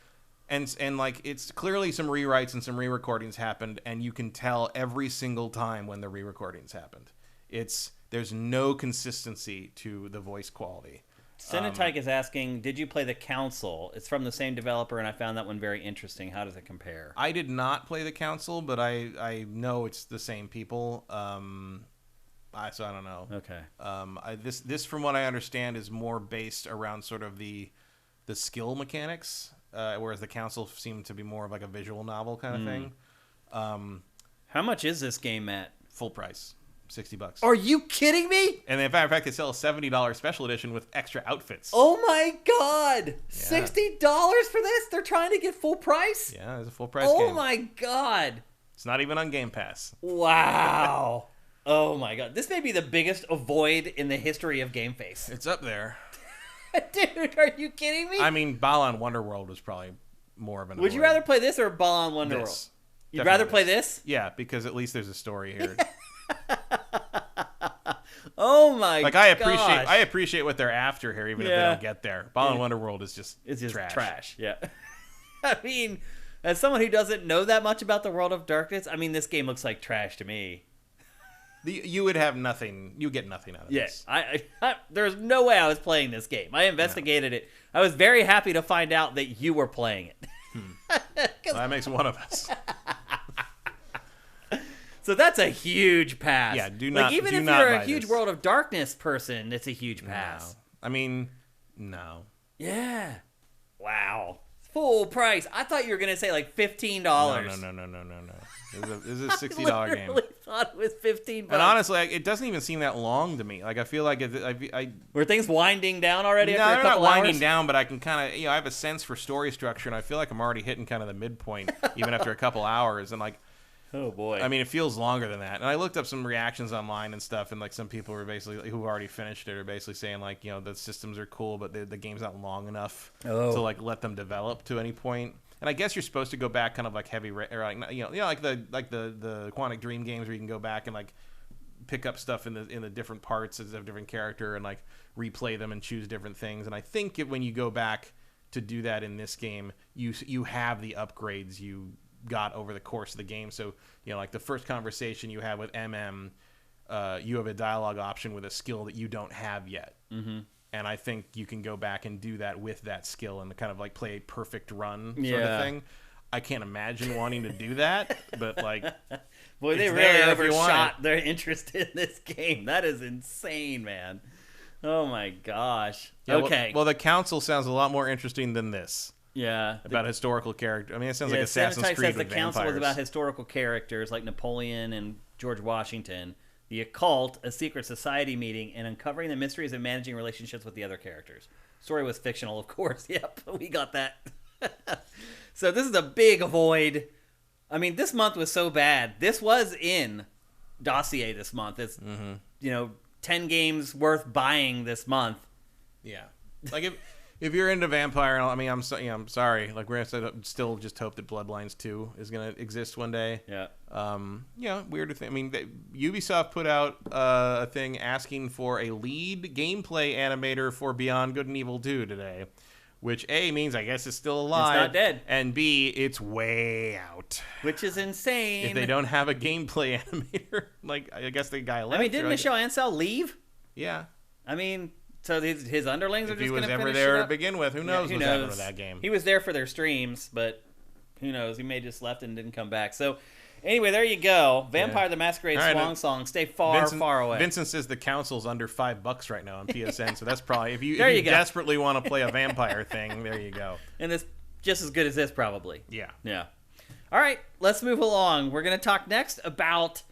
and like it's clearly some rewrites and some re-recordings happened, and you can tell every single time when the re-recordings happened. There's no consistency to the voice quality. Cinetike is asking, did you play The Council? It's from the same developer, and I found that one very interesting. How does it compare? I did not play The Council, but I know it's the same people. So I don't know. Okay. This, from what I understand, is more based around sort of the skill mechanics, whereas The Council seemed to be more of like a visual novel kind of thing. How much is this game, Matt? Full price. $60. Are you kidding me? And in fact, they sell a $70 special edition with extra outfits. Oh my god! Yeah. $60 for this? They're trying to get full price? Yeah, it's a full price Oh game. my god! It's not even on Game Pass. Wow! Oh my god. This may be the biggest avoid in the history of GameFace. It's up there. Dude, are you kidding me? I mean, Balan Wonderworld was probably more of an Would avoid. you rather play this or Balan Wonderworld? You'd rather play this? Yeah, because at least there's a story here. Oh my god! Like I appreciate what they're after here, even if they don't get there. Balan Wonderworld is just trash. Yeah. I mean, as someone who doesn't know that much about the World of Darkness, I mean, this game looks like trash to me. You would have nothing. You get nothing out of this. I there's no way I was playing this game. I investigated it. I was very happy to find out that you were playing it. Well, that makes one of us. So that's a huge pass. Yeah, do not. Like, even if you're a huge World of Darkness person, it's a huge pass. No. I mean, no. Yeah. Wow. Full price. I thought you were gonna say like $15. No. This is a $60 game. I thought it was $15. And honestly, it doesn't even seem that long to me. Like I feel like were things winding down already? No, after a they're couple not winding hours? down, but I can kind of, I have a sense for story structure, and I feel like I'm already hitting kind of the midpoint, even after a couple hours, and like. Oh boy! I mean, it feels longer than that. And I looked up some reactions online and stuff, and like some people were basically who already finished it are basically saying like, the systems are cool, but the game's not long enough to like let them develop to any point. And I guess you're supposed to go back kind of like heavy, or like like the Quantic Dream games where you can go back and like pick up stuff in the different parts of a different character and like replay them and choose different things. And I think when you go back to do that in this game, you have the upgrades you got over the course of the game. So like the first conversation you have with MM, you have a dialogue option with a skill that you don't have yet. And I think you can go back and do that with that skill and kind of like play a perfect run sort of thing. I can't imagine wanting to do that, but like, boy, they really overshot their interest in this game. That is insane, man. Oh my gosh. Yeah, okay. Well, the Council sounds a lot more interesting than this. Yeah. About historical character. I mean, it sounds like Assassin's Creed says with the Council vampires. was about historical characters like Napoleon and George Washington, the occult, a secret society meeting, and uncovering the mysteries of managing relationships with the other characters. Story was fictional, of course. Yep, we got that. So this is a big avoid. I mean, this month was so bad. This was in Dossier this month. It's, 10 games worth buying this month. Yeah. Like, if you're into Vampire, I mean, I'm sorry. Like, we're going to still just hope that Bloodlines 2 is going to exist one day. Yeah. Weird to think. I mean, Ubisoft put out a thing asking for a lead gameplay animator for Beyond Good and Evil 2 today, which A, means I guess it's still alive. It's not dead. And B, it's way out. Which is insane. If they don't have a gameplay animator, like, I guess the guy left. I mean, didn't Michel Ancel leave? Yeah. I mean... So his underlings are just going to finish it up? If he was ever there to begin with, who knows what's happened with that game. He was there for their streams, but who knows? He may have just left and didn't come back. So anyway, there you go. Vampire the Masquerade Swansong. Stay far away. Vincent says the console's under $5 right now on PSN, so that's probably, if you desperately want to play a vampire thing, there you go. And it's just as good as this, probably. Yeah. Yeah. All right, let's move along. We're going to talk next about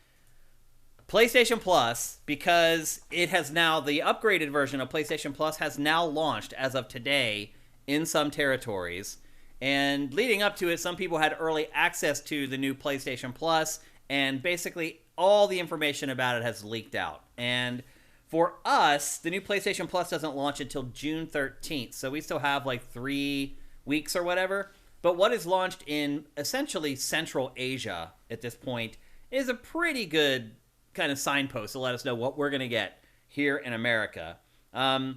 PlayStation Plus, because it has now, the upgraded version of PlayStation Plus has now launched as of today in some territories. And leading up to it, some people had early access to the new PlayStation Plus, and basically all the information about it has leaked out. And for us, the new PlayStation Plus doesn't launch until June 13th, so we still have like 3 weeks or whatever. But what is launched in essentially Central Asia at this point is a pretty good kind of signpost to let us know what we're going to get here in America. Let's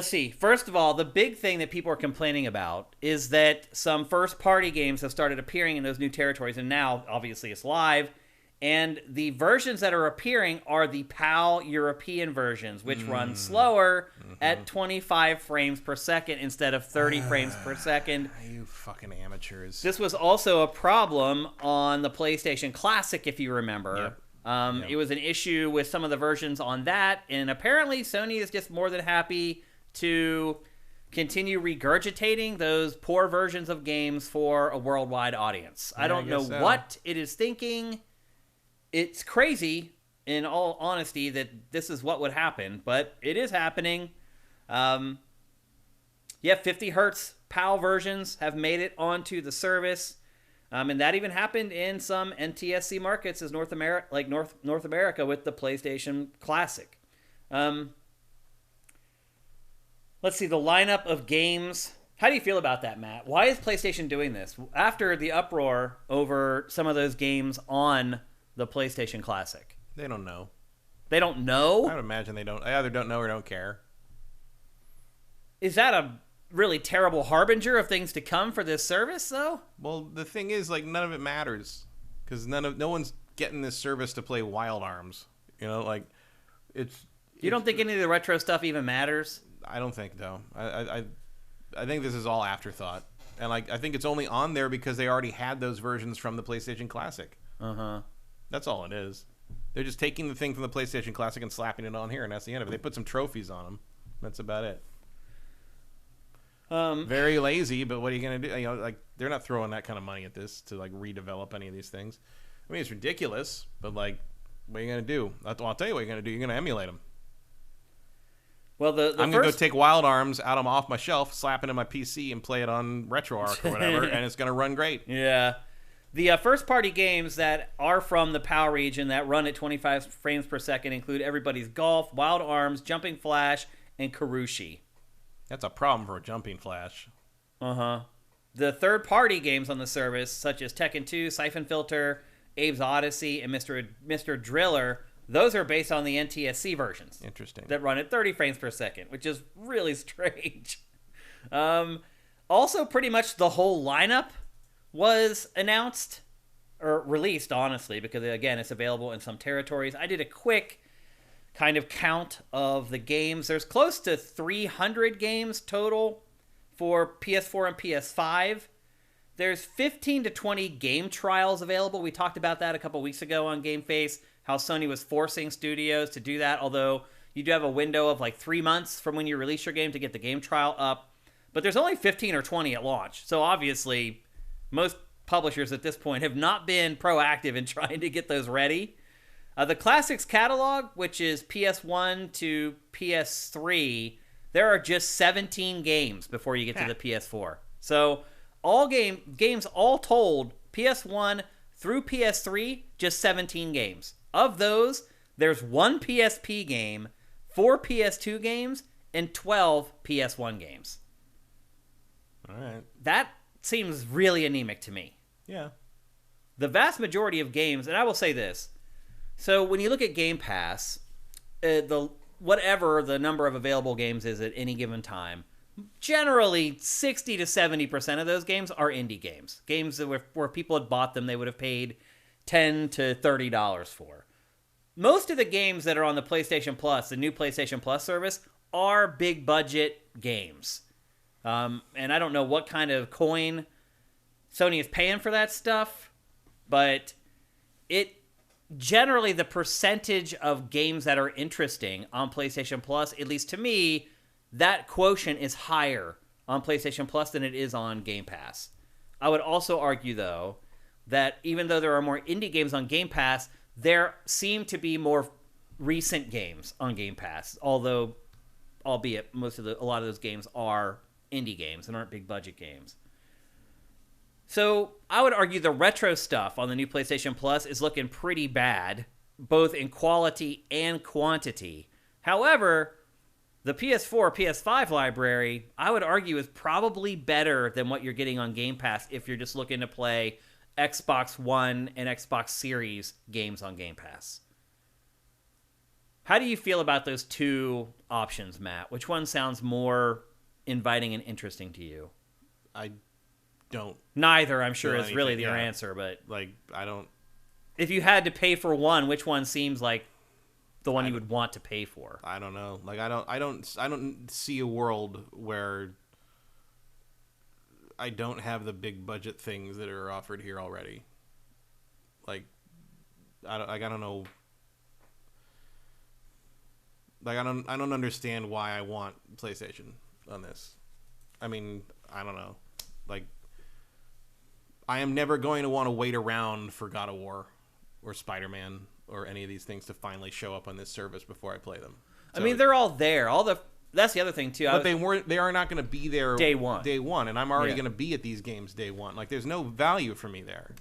see. First of all, the big thing that people are complaining about is that some first-party games have started appearing in those new territories, and now, obviously, it's live. And the versions that are appearing are the PAL European versions, which run slower at 25 frames per second instead of 30 frames per second. You fucking amateurs. This was also a problem on the PlayStation Classic, if you remember. Yep. It was an issue with some of the versions on that, and apparently Sony is just more than happy to continue regurgitating those poor versions of games for a worldwide audience. I don't know what it is thinking. It's crazy, in all honesty, that this is what would happen, but it is happening. 50 hertz PAL versions have made it onto the service, and that even happened in some NTSC markets as North America with the PlayStation Classic. Let's see, the lineup of games. How do you feel about that, Matt? Why is PlayStation doing this? After the uproar over some of those games on the PlayStation Classic. They don't know. They don't know? I would imagine they don't. They either don't know or don't care. Is that a really terrible harbinger of things to come for this service, though? Well, the thing is, like, none of it matters, because no one's getting this service to play Wild Arms. You know, like, You don't think any of the retro stuff even matters? I don't think so. I think this is all afterthought, and like I think it's only on there because they already had those versions from the PlayStation Classic. That's all it is. They're just taking the thing from the PlayStation Classic and slapping it on here, and that's the end of it. They put some trophies on them. That's about it. Very lazy, but what are you going to do? You know, like, they're not throwing that kind of money at this to, like, redevelop any of these things. I mean, it's ridiculous, but, like, what are you going to do? I'll tell you what you're going to do. You're going to emulate them. Well, I'm going to go take Wild Arms out of off my shelf, slap it in my PC, and play it on RetroArch or whatever, and it's going to run great. Yeah. The first-party games that are from the PAL region that run at 25 frames per second include Everybody's Golf, Wild Arms, Jumping Flash, and Karushi. That's a problem for a Jumping Flash. The third-party games on the service, such as Tekken 2, Siphon Filter, Abe's Odyssey, and Mr. Driller, those are based on the NTSC versions. Interesting. That run at 30 frames per second, which is really strange. Also, pretty much the whole lineup was announced, or released, honestly, because, again, it's available in some territories. I did a quick kind of count of the games. There's close to 300 games total for PS4 and PS5. There's 15 to 20 game trials available. We talked about that a couple weeks ago on GameFace, how Sony was forcing studios to do that, although you do have a window of like 3 months from when you release your game to get the game trial up. But there's only 15 or 20 at launch. So obviously, most publishers at this point have not been proactive in trying to get those ready. The Classics catalog, which is PS1 to PS3, there are just 17 games before you get to the PS4. So games all told, PS1 through PS3, just 17 games. Of those, there's 1 PSP game, 4 PS2 games, and 12 PS1 games. All right. That seems really anemic to me. Yeah. The vast majority of games, and I will say this, so when you look at Game Pass, whatever the number of available games is at any given time, generally 60 to 70% of those games are indie games. Games that where people had bought them, they would have paid $10 to $30 for. Most of the games that are on the PlayStation Plus, the new PlayStation Plus service, are big budget games. And I don't know what kind of coin Sony is paying for that stuff, but generally the percentage of games that are interesting on PlayStation Plus, at least to me, that quotient is higher on PlayStation Plus than it is on Game Pass. I would also argue, though, that even though there are more indie games on Game Pass, there seem to be more recent games on Game Pass, albeit a lot of those games are indie games and aren't big budget games. So I would argue the retro stuff on the new PlayStation Plus is looking pretty bad, both in quality and quantity. However, the PS4, PS5 library, I would argue, is probably better than what you're getting on Game Pass if you're just looking to play Xbox One and Xbox Series games on Game Pass. How do you feel about those two options, Matt? Which one sounds more inviting and interesting to you? I don't. Neither, I'm sure, is really your answer, but I don't. If you had to pay for one, which one seems like the one you would want to pay for? I don't know. I don't see a world where I don't have the big budget things that are offered here already. I don't know. I don't understand why I want PlayStation on this. I mean, I don't know. I am never going to want to wait around for God of War or Spider-Man or any of these things to finally show up on this service before I play them. So, I mean, they're all there. That's the other thing too. But they are not going to be there day one, and I'm already going to be at these games day one. There's no value for me there.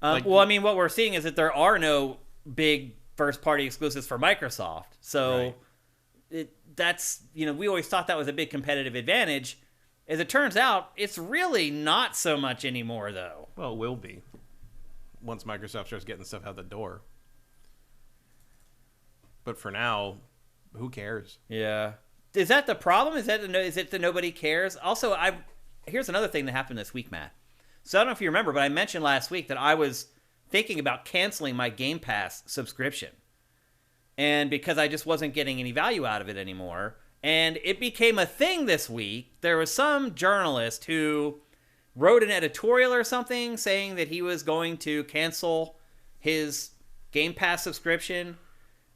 Well, I mean, what we're seeing is that there are no big first-party exclusives for Microsoft. So that's, we always thought that was a big competitive advantage. As it turns out, it's really not so much anymore, though. Well, it will be once Microsoft starts getting stuff out the door. But for now, who cares? Yeah. Is that the problem? Is it that nobody cares? Also, here's another thing that happened this week, Matt. So I don't know if you remember, but I mentioned last week that I was thinking about canceling my Game Pass subscription. And because I just wasn't getting any value out of it anymore. And it became a thing this week. There was some journalist who wrote an editorial or something saying that he was going to cancel his Game Pass subscription.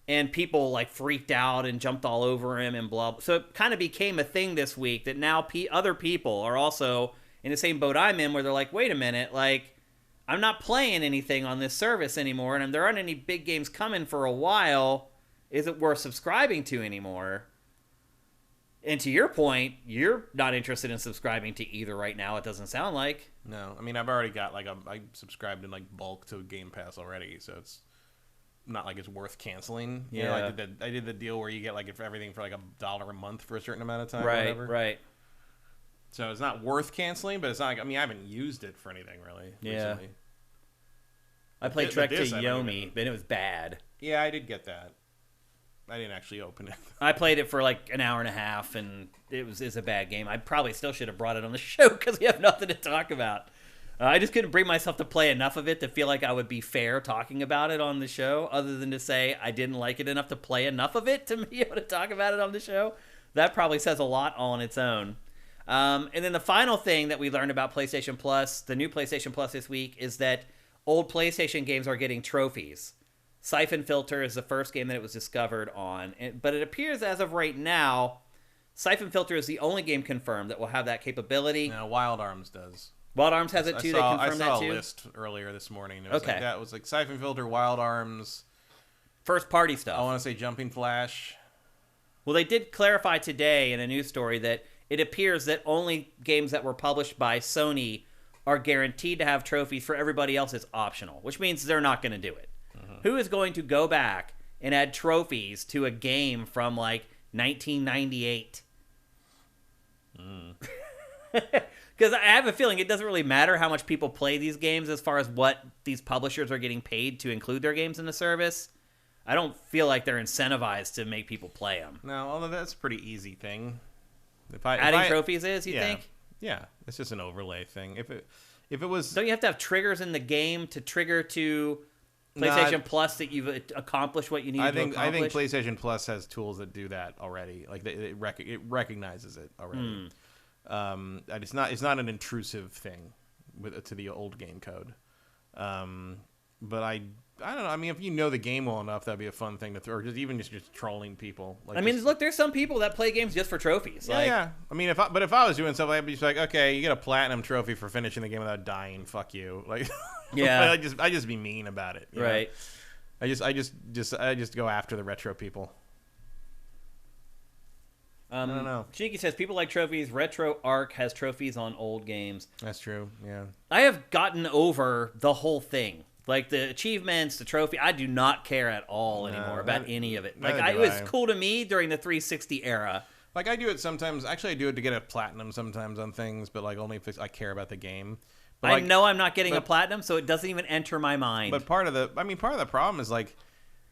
And people freaked out and jumped all over him and blah. So it kind of became a thing this week that now other people are also in the same boat I'm in, where they're like, wait a minute, I'm not playing anything on this service anymore, and there aren't any big games coming for a while. Is it worth subscribing to anymore? And to your point, you're not interested in subscribing to either right now, it doesn't sound like. No, I mean, I've already got, I subscribed in, bulk to Game Pass already, so it's not like it's worth canceling. Yeah. I did the deal where you get, everything for, $1 a month for a certain amount of time right, or whatever. Right. So it's not worth canceling, but it's not, I haven't used it for anything, really, recently. I played Trek to Yomi, but it was bad. Yeah, I did get that. I didn't actually open it. I played it for an hour and a half, and it's a bad game. I probably still should have brought it on the show because we have nothing to talk about. I just couldn't bring myself to play enough of it to feel like I would be fair talking about it on the show, other than to say I didn't like it enough to play enough of it to be able to talk about it on the show. That probably says a lot all on its own. And then the final thing that we learned about PlayStation Plus, the new PlayStation Plus this week, is that old PlayStation games are getting trophies. Siphon Filter is the first game that it was discovered on, but it appears as of right now, Siphon Filter is the only game confirmed that will have that capability. No, Wild Arms does. Wild Arms has it too. They confirmed that too. I saw a list earlier this morning. It was okay, that was Siphon Filter, Wild Arms, first party stuff. I want to say Jumping Flash. Well, they did clarify today in a news story that it appears that only games that were published by Sony are guaranteed to have trophies. For everybody else, it's optional, which means they're not going to do it. Who is going to go back and add trophies to a game from, like, 1998? Because I have a feeling it doesn't really matter how much people play these games as far as what these publishers are getting paid to include their games in the service. I don't feel like they're incentivized to make people play them. No, although that's a pretty easy thing. Adding trophies is, you think? Yeah, it's just an overlay thing. If it was... Don't you have to have triggers in the game to trigger to PlayStation Plus that you've accomplished what you need to accomplish? I think PlayStation Plus has tools that do that already. Like, it recognizes it already. It's not an intrusive thing to the old game code. But I don't know. I mean, if you know the game well enough, that'd be a fun thing to throw. Or just trolling people. Like, I mean, look, there's some people that play games just for trophies. Yeah. I mean, if I was doing something, I'd be just like, okay, you get a platinum trophy for finishing the game without dying. Fuck you. Like, yeah. I just be mean about it. Right. Know? I just go after the retro people. I don't know. Shiniki says, people like trophies. Retro Arc has trophies on old games. That's true, yeah. I have gotten over the whole thing. Like, the achievements, the trophy, I do not care at all anymore about any of it. Like, it was cool to me during the 360 era. Like, I do it sometimes. Actually, I do it to get a platinum sometimes on things, but, like, only if I care about the game. But, I know I'm not getting a platinum, so it doesn't even enter my mind. But part of the problem is, like,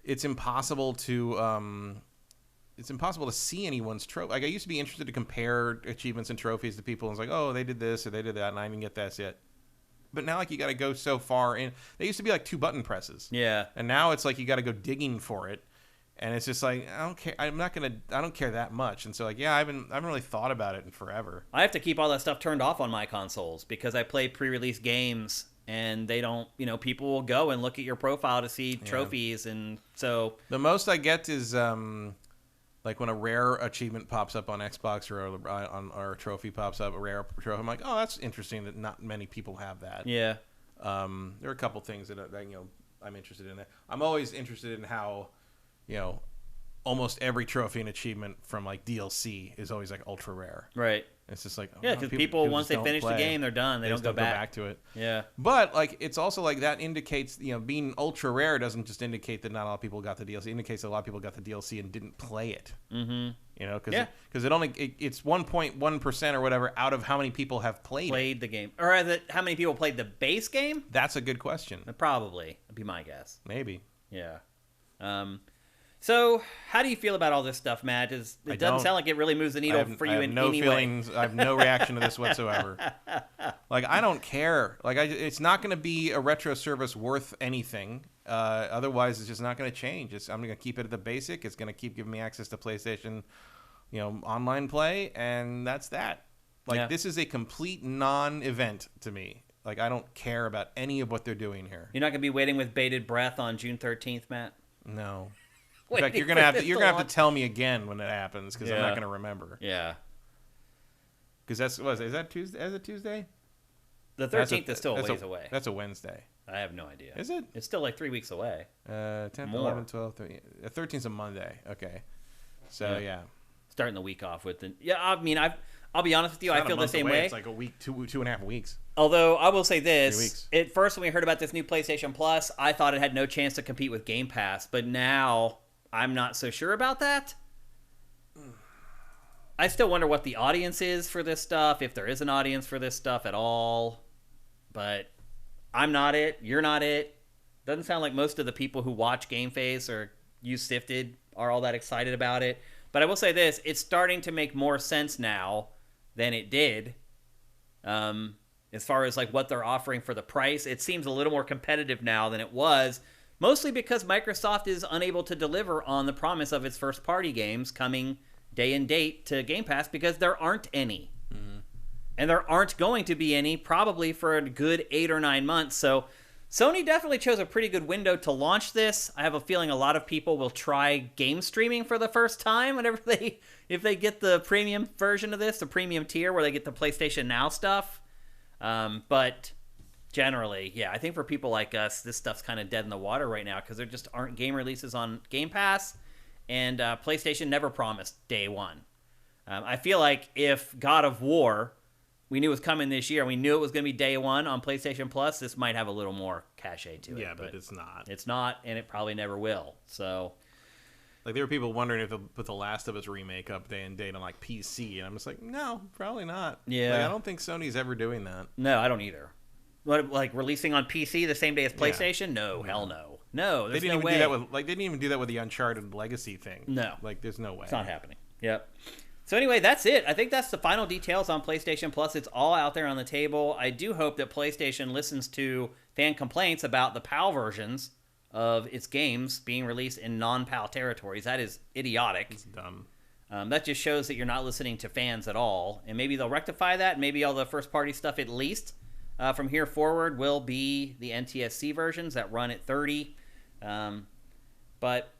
it's impossible to see anyone's trophy. Like, I used to be interested to compare achievements and trophies to people, and it's like, oh, they did this or they did that, and I didn't get this yet. But now, like, you got to go so far in. They used to be like 2 button presses. Yeah. And now it's like you got to go digging for it, and it's just like, I don't care. I don't care that much. And so, like, yeah, I haven't really thought about it in forever. I have to keep all that stuff turned off on my consoles because I play pre-release games, and they don't. People will go and look at your profile to see trophies, and so the most I get is like when a rare achievement pops up on Xbox or a trophy pops up, a rare trophy. I'm like, oh, that's interesting that not many people have that. Yeah. There are a couple things that I'm interested in. I'm always interested in how, almost every trophy and achievement from like DLC is always like ultra rare. Right. It's just like, because people once they finish the game, they're done. They don't go back to it. Yeah. But like, it's also like that indicates, being ultra rare doesn't just indicate that not a lot of people got the DLC. It indicates that a lot of people got the DLC and didn't play it. Mm-hmm. Because it's 1.1% or whatever out of how many people have played the game, or how many people played the base game? That's a good question. Probably would be my guess. Maybe. Yeah. So, how do you feel about all this stuff, Matt? It doesn't sound like it really moves the needle for you in any way. I have no reaction to this whatsoever. Like, I don't care. Like, it's not going to be a retro service worth anything. Otherwise, it's just not going to change. I'm going to keep it at the basic. It's going to keep giving me access to PlayStation, online play, and that's that. Like, This is a complete non-event to me. Like, I don't care about any of what they're doing here. You're not going to be waiting with bated breath on June 13th, Matt? No. In fact, you're gonna have to tell me again when it happens because I'm not gonna remember. Yeah. Because is that Tuesday? Is it Tuesday? The 13th is still a ways away. That's a Wednesday. I have no idea. Is it? It's still like 3 weeks away. 10th, 11th, 12th, 13th. 13th is a Monday. Okay. So yeah. Starting the week off with I mean, I'll be honest with you. I feel the same way. It's like a week, 2.5 weeks. Although I will say this: 3 weeks. At first, when we heard about this new PlayStation Plus, I thought it had no chance to compete with Game Pass. But now I'm not so sure about that. I still wonder what the audience is for this stuff, if there is an audience for this stuff at all. But I'm not it. You're not it. Doesn't sound like most of the people who watch GameFace or use Sifted are all that excited about it. But I will say this: it's starting to make more sense now than it did. As far as like what they're offering for the price, it seems a little more competitive now than it was. Mostly because Microsoft is unable to deliver on the promise of its first-party games coming day and date to Game Pass because there aren't any. Mm-hmm. And there aren't going to be any probably for a good 8 or 9 months. So Sony definitely chose a pretty good window to launch this. I have a feeling a lot of people will try game streaming for the first time if they get the premium version of this, the premium tier where they get the PlayStation Now stuff. But generally, I think for people like us, this stuff's kind of dead in the water right now because there just aren't game releases on Game Pass, and PlayStation never promised day one. I feel like if God of War, we knew it was coming this year, we knew it was going to be day one on PlayStation Plus, this might have a little more cachet to it. Yeah, but it's not. It's not, and it probably never will. So, like, there were people wondering if they'll put the Last of Us remake up day and date on, like, PC, and I'm just like, no, probably not. Yeah. Like, I don't think Sony's ever doing that. No, I don't either. What, like, releasing on PC the same day as PlayStation? Yeah. No, hell no. No, there's no way. They didn't even do that with the Uncharted Legacy thing. No. Like, there's no way. It's not happening. Yep. So anyway, that's it. I think that's the final details on PlayStation Plus. It's all out there on the table. I do hope that PlayStation listens to fan complaints about the PAL versions of its games being released in non-PAL territories. That is idiotic. It's dumb. That just shows that you're not listening to fans at all. And maybe they'll rectify that. Maybe all the first-party stuff, at least, from here forward, will be the NTSC versions that run at 30. But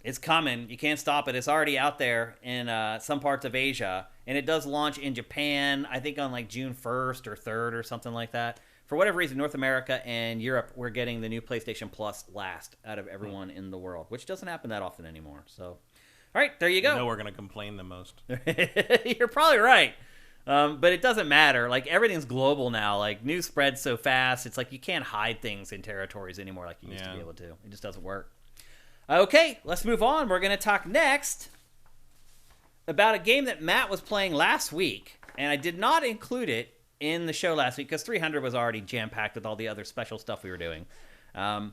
it's coming. You can't stop it. It's already out there in some parts of Asia. And it does launch in Japan, I think on like June 1st or 3rd or something like that. For whatever reason, North America and Europe, we're getting the new PlayStation Plus last out of everyone in the world, which doesn't happen that often anymore. So, all right, there you go. You know we're going to complain the most. You're probably right. But it doesn't matter. Like, everything's global now. Like, news spreads so fast. It's like you can't hide things in territories anymore like you used to be able to. It just doesn't work. Okay, let's move on. We're going to talk next about a game that Matt was playing last week, and I did not include it in the show last week because 300 was already jam-packed with all the other special stuff we were doing. And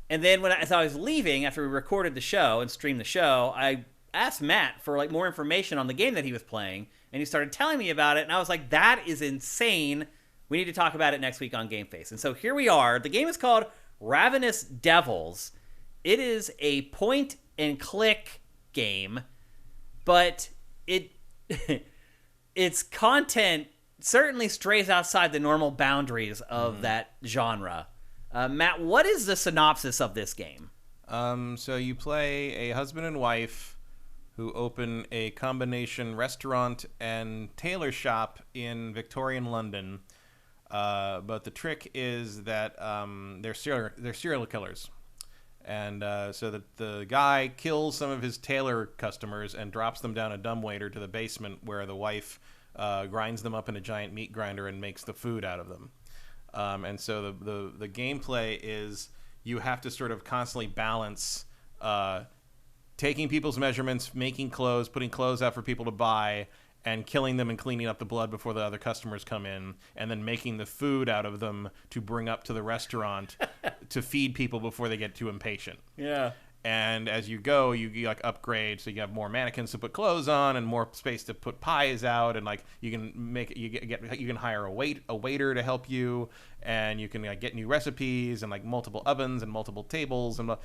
then as I was leaving after we recorded the show and streamed the show, I asked Matt for like more information on the game that he was playing, and he started telling me about it, and I was like, that is insane. We need to talk about it next week on GameFace. And so here we are. The game is called Ravenous Devils. It is a point-and-click game, but its content certainly strays outside the normal boundaries of that genre. Matt, what is the synopsis of this game? So you play a husband and wife who open a combination restaurant and tailor shop in Victorian London. But the trick is that they're serial killers. And so the guy kills some of his tailor customers and drops them down a dumbwaiter to the basement where the wife grinds them up in a giant meat grinder and makes the food out of them. And so the gameplay is you have to sort of constantly balance taking people's measurements, making clothes, putting clothes out for people to buy, and killing them and cleaning up the blood before the other customers come in, and then making the food out of them to bring up to the restaurant to feed people before they get too impatient. Yeah. And as you go, you like upgrade, so you have more mannequins to put clothes on and more space to put pies out, and like you can hire a waiter to help you, and you can like get new recipes and like multiple ovens and multiple tables, and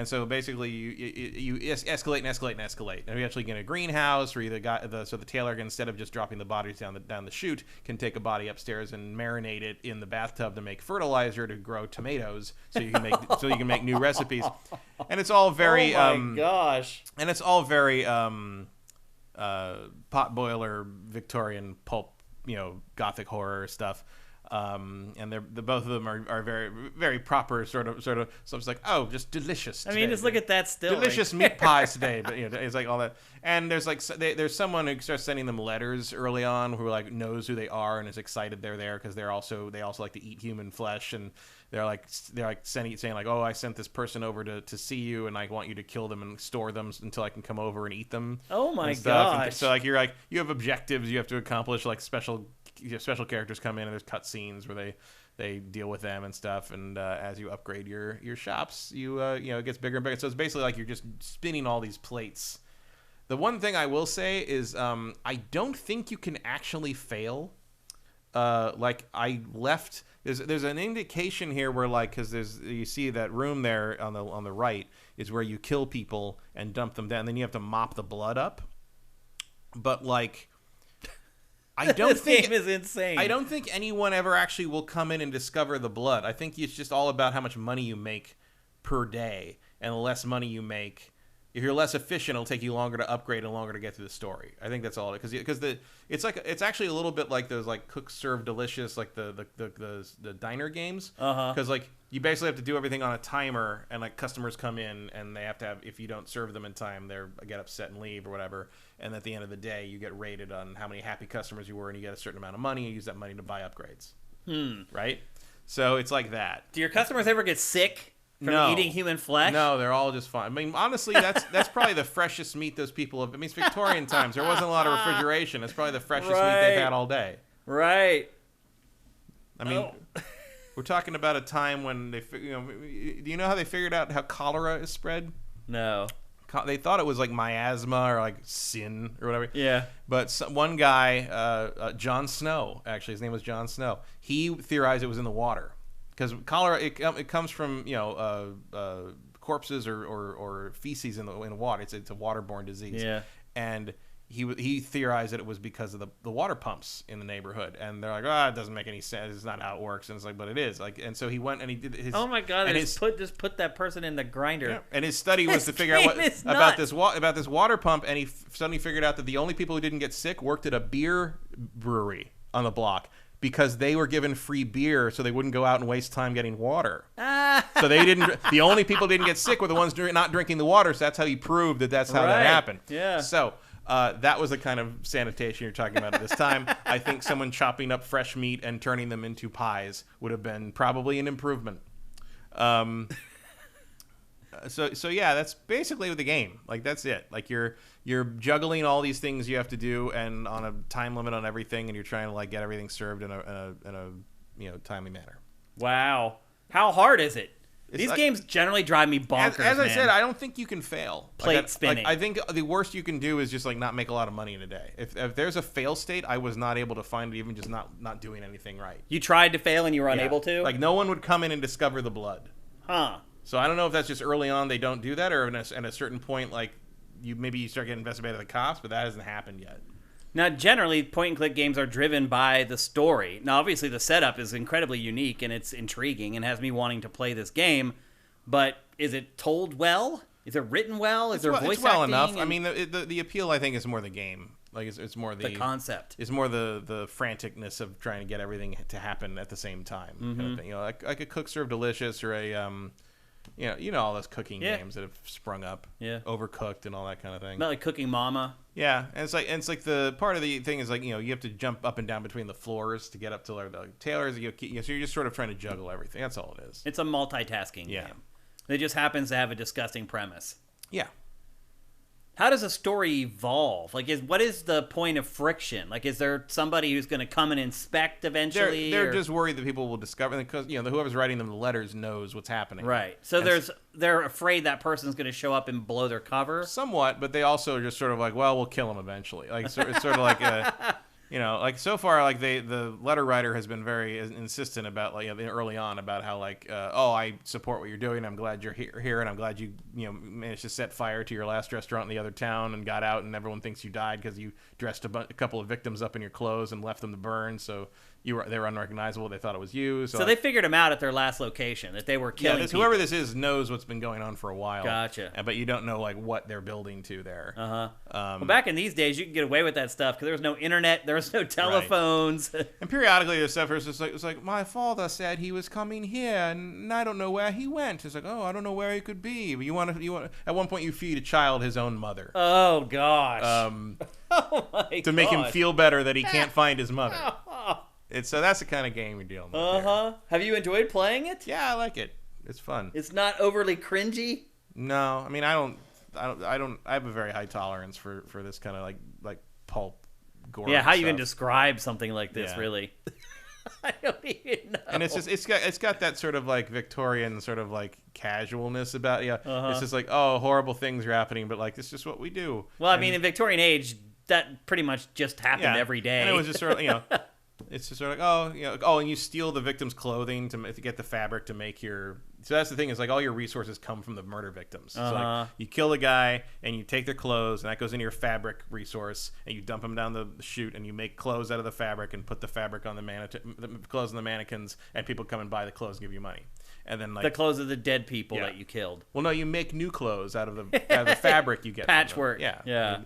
so basically you escalate and escalate and escalate, and you actually get a greenhouse where so the tailor, instead of just dropping the bodies down the chute, can take a body upstairs and marinate it in the bathtub to make fertilizer to grow tomatoes, so you can make new recipes, and it's all very gosh, and it's all very potboiler Victorian pulp, gothic horror stuff. And both of them are very, very proper sort of. So it's like, oh, just delicious today. I mean, just look at that still. Delicious meat pies today, but it's like all that. And there's like there's someone who starts sending them letters early on who like knows who they are and is excited they're there because they also like to eat human flesh, and they're like saying like, oh, I sent this person over to see you, and I want you to kill them and store them until I can come over and eat them. Oh my gosh! And so like you have objectives you have to accomplish, like special characters come in and there's cutscenes where they deal with them and stuff, and as you upgrade your shops, it gets bigger and bigger. So it's basically like you're just spinning all these plates. The one thing I will say is I don't think you can actually fail. Like I left, there's an indication here where like, because you see that room there on the right is where you kill people and dump them down, then you have to mop the blood up. But like, I don't think this game is insane. I don't think anyone ever actually will come in and discover the blood. I think it's just all about how much money you make per day, and the less money you make, if you're less efficient, it'll take you longer to upgrade and longer to get through the story. I think that's all. Because it's actually a little bit like those like Cook Serve Delicious, like the diner games. Because like you basically have to do everything on a timer, and like customers come in and they have to have, if you don't serve them in time, they get upset and leave or whatever. And at the end of the day, you get rated on how many happy customers you were, and you get a certain amount of money. And you use that money to buy upgrades. Right. So it's like that. Do your customers ever get sick from eating human flesh? No, they're all just fine. I mean, honestly, that's probably the freshest meat those people have. I mean, it's Victorian times. There wasn't a lot of refrigeration. It's probably the freshest meat they've had all day. Right. I mean, we're talking about a time when do you know how they figured out how cholera is spread? No. They thought it was like miasma or like sin or whatever. Yeah. But one guy, Jon Snow, actually, his name was Jon Snow. He theorized it was in the water. Because cholera, it comes from corpses or feces in the water. It's a waterborne disease. Yeah. And he theorized that it was because of the water pumps in the neighborhood. And they're like, it doesn't make any sense. It's not how it works. And it's like, but it is. Like, and so he went and he did his. Oh my God! And just put that person in the grinder. Yeah, and his study was to figure out about this water pump. And he suddenly figured out that the only people who didn't get sick worked at a beer brewery on the block. Because they were given free beer, so they wouldn't go out and waste time getting water. So they didn't. The only people who didn't get sick were the ones not drinking the water. So that's how he proved that's how that happened. Yeah. So that was the kind of sanitation you're talking about at this time. I think someone chopping up fresh meat and turning them into pies would have been probably an improvement. So yeah, that's basically the game. Like that's it. Like you're juggling all these things you have to do, and on a time limit on everything, and you're trying to like get everything served in a timely manner. Wow, how hard is it? These games generally drive me bonkers. As I said, I don't think you can fail. Spinning. I think the worst you can do is just like not make a lot of money in a day. If there's a fail state, I was not able to find it, even just not doing anything right. You tried to fail and you were unable to? Like no one would come in and discover the blood. Huh. So I don't know if that's just early on they don't do that, or at a certain point like you start getting investigated by the cops, but that hasn't happened yet. Now, generally, point-and-click games are driven by the story. Now, obviously, the setup is incredibly unique, and it's intriguing, and has me wanting to play this game. But is it told well? Is it written well? Is there voice it's well acting? Enough. I mean, the appeal, I think, is more the game. Like, it's more the concept. It's more the franticness of trying to get everything to happen at the same time. Kind of thing. Like a Cook Serve Delicious or a... you know all those cooking games that have sprung up, Overcooked and all that kind of thing. Not like Cooking Mama. Yeah, and it's like the part of the thing is like you have to jump up and down between the floors to get up to the tailors. So you're just sort of trying to juggle everything. That's all it is. It's a multitasking game. It just happens to have a disgusting premise. Yeah. How does a story evolve? Like, what is the point of friction? Like, is there somebody who's going to come and inspect eventually? They're just worried that people will discover, because whoever's writing them the letters knows what's happening. Right. So they're afraid that person's going to show up and blow their cover. Somewhat, but they also are just sort of like, well, we'll kill him eventually. Like it's sort of like a. Like so far, like the letter writer has been very insistent about early on about how I support what you're doing. I'm glad you're here, and I'm glad you managed to set fire to your last restaurant in the other town and got out, and everyone thinks you died because you dressed a couple of victims up in your clothes and left them to burn. So they were unrecognizable. They thought it was you. So they figured him out at their last location that they were killing. Whoever this is knows what's been going on for a while. Gotcha. But you don't know what they're building to there. Well, back in these days, you could get away with that stuff because there was no internet, there was no telephones. Right. And periodically, there's stuff where it's like my father said he was coming here, and I don't know where he went. It's like, I don't know where he could be. But you want at one point you feed a child his own mother. Oh gosh. Oh my to make him feel better that he can't find his mother. So that's the kind of game you're dealing with. There. Have you enjoyed playing it? Yeah, I like it. It's fun. It's not overly cringy. No, I mean I have a very high tolerance for this kind of like pulp gore. Yeah, how stuff. you can describe something like this, really? I don't even know. And it's got that sort of like Victorian sort of like casualness about It's just like, horrible things are happening, but like it's just what we do. Well, I mean, in Victorian age, that pretty much just happened every day. And it was just sort of It's just sort of like, and you steal the victim's clothing to get the fabric to make your. So that's the thing is like all your resources come from the murder victims. So like you kill the guy and you take their clothes and that goes into your fabric resource and you dump them down the chute and you make clothes out of the fabric and put the fabric on the clothes on the mannequins and people come and buy the clothes and give you money. And then like the clothes of the dead people that you killed. Well, no, you make new clothes out of the fabric you get. Patchwork. Yeah.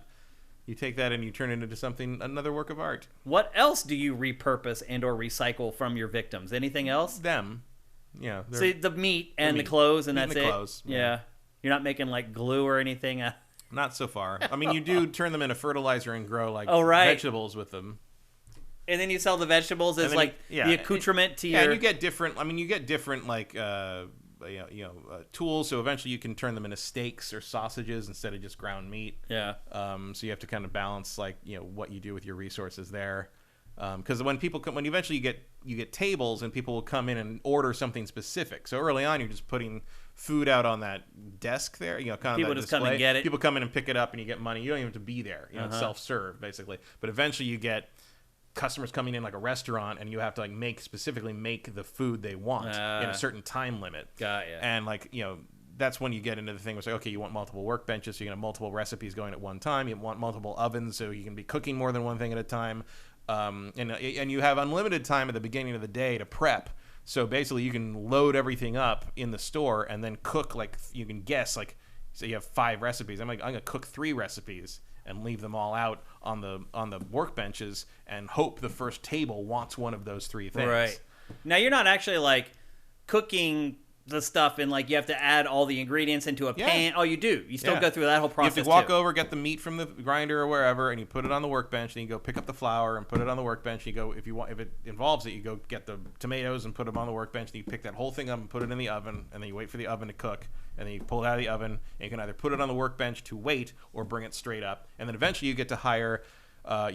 You take that and you turn it into another work of art. What else do you repurpose and or recycle from your victims? Anything else? Them. Yeah. So the meat and the clothes and that's it? Clothes. Yeah. You're not making like glue or anything? Not so far. I mean, you do turn them into fertilizer and grow like vegetables with them. And then you sell the vegetables as like the accoutrement to your... Yeah, and you get different like... tools, so eventually you can turn them into steaks or sausages instead of just ground meat. Yeah. So you have to kind of balance like what you do with your resources there, because when eventually you get tables and people will come in and order something specific. So early on you're just putting food out on that desk there. Kind of people just come and get it. People come in and pick it up and you get money. You don't even have to be there. It's self-serve basically. But eventually you get customers coming in like a restaurant and you have to like specifically make the food they want in a certain time limit. Got ya. And like, that's when you get into the thing where it's like, okay, you want multiple workbenches, so you can have multiple recipes going at one time. You want multiple ovens, so you can be cooking more than one thing at a time. And you have unlimited time at the beginning of the day to prep. So basically you can load everything up in the store and then cook like you can guess like, so you have 5 recipes. I'm going to cook 3 recipes and leave them all out on the workbenches and hope the first table wants one of those 3 things. Right. Now you're not actually like cooking the stuff and like you have to add all the ingredients into a pan. Oh, you do. You still go through that whole process. You have to walk over, get the meat from the grinder or wherever, and you put it on the workbench. And you go pick up the flour and put it on the workbench. You go if it involves it, you go get the tomatoes and put them on the workbench. And you pick that whole thing up and put it in the oven, and then you wait for the oven to cook. And then you pull it out of the oven, and you can either put it on the workbench to wait or bring it straight up. And then eventually you get to hire. There's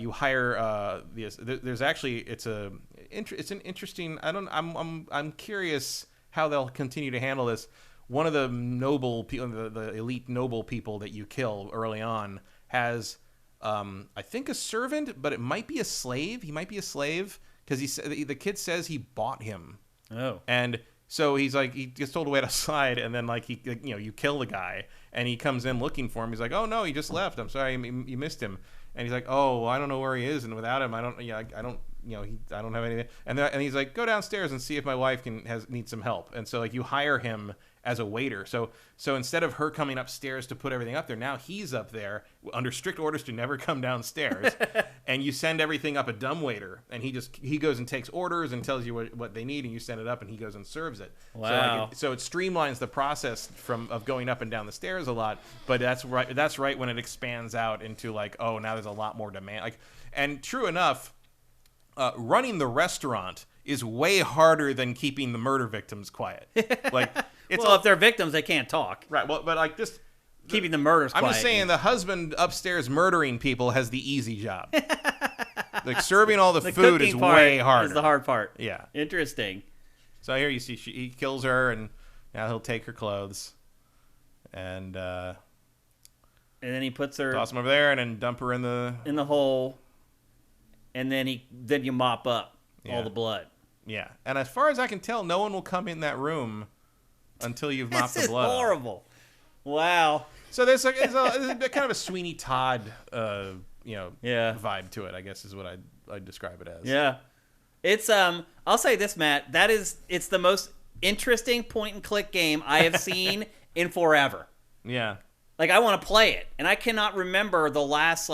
actually it's an interesting. I'm curious how they'll continue to handle this. One of the noble people, the elite noble people that you kill early on has, I think a servant, but it might be a slave. He might be a slave because the kid says he bought him. Oh, and. So he gets told to wait outside, and then you kill the guy, and he comes in looking for him. He's like, "Oh no, he just left. I'm sorry, you missed him." And he's like, "Oh, I don't know where he is, and without him, I don't have anything." And he's like, "Go downstairs and see if my wife needs some help." And so you hire him as a waiter. So instead of her coming upstairs to put everything up there, now he's up there under strict orders to never come downstairs. And you send everything up a dumbwaiter, and he goes and takes orders and tells you what they need, and you send it up, and he goes and serves it. Wow. So it streamlines the process of going up and down the stairs a lot. But that's right when it expands out into now there's a lot more demand. And true enough, running the restaurant is way harder than keeping the murder victims quiet. If they're victims, they can't talk. Right. Well, but just keeping the murders quiet. I'm just saying the husband upstairs murdering people has the easy job. Serving all the food is way harder. Is the hard part. Yeah. Interesting. So here you see he kills her, and now he'll take her clothes, and then he puts her, toss them over there, and then dump her in the hole, and then you mop up all the blood. Yeah. And as far as I can tell, no one will come in that room until you've mopped the blood. This is horrible. Wow. So there's a kind of a Sweeney Todd, vibe to it, I guess is what I'd describe it as. Yeah. It's I'll say this, Matt. It's the most interesting point and click game I have seen in forever. Yeah. I want to play it, and I cannot remember the last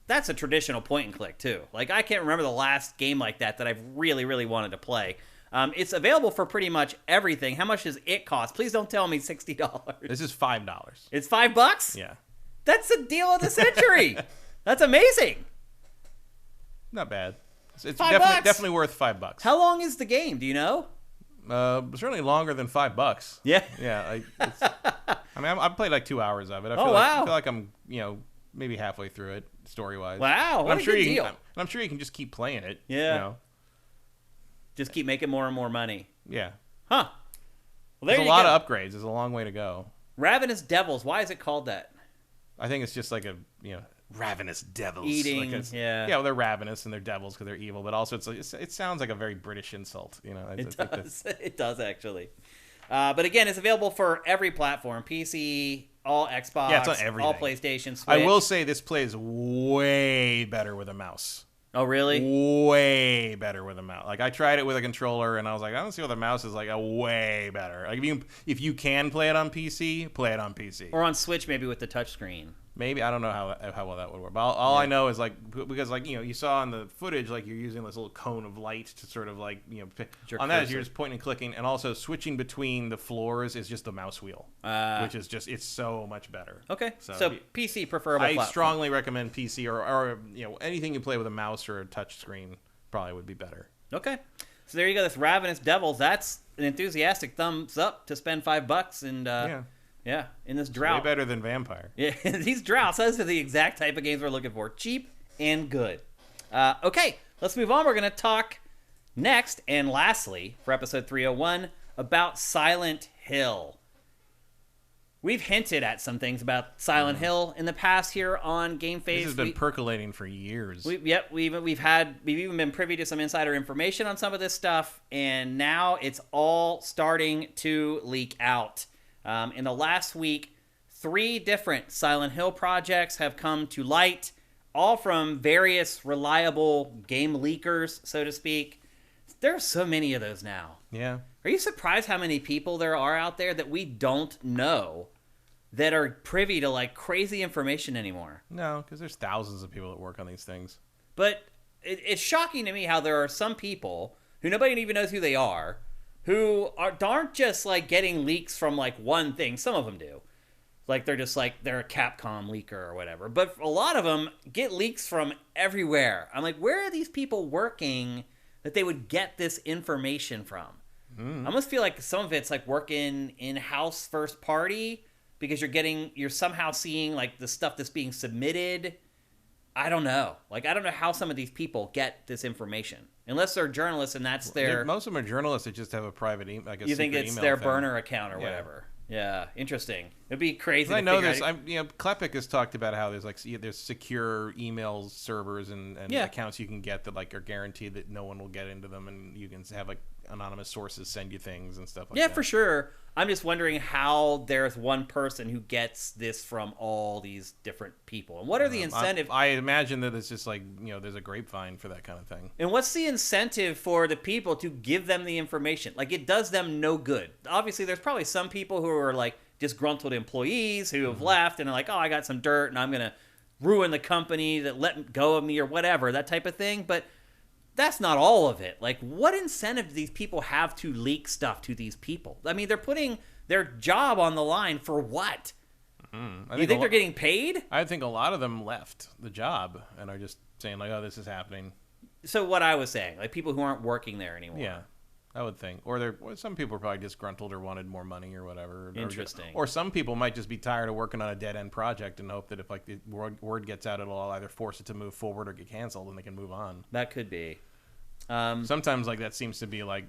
that's a traditional point and click too. I can't remember the last game like that I've really, really wanted to play. It's available for pretty much everything. How much does it cost? Please don't tell me $60. This is $5. It's $5? Yeah. That's the deal of the century. That's amazing. Not bad. It's $5. definitely worth $5. How long is the game? Do you know? Certainly longer than $5. Yeah. Yeah. I've played 2 hours of it. I feel like I'm maybe halfway through it story wise. Wow. What a good deal. I'm sure you can just keep playing it. Yeah. Just keep making more and more money. Yeah. Huh. Well, there's a lot of upgrades. There's a long way to go. Ravenous Devils. Why is it called that? I think it's just Ravenous Devils. Eating, Yeah, well, they're ravenous and they're devils because they're evil, but also it sounds like a very British insult. It does. It does, actually. But again, it's available for every platform. PC, all Xbox, it's on everything. all PlayStation, Switch. I will say this plays way better with a mouse. Oh, really? Way better with a mouse. Like, I tried it with a controller, and I was like, I don't see what the mouse is like. A way better. Like, if you can play it on PC, play it on PC. Or on Switch, maybe with the touchscreen. Maybe. I don't know how well that would work. But all I know is, like, because, like, you saw in the footage, like, you're using this little cone of light to sort of, like, on that, you're just pointing and clicking. And also switching between the floors is just the mouse wheel, which is just, it's so much better. Okay. So PC preferable platform. I strongly recommend PC or anything you play with a mouse or a touch screen probably would be better. Okay. So there you go. This Ravenous Devils. That's an enthusiastic thumbs up to spend $5 and yeah, in this drought. Way better than Vampire. Yeah, these droughts, those are the exact type of games we're looking for. Cheap and good. Okay, let's move on. We're going to talk next and lastly, for episode 301, about Silent Hill. We've hinted at some things about Silent Hill in the past here on GameFace. This has been percolating for years. We've even been privy to some insider information on some of this stuff, and now it's all starting to leak out. In the last week, 3 different Silent Hill projects have come to light, all from various reliable game leakers, so to speak. There are so many of those now. Yeah. Are you surprised how many people there are out there that we don't know that are privy to, like, crazy information anymore? No, because there's thousands of people that work on these things. But it's shocking to me how there are some people who nobody even knows who they are, who aren't just, like, getting leaks from, like, one thing. Some of them do. Like, they're just, like, they're a Capcom leaker or whatever. But a lot of them get leaks from everywhere. I'm like, where are these people working that they would get this information from? I almost feel like some of it's, like, working in-house first party because you're somehow seeing, like, the stuff that's being submitted. I don't know. Like, I don't know how some of these people get this information. Unless they're journalists and that's their... Most of them are journalists that just have a private email. You think it's their burner account or whatever. Yeah, interesting. It'd be crazy. I know there's... Klepek has talked about how there's secure email servers and accounts you can get that, like, are guaranteed that no one will get into them, and you can have, like, anonymous sources send you things and stuff like that. Yeah, for sure. I'm just wondering how there's one person who gets this from all these different people. And what are the incentives? I imagine that it's just like, there's a grapevine for that kind of thing. And what's the incentive for the people to give them the information? Like, it does them no good. Obviously, there's probably some people who are, like, disgruntled employees who have left and are like, oh, I got some dirt and I'm going to ruin the company that let go of me or whatever, that type of thing. But that's not all of it. Like, what incentive do these people have to leak stuff to these people? I mean, they're putting their job on the line for what? You think they're getting paid? I think a lot of them left the job and are just saying, like, oh, this is happening. So what I was saying, like, people who aren't working there anymore. Yeah, I would think. Or some people are probably disgruntled or wanted more money or whatever. Interesting. Or some people might just be tired of working on a dead-end project and hope that if, like, the word gets out, it'll either force it to move forward or get canceled and they can move on. That could be. Sometimes, like, that seems to be like,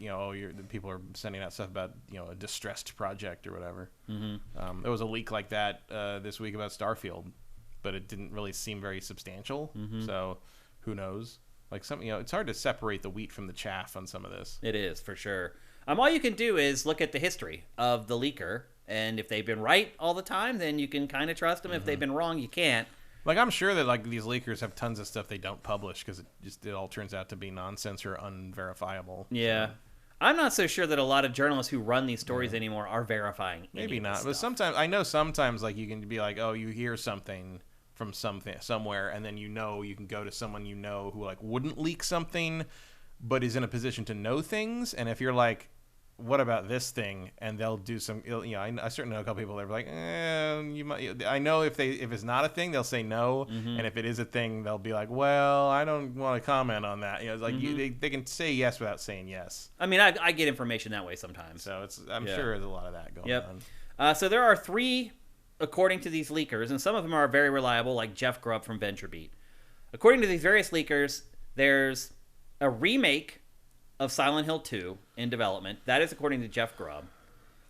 people are sending out stuff about, a distressed project or whatever. There was a leak like that this week about Starfield, but it didn't really seem very substantial. So who knows? Like, it's hard to separate the wheat from the chaff on some of this. It is, for sure. All you can do is look at the history of the leaker, and if they've been right all the time, then you can kind of trust them. If they've been wrong, you can't. Like, I'm sure that, like, these leakers have tons of stuff they don't publish because it all turns out to be nonsense or unverifiable. Yeah. So. I'm not so sure that a lot of journalists who run these stories anymore are verifying Maybe not. Stuff. But sometimes, like, you can be like, oh, you hear something from somewhere, and then you can go to someone who, like, wouldn't leak something but is in a position to know things. And if you're like, what about this thing? And they'll do some, I certainly know a couple people that are like, you might. I know if it's not a thing, they'll say no, and if it is a thing, they'll be like, well, I don't want to comment on that. It's like they can say yes without saying yes. I mean, I get information that way sometimes. So I'm sure there's a lot of that going on. So there are 3, according to these leakers, and some of them are very reliable, like Jeff Grubb from VentureBeat. According to these various leakers, there's a remake of Silent Hill 2 in development. That is according to Jeff Grubb.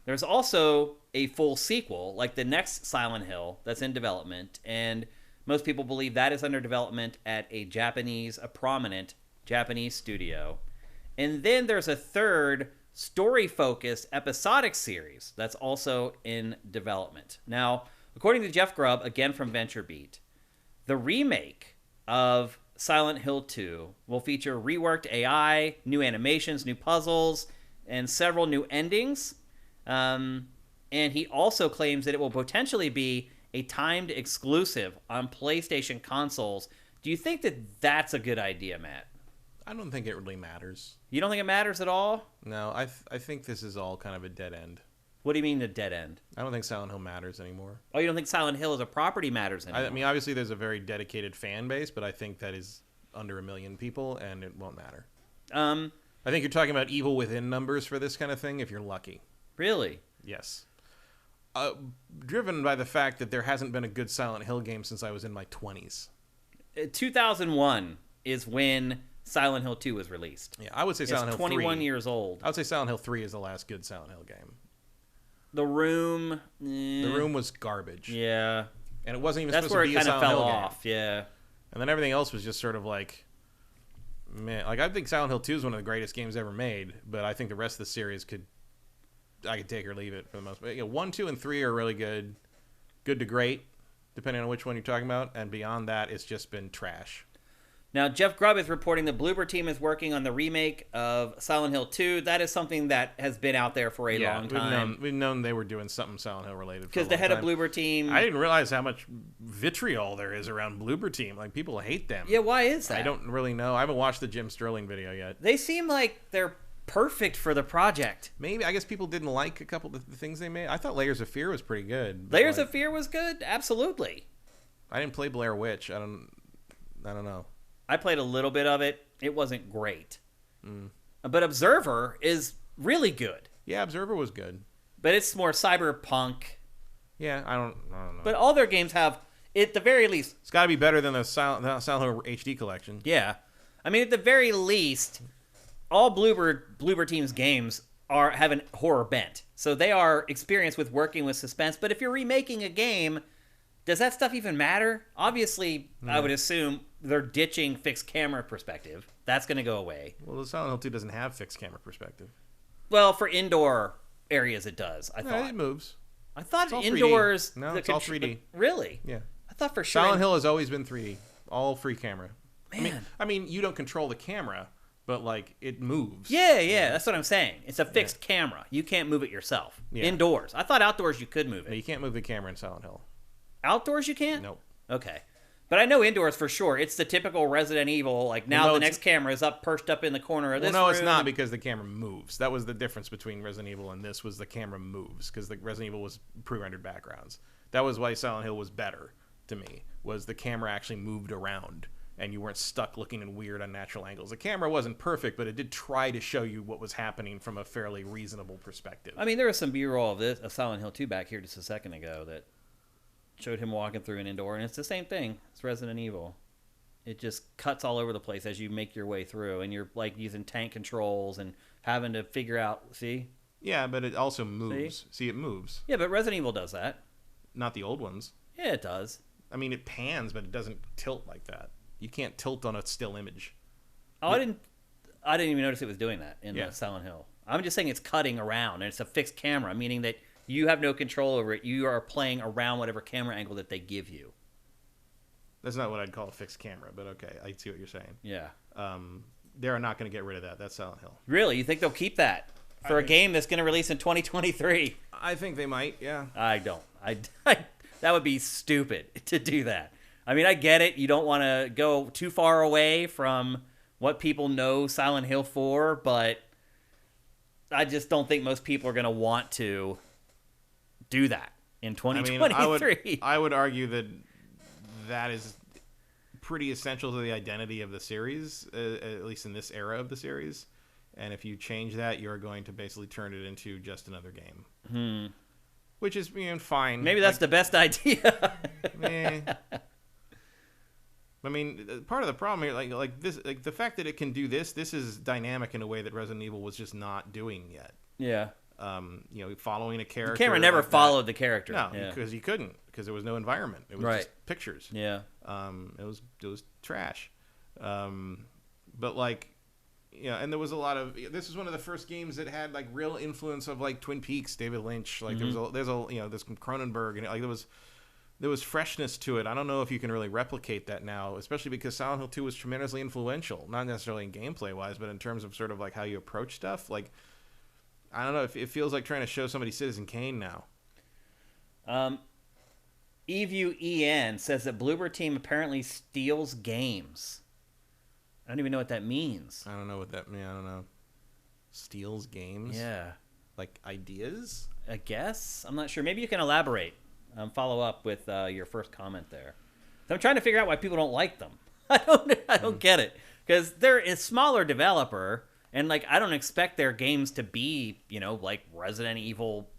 There's also a full sequel, like the next Silent Hill, that's in development. And Most people believe that is under development at a prominent Japanese studio. And then there's a third story-focused episodic series that's also in development. Now, according to Jeff Grubb, again from VentureBeat, the remake of Silent Hill 2 will feature reworked AI, new animations, new puzzles, and several new endings. And he also claims that it will potentially be a timed exclusive on PlayStation consoles. Do you think that that's a good idea, Matt? I don't think it really matters. You don't think it matters at all? No, I think this is all kind of a dead end. What do you mean a dead end? I don't think Silent Hill matters anymore. Oh, you don't think Silent Hill as a property matters anymore? I mean, obviously there's a very dedicated fan base, but I think that is under 1 million people, and it won't matter. I think you're talking about Evil Within numbers for this kind of thing, if you're lucky. Really? Yes. Driven by the fact that there hasn't been a good Silent Hill game since I was in my 20s. 2001 is when Silent Hill 2 was released. Yeah, I would say Silent Hill 3. It's 21 years old. I would say Silent Hill 3 is the last good Silent Hill game. The Room... The Room was garbage. Yeah. And it wasn't even supposed to be a Silent Hill game. That's where it kind of fell off, yeah. And then everything else was just sort of like... Man, like I think Silent Hill 2 is one of the greatest games ever made, but I think the rest of the series I could take or leave it for the most part. 1, 2, and 3 are really good. Good to great, depending on which one you're talking about. And beyond that, it's just been trash. Now, Jeff Grubb is reporting the Bloober team is working on the remake of Silent Hill 2. That is something that has been out there for a long time. We've known they were doing something Silent Hill related. Because the head of Bloober team... I didn't realize how much vitriol there is around Bloober team. Like, people hate them. Yeah, why is that? I don't really know. I haven't watched the Jim Sterling video yet. They seem like they're perfect for the project. Maybe. I guess people didn't like a couple of the things they made. I thought Layers of Fear was pretty good. Layers of Fear was good? Absolutely. I didn't play Blair Witch. I don't know. I played a little bit of it. It wasn't great. But Observer is really good. Yeah, Observer was good. But it's more cyberpunk. Yeah, I don't know. But all their games have, at the very least... It's got to be better than the Silent Hill HD collection. Yeah. I mean, at the very least, all Bloober Team's games have a horror bent. So they are experienced with working with suspense. But if you're remaking a game, does that stuff even matter? Obviously, I would assume they're ditching fixed camera perspective. That's going to go away. Well, the Silent Hill 2 doesn't have fixed camera perspective. Well, for indoor areas, it does. I thought it moves. I thought indoors. 3D. No, it's all 3D. Really? Yeah. I thought for sure. Silent Hill has always been 3D, all free camera. Man, I mean, you don't control the camera, but like it moves. Yeah. That's what I'm saying. It's a fixed camera. You can't move it yourself. Yeah. Indoors. I thought outdoors you could move it. No, you can't move the camera in Silent Hill. Outdoors you can't? Nope. Okay. But I know indoors for sure. It's the typical Resident Evil. Like now the next camera is perched up in the corner of this room. No, it's not because the camera moves. That was the difference between Resident Evil and this was the camera moves because the Resident Evil was pre-rendered backgrounds. That was why Silent Hill was better to me, was the camera actually moved around and you weren't stuck looking in weird, unnatural angles. The camera wasn't perfect, but it did try to show you what was happening from a fairly reasonable perspective. I mean, there was some B-roll of Silent Hill 2 back here just a second ago that showed him walking through an indoor, and it's the same thing. It's Resident Evil. It just cuts all over the place as you make your way through, and you're like using tank controls and having to figure out, see? Yeah, but it also moves. See, it moves. Yeah, but Resident Evil does that. Not the old ones. Yeah, it does. I mean, it pans, but it doesn't tilt like that. You can't tilt on a still image. Oh, I didn't even notice it was doing that in Silent Hill. I'm just saying it's cutting around, and it's a fixed camera, meaning that you have no control over it. You are playing around whatever camera angle that they give you. That's not what I'd call a fixed camera, but okay, I see what you're saying. Yeah. They're not going to get rid of that. That's Silent Hill. Really? You think they'll keep that for a game that's going to release in 2023? I think they might, yeah. I don't. That would be stupid to do that. I mean, I get it. You don't want to go too far away from what people know Silent Hill for, but I just don't think most people are going to want to do that in 2023. I would argue that is pretty essential to the identity of the series, at least in this era of the series. And if you change that, you're going to basically turn it into just another game. Which is fine. Maybe that's the best idea. I mean, part of the problem here, like this, like the fact that it can do this is dynamic in a way that Resident Evil was just not doing yet. Yeah. Following a character. The camera never followed the character. No, because you couldn't, because there was no environment. It was just pictures. Yeah. It was trash. But like, and there was a lot of. This was one of the first games that had like real influence of like Twin Peaks, David Lynch. Like there's Cronenberg, and like there was freshness to it. I don't know if you can really replicate that now, especially because Silent Hill 2 was tremendously influential, not necessarily in gameplay wise, but in terms of sort of like how you approach stuff. Like, I don't know, it feels like trying to show somebody Citizen Kane now. Eview EN says that Bloober Team apparently steals games. I don't even know what that means. I don't know what that means. I don't know. Steals games? Yeah. Like ideas? I guess. I'm not sure. Maybe you can elaborate. Follow up with your first comment there. So I'm trying to figure out why people don't like them. I don't get it. Because they're a smaller developer, and like I don't expect their games to be, like Resident Evil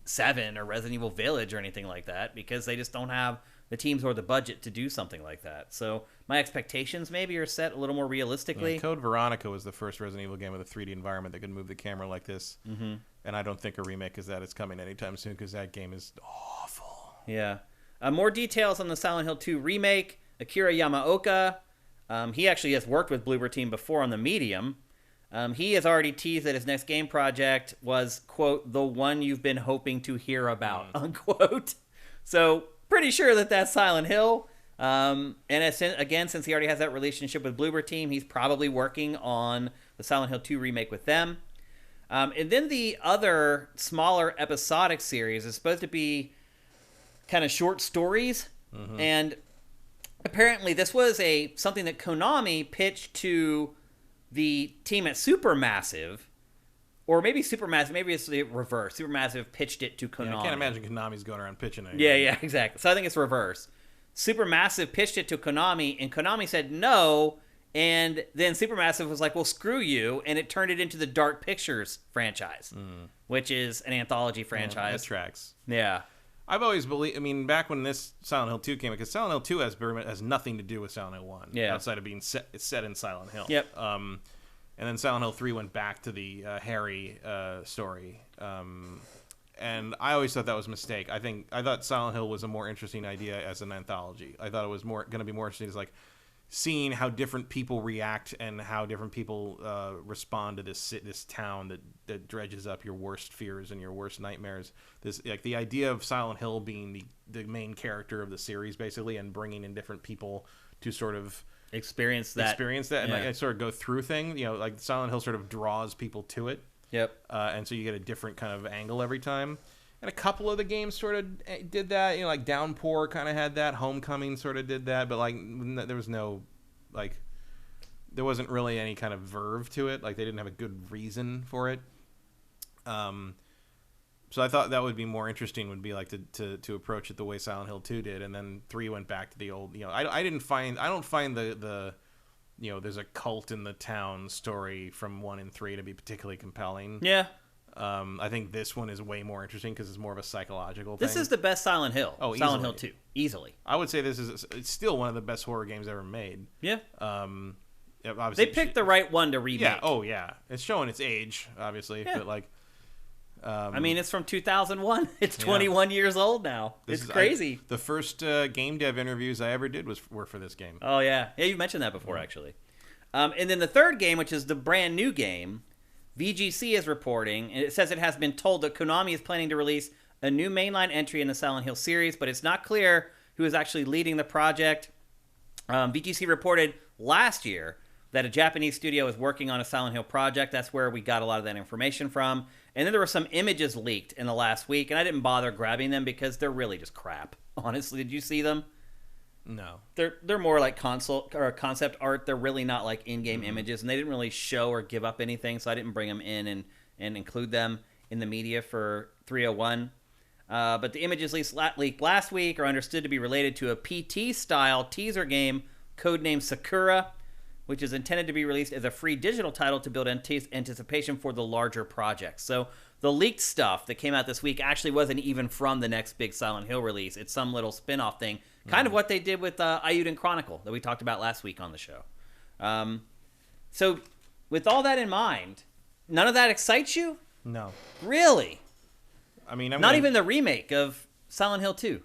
7 or Resident Evil Village or anything like that, because they just don't have the teams or the budget to do something like that. So my expectations maybe are set a little more realistically. Yeah, Code Veronica was the first Resident Evil game with a 3D environment that could move the camera like this. Mm-hmm. And I don't think a remake is coming anytime soon, because that game is awful. Yeah. More details on the Silent Hill 2 remake. Akira Yamaoka, he actually has worked with Bloober Team before on the Medium. He has already teased that his next game project was, quote, the one you've been hoping to hear about, unquote. So pretty sure that that's Silent Hill. And again, since he already has that relationship with Bloober Team, he's probably working on the Silent Hill 2 remake with them. And then the other smaller episodic series is supposed to be kind of short stories. Mm-hmm. And apparently this was something that Konami pitched to the team at Supermassive. Or maybe Supermassive, maybe it's the reverse. Supermassive pitched it to Konami. Yeah, I can't imagine Konami's going around pitching it. Yeah, exactly. So I think it's reverse. Supermassive pitched it to Konami, and Konami said no, and then Supermassive was like, well, screw you, and it turned it into the Dark Pictures franchise, which is an anthology franchise. That tracks. Yeah. I've always believed, back when this Silent Hill 2 came in, because Silent Hill 2 has nothing to do with Silent Hill 1, outside of being set in Silent Hill. Yep. And then Silent Hill 3 went back to the Harry story. And I always thought that was a mistake. I thought Silent Hill was a more interesting idea as an anthology. I thought it was going to be more interesting as like seeing how different people react and how different people respond to this town that dredges up your worst fears and your worst nightmares. This like the idea of Silent Hill being the main character of the series basically, and bringing in different people to sort of experience that and like sort of go through things, like Silent Hill sort of draws people to it. Yep. And so you get a different kind of angle every time. And a couple of the games sort of did that, like Downpour kind of had that, Homecoming sort of did that, but like there was no, like, there wasn't really any kind of verve to it. Like they didn't have a good reason for it. So I thought that would be more interesting, would be like to approach it the way Silent Hill 2 did, and then 3 went back to the old. I don't find the there's a cult in the town story from 1 and 3 to be particularly compelling. Yeah. I think this one is way more interesting because it's more of a psychological thing. This is the best Silent Hill. Oh, Silent Hill 2, easily. I would say it's still one of the best horror games ever made. Yeah. Obviously they picked the right one to remake. Yeah. Oh yeah. It's showing its age, obviously, but like. It's from 2001. It's 21 years old now. It's crazy. The first game dev interviews I ever did were for this game. Oh, yeah. Yeah, you mentioned that before, actually. And then the third game, which is the brand new game, VGC is reporting, and it says it has been told that Konami is planning to release a new mainline entry in the Silent Hill series, but it's not clear who is actually leading the project. VGC reported last year that a Japanese studio is working on a Silent Hill project. That's where we got a lot of that information from. And then there were some images leaked in the last week, and I didn't bother grabbing them because they're really just crap. Honestly, did you see them? No. They're more like concept art. They're really not like in-game images, and they didn't really show or give up anything, so I didn't bring them in and include them in the media for 301. But the images leaked last week are understood to be related to a PT-style teaser game codenamed Sakura, which is intended to be released as a free digital title to build anticipation for the larger project. So the leaked stuff that came out this week actually wasn't even from the next big Silent Hill release. It's some little spin-off thing, kind of what they did with Ayuden Chronicle that we talked about last week on the show. So with all that in mind, none of that excites you? No. Really? I mean, not even the remake of Silent Hill 2.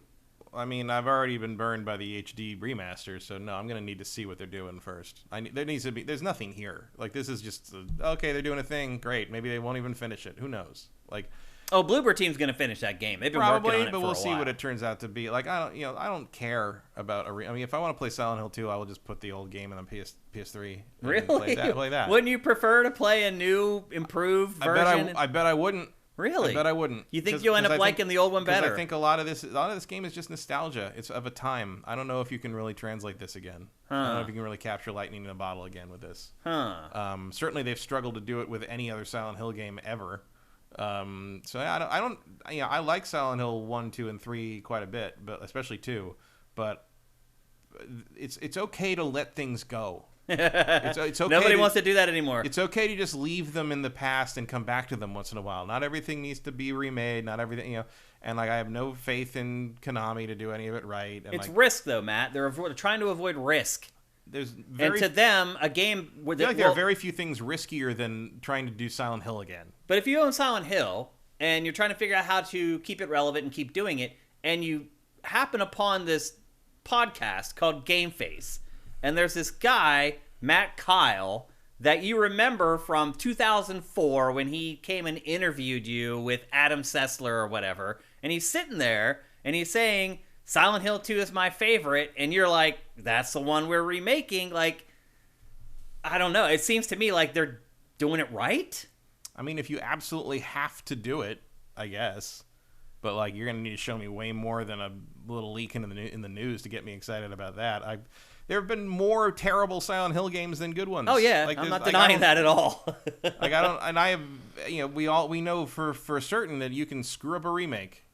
I mean, I've already been burned by the HD remaster, so no, I'm gonna need to see what they're doing first. There needs to be. There's nothing here. Like, this is just okay. They're doing a thing. Great. Maybe they won't even finish it. Who knows? Like, oh, Bloober Team's gonna finish that game. They've been working on it but we'll see what it turns out to be. Like, I don't care about I mean, if I want to play Silent Hill 2, I will just put the old game on the PS3. Really? Play that. Wouldn't you prefer to play a new, improved version? I bet I wouldn't. Really? I bet I wouldn't. You think you'll end up liking the old one better? I think a lot of this game is just nostalgia. It's of a time. I don't know if you can really translate this again. I don't know if you can really capture lightning in a bottle again with this. Certainly, they've struggled to do it with any other Silent Hill game ever. So I like Silent Hill 1, 2, and 3 quite a bit, but especially 2. But it's okay to let things go. It's okay. Nobody wants to do that anymore. It's okay to just leave them in the past and come back to them once in a while. Not everything needs to be remade. Not everything, And like, I have no faith in Konami to do any of it right. And it's risk, though, Matt. They're trying to avoid risk. And to them, a game where there are very few things riskier than trying to do Silent Hill again. But if you own Silent Hill and you're trying to figure out how to keep it relevant and keep doing it, and you happen upon this podcast called GameFace, and there's this guy, Matt Kyle, that you remember from 2004 when he came and interviewed you with Adam Sessler or whatever, and he's sitting there and he's saying Silent Hill 2 is my favorite, and you're like, that's the one we're remaking. Like, I don't know. It seems to me like they're doing it right. I mean, if you absolutely have to do it, I guess. But like, you're gonna need to show me way more than a little leak in the news to get me excited about that. There have been more terrible Silent Hill games than good ones. Oh yeah, like, I'm not denying that at all. Like, I don't, and I have, we know for certain that you can screw up a remake.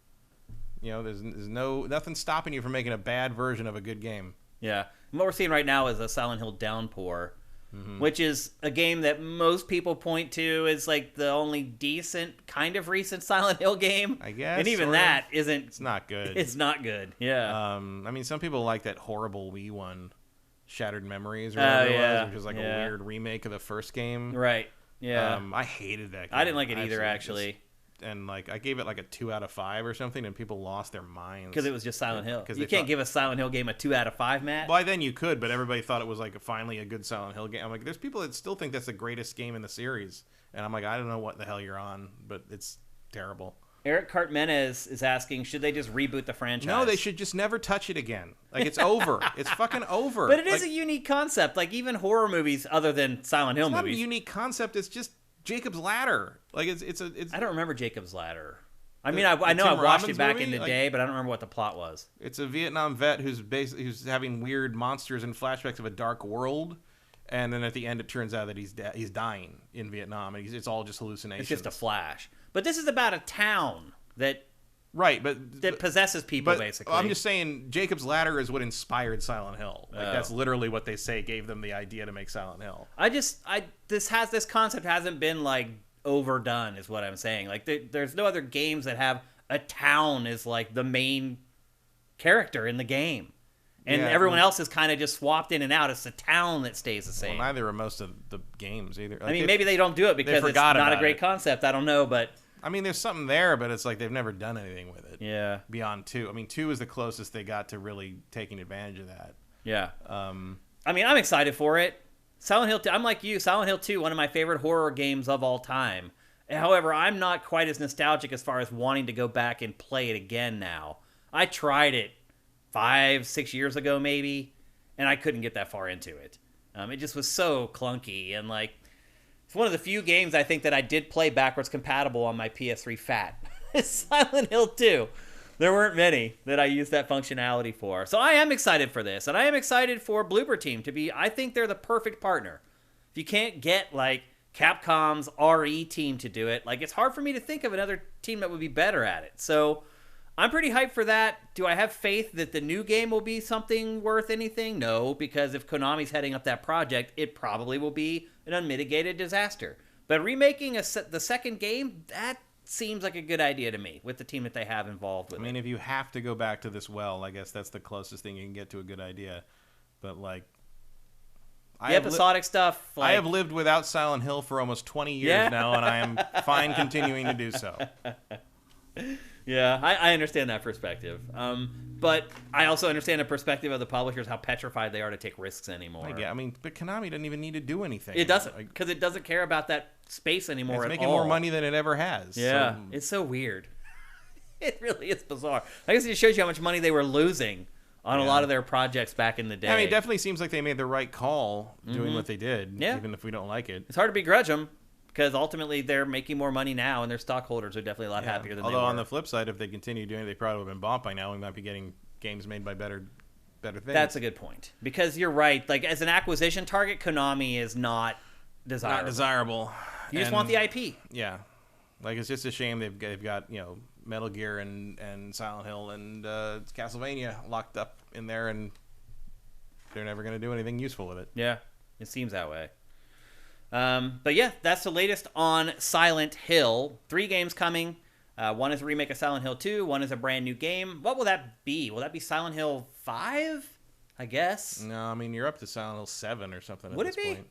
There's nothing stopping you from making a bad version of a good game. Yeah, and what we're seeing right now is a Silent Hill Downpour, which is a game that most people point to as like the only decent kind of recent Silent Hill game. I guess, and even that isn't. It's not good. It's not good. Yeah. I mean, some people like that horrible Wii one, Shattered Memories, or whatever it was, which is like a weird remake of the first game. Right. Yeah. I hated that game. I didn't like it either, actually. And like, I gave it like a 2 out of 5 or something, and people lost their minds because it was just Silent Hill. You can't give a Silent Hill game a 2 out of 5, Matt. By then you could, but everybody thought it was like finally a good Silent Hill game. I'm like, there's people that still think that's the greatest game in the series, and I'm like, I don't know what the hell you're on, but it's terrible. Eric Cartmenez is asking, should they just reboot the franchise? No, they should just never touch it again. Like, it's over. It's fucking over. But it is a unique concept. Like, even horror movies other than Silent Hill movies. It's not a unique concept. It's just Jacob's Ladder. Like, it's. I don't remember Jacob's Ladder. I mean, I know I watched it back in the day, but I don't remember what the plot was. It's a Vietnam vet who's having weird monsters and flashbacks of a dark world, and then at the end it turns out that he's dying in Vietnam, and it's all just hallucinations. It's just a flash. But this is about a town that possesses people, basically. I'm just saying, Jacob's Ladder is what inspired Silent Hill. Like, that's literally what they say gave them the idea to make Silent Hill. This concept hasn't been like overdone, is what I'm saying. Like, there's no other games that have a town as like the main character in the game, and everyone else is kind of just swapped in and out. It's the town that stays the same. Well, neither are most of the games either. Like, I mean, maybe they don't do it because it's not a great concept. I don't know, but I mean, there's something there, but it's like they've never done anything with it. Yeah. Beyond 2. I mean, 2 is the closest they got to really taking advantage of that. Yeah. I mean, I'm excited for it. Silent Hill 2, I'm like you. Silent Hill 2, one of my favorite horror games of all time. However, I'm not quite as nostalgic as far as wanting to go back and play it again now. I tried it 5-6 years ago, maybe, and I couldn't get that far into it. It just was so clunky, and like, it's one of the few games I think that I did play backwards compatible on my PS3 Fat. Silent Hill 2. There weren't many that I used that functionality for. So I am excited for this, and I am excited for Bloober Team to be, I think they're the perfect partner. If you can't get, like, Capcom's RE team to do it, like, it's hard for me to think of another team that would be better at it. So I'm pretty hyped for that. Do I have faith that the new game will be something worth anything? No, because if Konami's heading up that project, it probably will be an unmitigated disaster. But remaking the second game, that seems like a good idea to me with the team that they have involved with it. I mean, if you have to go back to this well, I guess that's the closest thing you can get to a good idea. But, like, the episodic stuff. Like, I have lived without Silent Hill for almost 20 years now, and I am fine continuing to do so. Yeah, I understand that perspective. But I also understand the perspective of the publishers, how petrified they are to take risks anymore. But Konami doesn't even need to do anything. It doesn't, because it doesn't care about that space anymore at all. It's making more money than it ever has. Yeah, it's so weird. It really is bizarre. I guess it just shows you how much money they were losing on a lot of their projects back in the day. I mean, it definitely seems like they made the right call doing what they did, even if we don't like it. It's hard to begrudge them, because ultimately they're making more money now, and their stockholders are definitely a lot happier than they were. Although on the flip side, if they continue doing it, they probably would have been bought by now. We might be getting games made by better things. That's a good point. Because you're right. Like, as an acquisition target, Konami is not desirable. Not desirable. You just want the IP. Yeah. Like, it's just a shame they've got, Metal Gear and Silent Hill and Castlevania locked up in there, and they're never going to do anything useful with it. Yeah, it seems that way. But yeah, that's the latest on Silent Hill. 3 games coming. One is a remake of Silent Hill 2. One is a brand new game. What will that be? Will that be Silent Hill 5? I guess. No, I mean, you're up to Silent Hill 7 or something at Would this it be? point.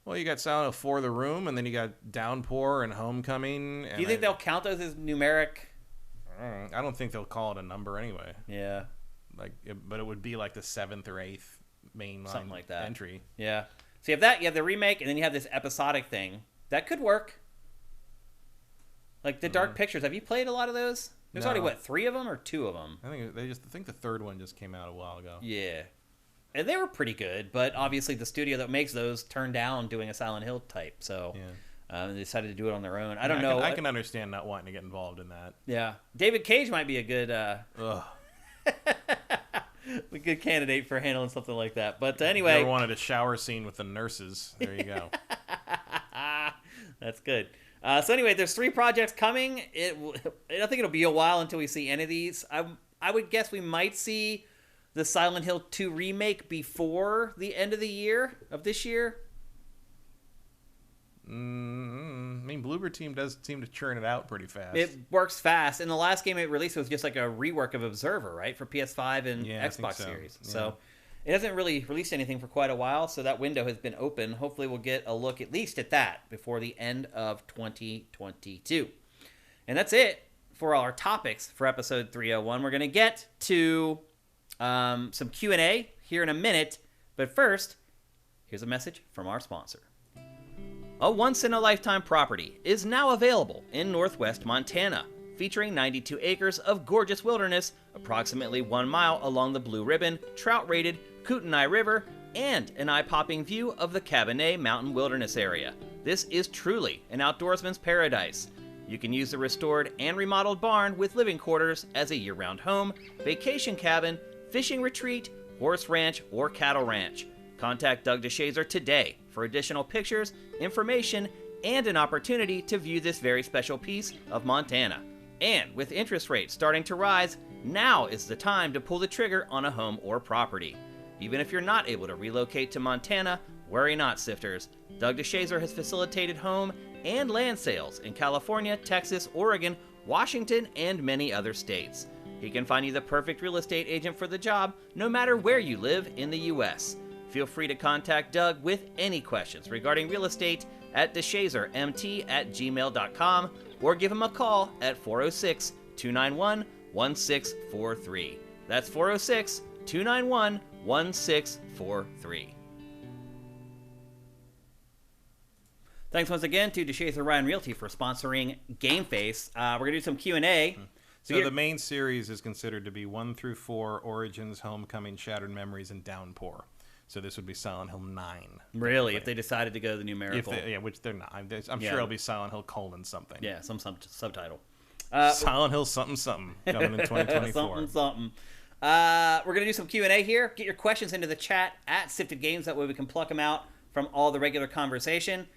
Well, you got Silent Hill 4 The Room, and then you got Downpour and Homecoming. And do you think they'll count those as numeric? I don't think they'll call it a number anyway. Yeah. But it would be like the 7th or 8th mainline something like that entry. Yeah. So you have that, you have the remake, and then you have this episodic thing. That could work. Like the Dark Pictures. Have you played a lot of those? There's already, 3 of them or 2 of them? I think the 3rd one just came out a while ago. Yeah. And they were pretty good, but obviously the studio that makes those turned down doing a Silent Hill type, so they decided to do it on their own. I don't know. I can understand not wanting to get involved in that. Yeah. David Cage might be a good a good candidate for handling something like that. But anyway. If you ever wanted a shower scene with the nurses, there you go. That's good. So anyway, there's 3 projects coming. I think it'll be a while until we see any of these. I would guess we might see the Silent Hill 2 remake before the end of the year, of this year. I mean, Bloober Team does seem to churn it out pretty fast. It works fast. And the last game it released was just like a rework of Observer, right? For PS5 and Xbox Series. Yeah. So it hasn't really released anything for quite a while, so that window has been open. Hopefully we'll get a look at least at that before the end of 2022. And that's it for all our topics for episode 301. We're going to get to some Q&A here in a minute, but first, here's a message from our sponsor. A once-in-a-lifetime property is now available in Northwest Montana, featuring 92 acres of gorgeous wilderness, approximately 1 mile along the Blue Ribbon, trout-rated Kootenai River, and an eye-popping view of the Cabernet Mountain Wilderness area. This is truly an outdoorsman's paradise. You can use the restored and remodeled barn with living quarters as a year-round home, vacation cabin, fishing retreat, horse ranch, or cattle ranch. Contact Doug DeShazer today for additional pictures, information, and an opportunity to view this very special piece of Montana. And with interest rates starting to rise, now is the time to pull the trigger on a home or property. Even if you're not able to relocate to Montana, worry not, sifters. Doug DeShazer has facilitated home and land sales in California, Texas, Oregon, Washington, and many other states. He can find you the perfect real estate agent for the job, no matter where you live in the U.S. Feel free to contact Doug with any questions regarding real estate at deshazermt@gmail.com or give him a call at 406-291-1643. That's 406-291-1643. Thanks once again to DeShazer Ryan Realty for sponsoring GameFace. We're going to do some Q&A. So the main series is considered to be 1 through 4, Origins, Homecoming, Shattered Memories, and Downpour. So this would be Silent Hill 9. Really? If they decided to go the numerical? Which they're not. I'm sure it'll be Silent Hill : something. Yeah, some subtitle. Silent Hill something coming in 2024. something. We're going to do some Q&A here. Get your questions into the chat at Sifted Games. That way we can pluck them out from all the regular conversation.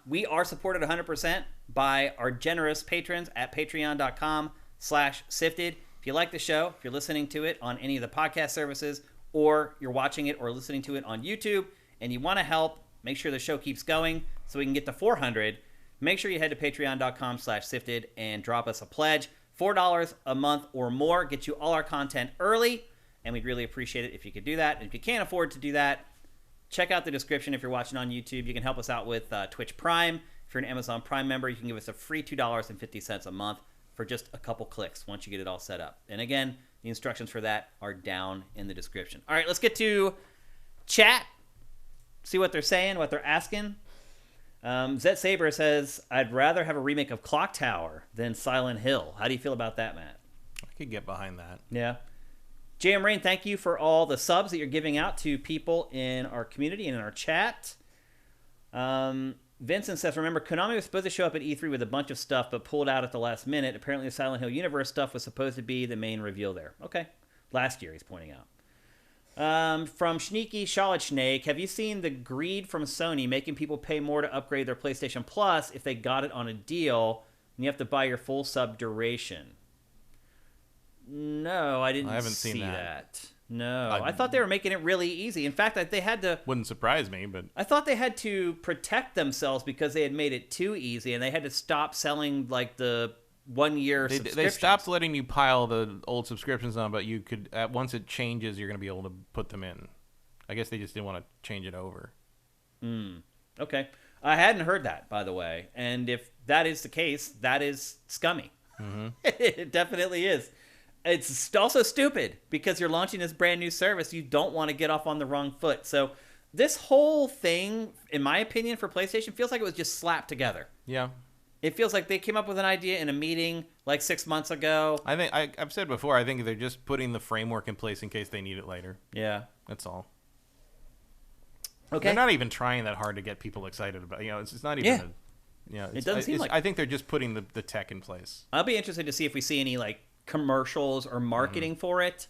We are supported 100% by our generous patrons at patreon.com/sifted. If you like the show, if you're listening to it on any of the podcast services, or you're watching it or listening to it on YouTube, and you want to help make sure the show keeps going so we can get to 400, make sure you head to patreon.com/sifted and drop us a pledge. $4 a month or more gets you all our content early, and we'd really appreciate it if you could do that. And if you can't afford to do that, check out the description if you're watching on YouTube. You can help us out with Twitch Prime. If you're an Amazon Prime member, you can give us a free $2.50 a month. for just a couple clicks once you get it all set up. And again, the instructions for that are down in the description. All right, let's get to chat. See what they're saying, what they're asking. Zet Saber says, I'd rather have a remake of Clock Tower than Silent Hill. How do you feel about that, Matt? I could get behind that. Yeah. JM Rain, thank you for all the subs that you're giving out to people in our community and in our chat. Vincent says, remember, Konami was supposed to show up at E3 with a bunch of stuff, but pulled out at the last minute. Apparently, the Silent Hill universe stuff was supposed to be the main reveal there. Okay. Last year, he's pointing out. From Sneaky Shalichnake, have you seen the greed from Sony making people pay more to upgrade their PlayStation Plus if they got it on a deal and you have to buy your full sub duration? No, I haven't seen that. No, I thought they were making it really easy. In fact, they had to... Wouldn't surprise me, but... I thought they had to protect themselves because they had made it too easy, and they had to stop selling, like, the 1-year subscriptions. They stopped letting you pile the old subscriptions on, but you could... once it changes, you're going to be able to put them in. I guess they just didn't want to change it over. Okay. I hadn't heard that, by the way. And if that is the case, that is scummy. Mm-hmm. It definitely is. It's also stupid because you're launching this brand new service. You don't want to get off on the wrong foot. So this whole thing, in my opinion, for PlayStation feels like it was just slapped together. Yeah. It feels like they came up with an idea in a meeting like 6 months ago. I think I've said before, I think they're just putting the framework in place in case they need it later. Yeah. That's all. Okay. They're not even trying that hard to get people excited about. It's not even it doesn't seem like... I think they're just putting the tech in place. I'll be interested to see if we see any like commercials or marketing for it,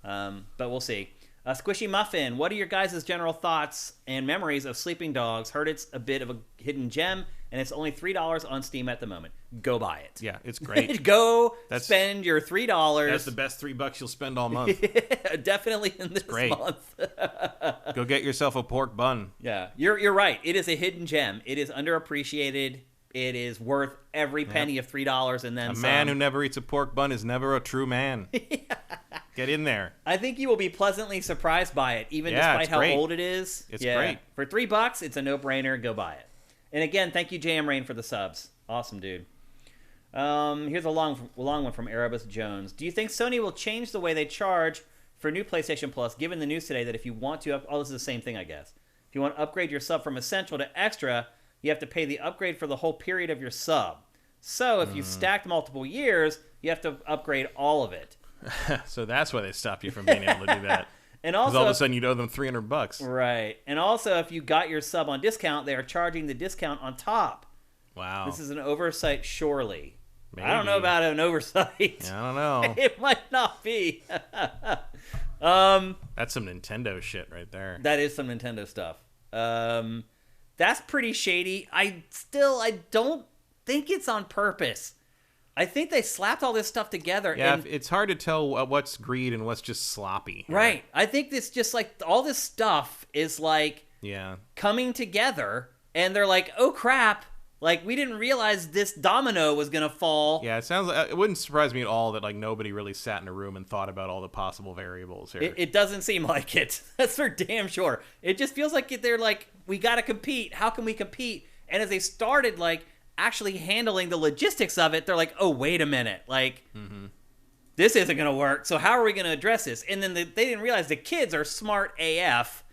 but we'll see. Squishy Muffin, what are your guys' general thoughts and memories of Sleeping Dogs? Heard it's a bit of a hidden gem, and it's only $3 on Steam at the moment. Go buy it. Yeah, it's great. Go spend your $3. That's the best $3 you'll spend all month. Definitely in this month. Go get yourself a pork bun. Yeah, you're right. It is a hidden gem. It is underappreciated. It is worth every penny of $3 and then some. A man who never eats a pork bun is never a true man. Get in there. I think you will be pleasantly surprised by it, even despite how old it is. It's great. For $3, it's a no-brainer. Go buy it. And again, thank you, JM Rain, for the subs. Awesome, dude. Here's a long one from Erebus Jones. Do you think Sony will change the way they charge for new PlayStation Plus, given the news today that if you want to... this is the same thing, I guess. If you want to upgrade your sub from Essential to Extra... you have to pay the upgrade for the whole period of your sub. So if you stacked multiple years, you have to upgrade all of it. So that's why they stopped you from being able to do that. And also, all of a sudden you'd owe them $300. Right. And also, if you got your sub on discount, they are charging the discount on top. Wow. This is an oversight, surely. Maybe. I don't know about an oversight. I don't know. It might not be. That's some Nintendo shit right there. That is some Nintendo stuff. That's pretty shady. I don't think it's on purpose. I think they slapped all this stuff together. Yeah, and, it's hard to tell what's greed and what's just sloppy. Right. I think this just like all this stuff is like coming together, and they're like, oh crap, like we didn't realize this domino was gonna fall. Yeah, it wouldn't surprise me at all that like nobody really sat in a room and thought about all the possible variables here. It doesn't seem like it. That's for damn sure. It just feels like they're like, we gotta compete. How can we compete? And as they started like actually handling the logistics of it, they're like, oh, wait a minute. Like, this isn't going to work. So how are we going to address this? And then they didn't realize the kids are smart AF.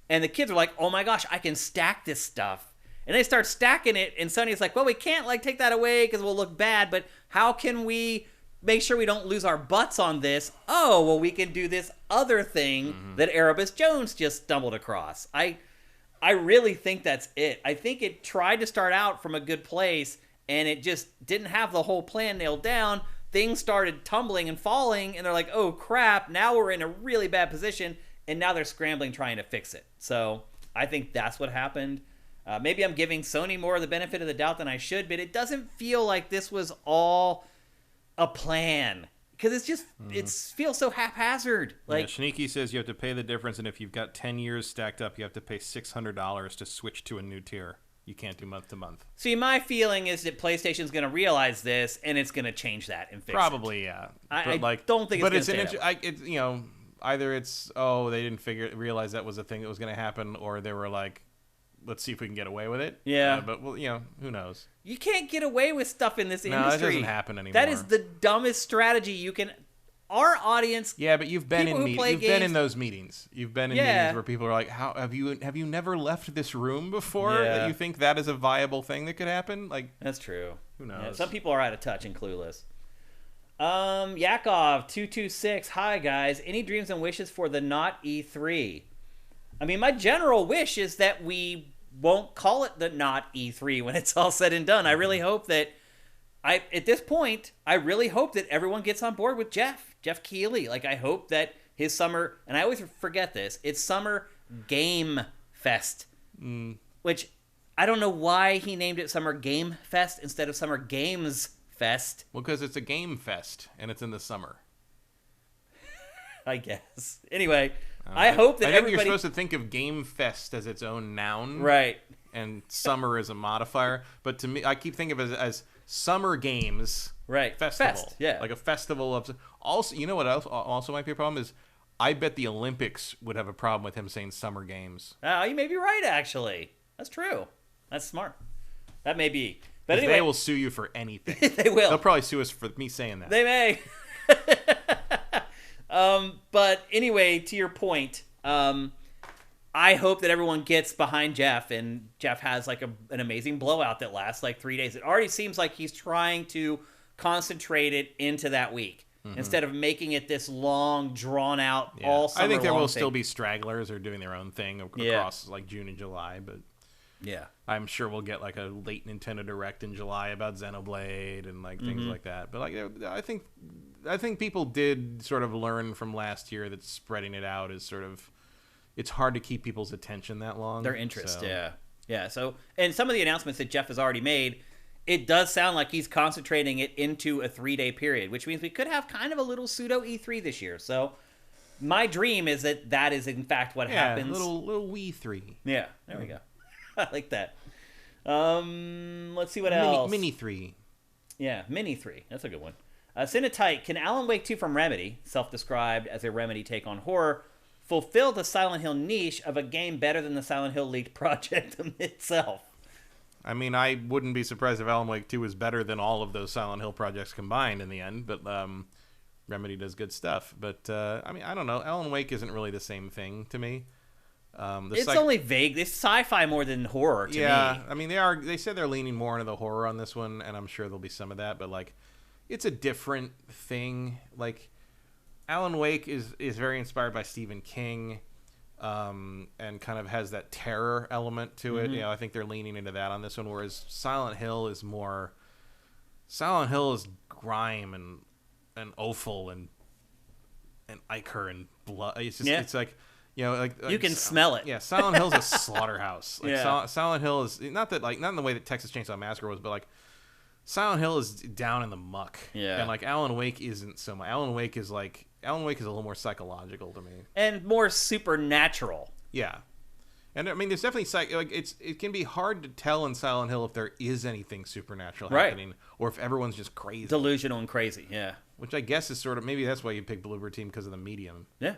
And the kids are like, oh my gosh, I can stack this stuff. And they start stacking it. And Sony's like, well, we can't like take that away because we'll look bad. But how can we make sure we don't lose our butts on this? Oh, well, we can do this other thing that Erebus Jones just stumbled across. I really think that's it. I think it tried to start out from a good place, and it just didn't have the whole plan nailed down. Things started tumbling and falling, and they're like, oh, crap, now we're in a really bad position, and now they're scrambling trying to fix it. So I think that's what happened. Maybe I'm giving Sony more of the benefit of the doubt than I should, but it doesn't feel like this was all a plan. Because it's just, it feels so haphazard. Like, Sneaky says you have to pay the difference, and if you've got 10 years stacked up, you have to pay $600 to switch to a new tier. You can't do month to month. See, my feeling is that PlayStation's going to realize this, and it's going to change that and fix Probably, it. yeah. I don't think it's going to stay that way. Either it's, they didn't realize that was a thing that was going to happen, or they were like, let's see if we can get away with it. Yeah. But, well, who knows? You can't get away with stuff in this industry. No, that doesn't happen anymore. That is the dumbest strategy you can... Our audience... Yeah, but you've been in those meetings. You've been in meetings where people are like, "How have you never left this room before? That you think that is a viable thing that could happen?" Like, that's true. Who knows? Yeah, some people are out of touch and clueless. Yakov 226. Hi guys. Any dreams and wishes for the not E3? I mean, my general wish is that we won't call it the not E3 when it's all said and done. I really hope that at this point, I really hope that everyone gets on board with Jeff Keighley. Like, I hope that his summer, and I always forget this, it's Summer Game Fest, which I don't know why he named it Summer Game Fest instead of Summer Games Fest. Well, because it's a game fest, and it's in the summer. I guess. Anyway, I hope that I think you're supposed to think of Game Fest as its own noun. Right. And summer is a modifier. But to me, I keep thinking of it as Summer Games Festival. Fest, yeah. Like a festival of... Also, you know what else also might be a problem is I bet the Olympics would have a problem with him saying Summer Games. You may be right, actually. That's true. That's smart. That may be. But anyway, they will sue you for anything. They will. They'll probably sue us for me saying that. They may. But anyway, to your point, I hope that everyone gets behind Jeff, and Jeff has like an amazing blowout that lasts like 3 days. It already seems like he's trying to concentrate it into that week instead of making it this long, drawn out, all summer. I think there long will thing. still be stragglers or doing their own thing across like June and July, but yeah, I'm sure we'll get like a late Nintendo Direct in July about Xenoblade and like things like that. But like, I think people did sort of learn from last year that spreading it out is sort of, it's hard to keep people's attention that long. Their interest, yeah. So, and some of the announcements that Jeff has already made, it does sound like he's concentrating it into a 3-day period, which means we could have kind of a little pseudo E3 this year. So, my dream is that is in fact what happens. Little Wii 3. Yeah, there we go. I like that. Let's see what else. Mini 3. Yeah, Mini 3. That's a good one. Cinetite, can Alan Wake 2 from Remedy, self-described as a Remedy take on horror, fulfill the Silent Hill niche of a game better than the Silent Hill leaked project itself? I mean, I wouldn't be surprised if Alan Wake 2 was better than all of those Silent Hill projects combined in the end, but Remedy does good stuff. But, I mean, I don't know. Alan Wake isn't really the same thing to me. It's only vague. It's sci-fi more than horror to me. Yeah, I mean, they said they're leaning more into the horror on this one, and I'm sure there'll be some of that, but, like, it's a different thing. Like, Alan Wake is very inspired by Stephen King, and kind of has that terror element to it. You know, I think they're leaning into that on this one, whereas Silent Hill is grime and offal and ichor and blood. It's just it's like, you know, like you can smell it. Yeah, Silent Hill's a slaughterhouse. Like, Silent Hill is not in the way that Texas Chainsaw Massacre was, but like Silent Hill is down in the muck. Yeah, and like Alan Wake isn't so much. Alan Wake is a little more psychological to me and more supernatural. Yeah, and I mean, there's definitely it can be hard to tell in Silent Hill if there is anything supernatural happening or if everyone's just crazy, delusional and crazy. Yeah, which I guess is sort of maybe that's why you pick Bloober Team because of the medium. Yeah.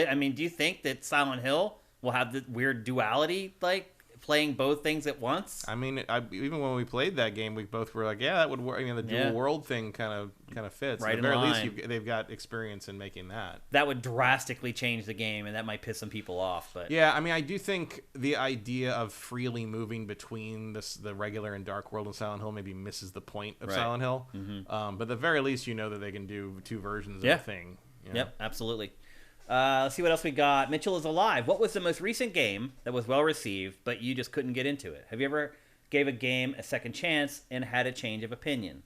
I mean, do you think that Silent Hill will have the weird duality, like playing both things at once? I mean, even when we played that game, we both were like, yeah, that would work. I mean, the dual world thing kind of fits. Right, at the very least, they've got experience in making that. That would drastically change the game, and that might piss some people off. But yeah, I mean, I do think the idea of freely moving between the regular and Dark World and Silent Hill maybe misses the point of Silent Hill. But at the very least, you know that they can do two versions of the thing. You know? Yep, absolutely. Let's see what else we got. Mitchell is alive. What was the most recent game that was well received, but you just couldn't get into it? Have you ever gave a game a second chance and had a change of opinion?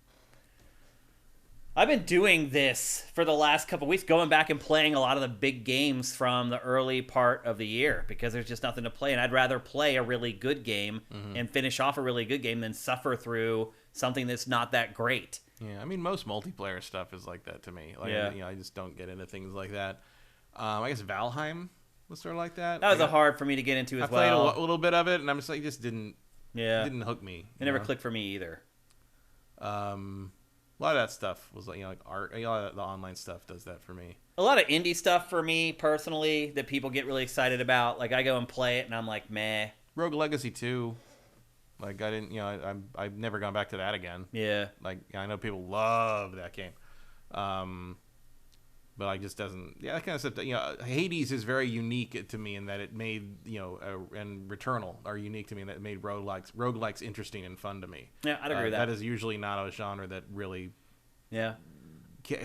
I've been doing this for the last couple weeks, going back and playing a lot of the big games from the early part of the year because there's just nothing to play, and I'd rather play a really good game and finish off a really good game than suffer through something that's not that great. Yeah, I mean, most multiplayer stuff is like that to me. Like, you know, I just don't get into things like that. I guess Valheim was sort of like that. That was hard for me to get into as well. I played a little bit of it, and I'm just like, it just didn't hook me. It never clicked for me either. A lot of that stuff was like, like art. A lot of the online stuff does that for me. A lot of indie stuff for me personally that people get really excited about. Like I go and play it and I'm like, meh. Rogue Legacy 2. Like I didn't, I've never gone back to that again. Yeah. Like I know people love that game. But I just doesn't. Yeah, that kind of stuff. Hades is very unique to me in that it made and Returnal are unique to me in that it made roguelikes interesting and fun to me. Yeah, I'd agree with that. That is usually not a genre that really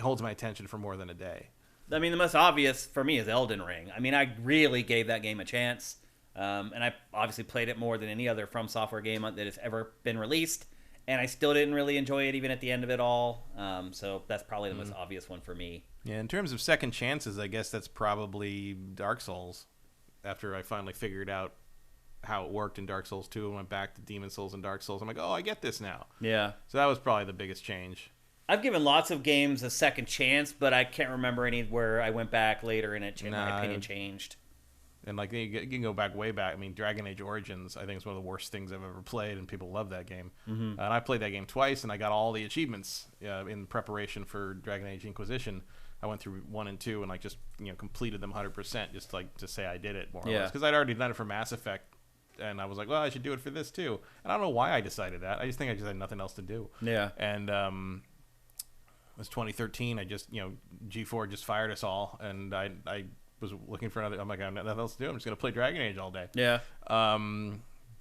holds my attention for more than a day. I mean, the most obvious for me is Elden Ring. I mean, I really gave that game a chance, and I obviously played it more than any other From Software game that has ever been released, and I still didn't really enjoy it even at the end of it all. So that's probably the most obvious one for me. Yeah, in terms of second chances, I guess that's probably Dark Souls. After I finally figured out how it worked in Dark Souls 2 and went back to Demon Souls and Dark Souls, I'm like, oh, I get this now. Yeah. So that was probably the biggest change. I've given lots of games a second chance, but I can't remember any where I went back later and my opinion changed. And like you can go way back. I mean, Dragon Age Origins, I think it's one of the worst things I've ever played, and people love that game. Mm-hmm. And I played that game twice, and I got all the achievements in preparation for Dragon Age Inquisition. I went through 1 and 2 and like just completed them 100%, just like to say I did it more or less, because I'd already done it for Mass Effect, and I was like, well, I should do it for this too. And I don't know why I decided that. I just think I just had nothing else to do. Yeah. And it was 2013. I just G4 just fired us all, and I was looking for another. I'm like, I have nothing else to do. I'm just gonna play Dragon Age all day. Yeah.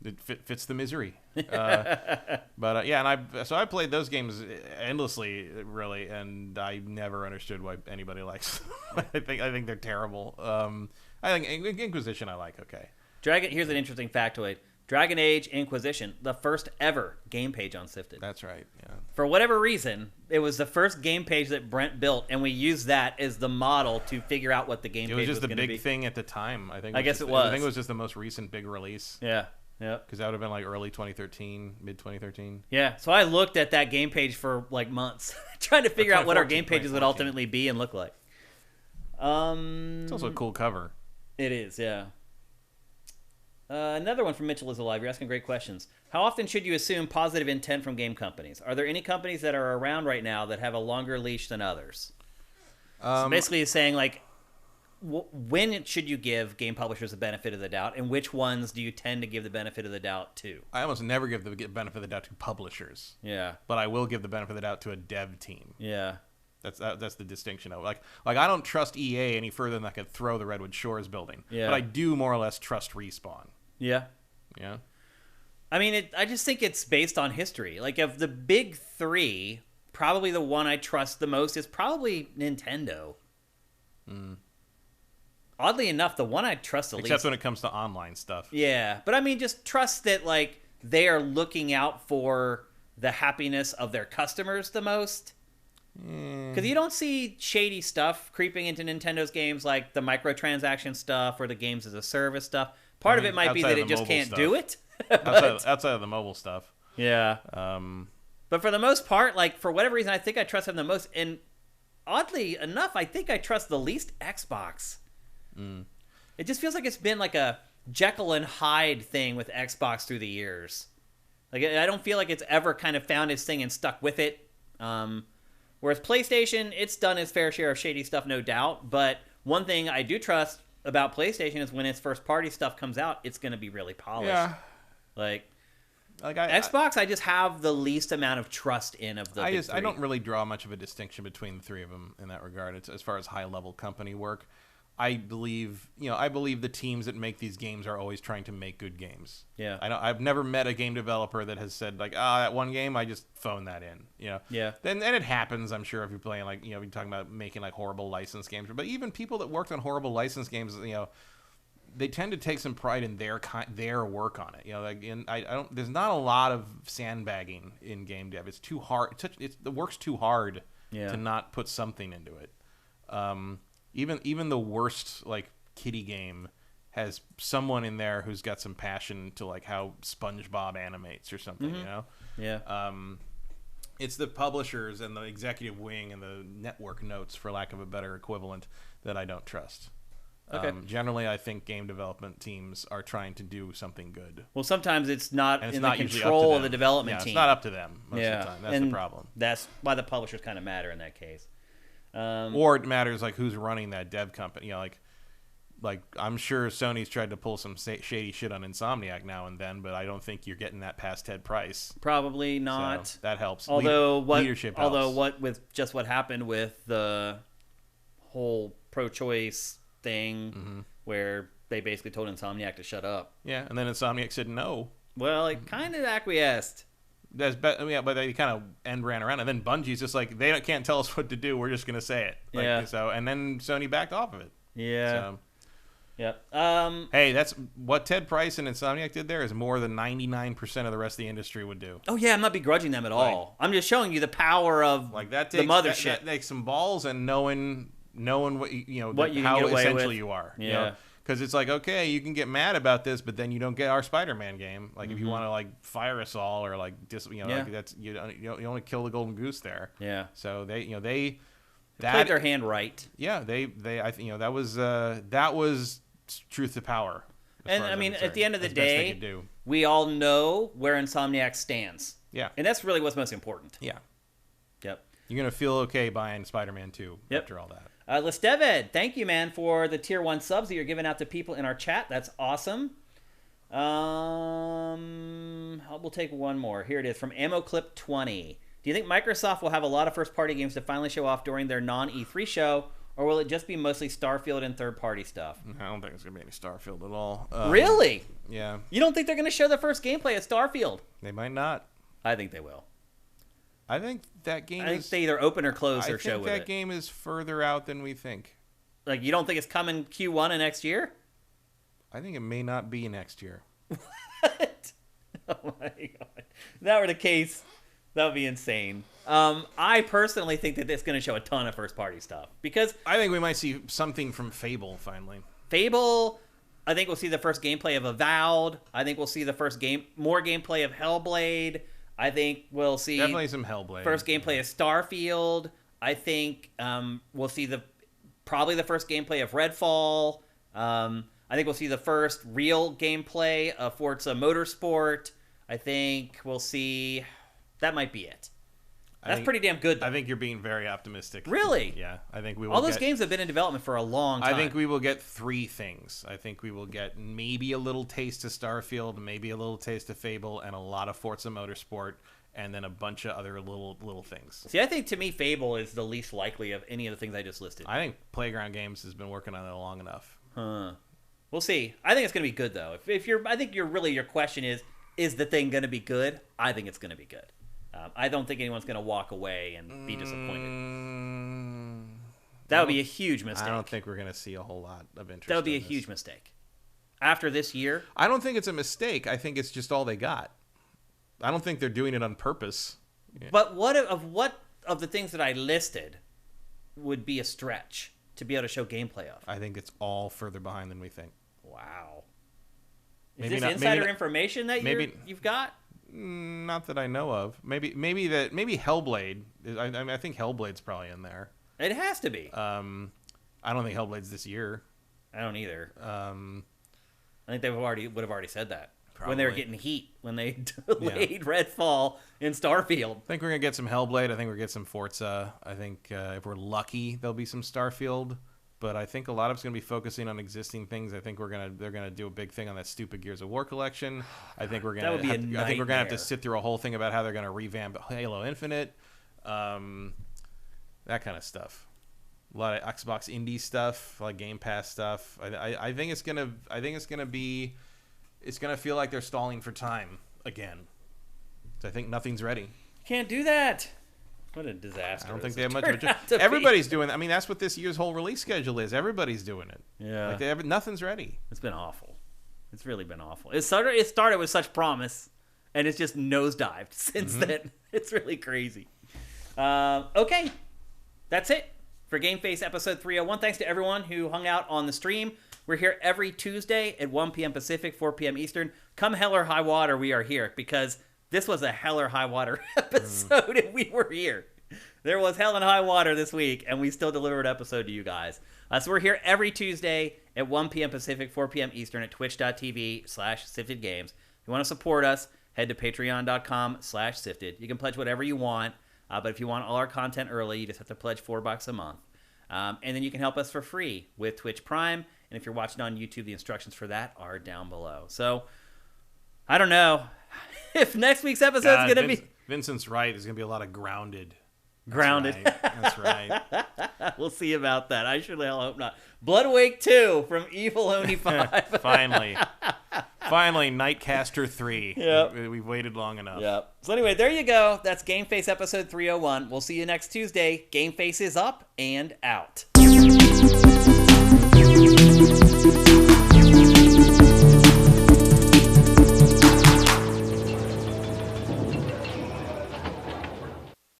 It fits the misery. But yeah, and I played those games endlessly, really, and I never understood why anybody likes them. I think they're terrible. I think Inquisition I like. Okay. Here's an interesting factoid. Dragon Age Inquisition, the first ever game page on Sifted. That's right. Yeah. For whatever reason, it was the first game page that Brent built, and we used that as the model to figure out what the game page was going to be. It was just the big thing at the time. I guess it was. I think it was just the most recent big release. Yeah. Yeah. Because that would have been like early 2013, mid 2013. Yeah. So I looked at that game page for like months, trying to figure out what our game pages would ultimately be and look like. It's also a cool cover. It is, yeah. Another one from Mitchell is Alive. You're asking great questions. How often should you assume positive intent from game companies? Are there any companies that are around right now that have a longer leash than others? So basically he's saying, like, when should you give game publishers the benefit of the doubt, and which ones do you tend to give the benefit of the doubt to? I almost never give the benefit of the doubt to publishers. Yeah. But I will give the benefit of the doubt to a dev team. Yeah. That's the distinction of it. Like I don't trust EA any further than I could throw the Redwood Shores building. Yeah. But I do more or less trust Respawn. Yeah. Yeah. I mean, I just think it's based on history. Like, of the big three, probably the one I trust the most is probably Nintendo. Oddly enough, the one I trust the least. Except when it comes to online stuff. Yeah. But I mean, just trust that, like, they are looking out for the happiness of their customers the most. Because you don't see shady stuff creeping into Nintendo's games, like the microtransaction stuff or the games as a service stuff. Part of it might be that it just can't do it. outside of the mobile stuff. Yeah. But for the most part, like, for whatever reason, I think I trust them the most. And oddly enough, I think I trust the least Xbox. It just feels like it's been like a Jekyll and Hyde thing with Xbox through the years. Like, I don't feel like it's ever kind of found its thing and stuck with it. Whereas PlayStation, it's done its fair share of shady stuff, no doubt. But one thing I do trust about PlayStation is when its first party stuff comes out, it's going to be really polished. Yeah. Like Xbox, I just have the least amount of trust in of the big three. I don't really draw much of a distinction between the three of them in that regard. It's as far as high level company work. I believe the teams that make these games are always trying to make good games. Yeah. I've never met a game developer that has said, like, that one game, I just phoned that in. Yeah. And it happens, I'm sure, if you're playing, like, you're talking about making, like, horrible license games. But even people that worked on horrible license games, they tend to take some pride in their work on it. There's not a lot of sandbagging in game dev. It's too hard. The work's too hard to not put something into it. Even the worst, like, kiddie game has someone in there who's got some passion to, like, how SpongeBob animates or something, Yeah. It's the publishers and the executive wing and the network notes, for lack of a better equivalent, that I don't trust. Okay. Generally, I think game development teams are trying to do something good. Well, sometimes it's not And it's in not the usually control up to of the them. development Yeah, team. it's not up to them most Yeah. of the time. That's And the problem. That's why the publishers kind of matter in that case. Or it matters like who's running that dev company. You know, like I'm sure Sony's tried to pull some shady shit on Insomniac now and then, but I don't think you're getting that past Ted Price. Probably not. So that helps. Leadership helps. Although what happened with the whole pro-choice thing, where they basically told Insomniac to shut up. Yeah, and then Insomniac said no. Well, it kind of acquiesced. But they kind of ran around, and then Bungie's just like they can't tell us what to do. We're just gonna say it. Yeah. So and then Sony backed off of it. Yeah. So, Yep. hey, that's what Ted Price and Insomniac did there is more than 99% of the rest of the industry would do. Oh yeah, I'm not begrudging them at all. I'm just showing you the power of Like that the takes, mothership. That takes some balls and knowing what What you can how get away essential with. you are. Yeah. You know? Because it's like, okay, you can get mad about this, but then you don't get our Spider-Man game. Like if you want to like fire us all or like like that's you only kill the golden goose there. Yeah. So they played their hand right. Yeah, I think that was truth to power. And I mean, at the end of the That's best they day, could do. we all know where Insomniac stands. Yeah. And that's really what's most important. Yeah. Yep. You're gonna feel okay buying Spider-Man 2 Yep. after all that. Lestevid, thank you, man, for the tier 1 subs that you're giving out to people in our chat. That's awesome. We'll take one more. Here it is from AmmoClip20. Do you think Microsoft will have a lot of first-party games to finally show off during their non-E3 show, or will it just be mostly Starfield and third-party stuff? I don't think it's gonna be any Starfield at all. Really? Yeah. You don't think they're going to show the first gameplay at Starfield? They might not. I think they will. I think that game. I think they either open or close their show with it. I think that game is further out than we think. Like, you don't think it's coming Q1 of next year? I think it may not be next year. What? Oh my god! If that were the case, that would be insane. I personally think that it's going to show a ton of first-party stuff because I think we might see something from Fable finally. Fable. I think we'll see the first gameplay of Avowed. I think we'll see the first more gameplay of Hellblade. I think we'll see Definitely some Hellblade. First gameplay of Starfield. I think we'll see probably the first gameplay of Redfall. I think we'll see the first real gameplay of Forza Motorsport. I think we'll see. That might be it. That's pretty damn good, though. I think you're being very optimistic. Really? Yeah. I think we will. All those games have been in development for a long time. I think we will get 3 things. I think we will get maybe a little taste of Starfield, maybe a little taste of Fable, and a lot of Forza Motorsport, and then a bunch of other little things. See, I think to me, Fable is the least likely of any of the things I just listed. I think Playground Games has been working on it long enough. Huh. We'll see. I think it's going to be good, though. I think your question is the thing going to be good? I think it's going to be good. I don't think anyone's going to walk away and be disappointed. That would be a huge mistake. I don't think we're going to see a whole lot of interest. That would be a huge mistake. After this year? I don't think it's a mistake. I think it's just all they got. I don't think they're doing it on purpose. Yeah. But what of the things that I listed would be a stretch to be able to show gameplay of? I think it's all further behind than we think. Wow. Maybe is this insider information that you've got? Not that I know of. Maybe Hellblade. I think Hellblade's probably in there. It has to be. I don't think Hellblade's this year. I don't either. I think they would have already said that. Probably. When they were getting heat, when they delayed Redfall in Starfield. I think we're going to get some Hellblade. I think we're going to get some Forza. I think if we're lucky, there'll be some Starfield. But I think a lot of it's going to be focusing on existing things. I think they're going to do a big thing on that stupid Gears of War collection. I think we're going to have to sit through a whole thing about how they're going to revamp Halo Infinite. That kind of stuff. A lot of Xbox indie stuff, like Game Pass stuff. I think it's going to feel like they're stalling for time again. So I think nothing's ready. Can't do that. What a disaster. I don't think they have much of a Everybody's doing it. I mean, that's what this year's whole release schedule is. Everybody's doing it. Yeah. Like nothing's ready. It's been awful. It's really been awful. It started with such promise, and it's just nosedived since then. It's really crazy. Okay. That's it for GameFace episode 301. Thanks to everyone who hung out on the stream. We're here every Tuesday at 1 p.m. Pacific, 4 p.m. Eastern. Come hell or high water, we are here because this was a hell or high water episode and we were here. There was hell and high water this week, and we still delivered an episode to you guys. So we're here every Tuesday at 1 p.m. Pacific, 4 p.m. Eastern at twitch.tv/siftedgames. If you want to support us, head to patreon.com/sifted. You can pledge whatever you want, but if you want all our content early, you just have to pledge $4 a month. And then you can help us for free with Twitch Prime. And if you're watching on YouTube, the instructions for that are down below. So, I don't know if next week's episode is going to be... Vincent's right. There's going to be a lot of grounded. Grounded. That's right. We'll see about that. I surely hope not. Bloodwake 2 from Evil Oni 5. Finally, Nightcaster 3. Yep. We've waited long enough. Yep. So anyway, there you go. That's GameFace episode 301. We'll see you next Tuesday. GameFace is up and out.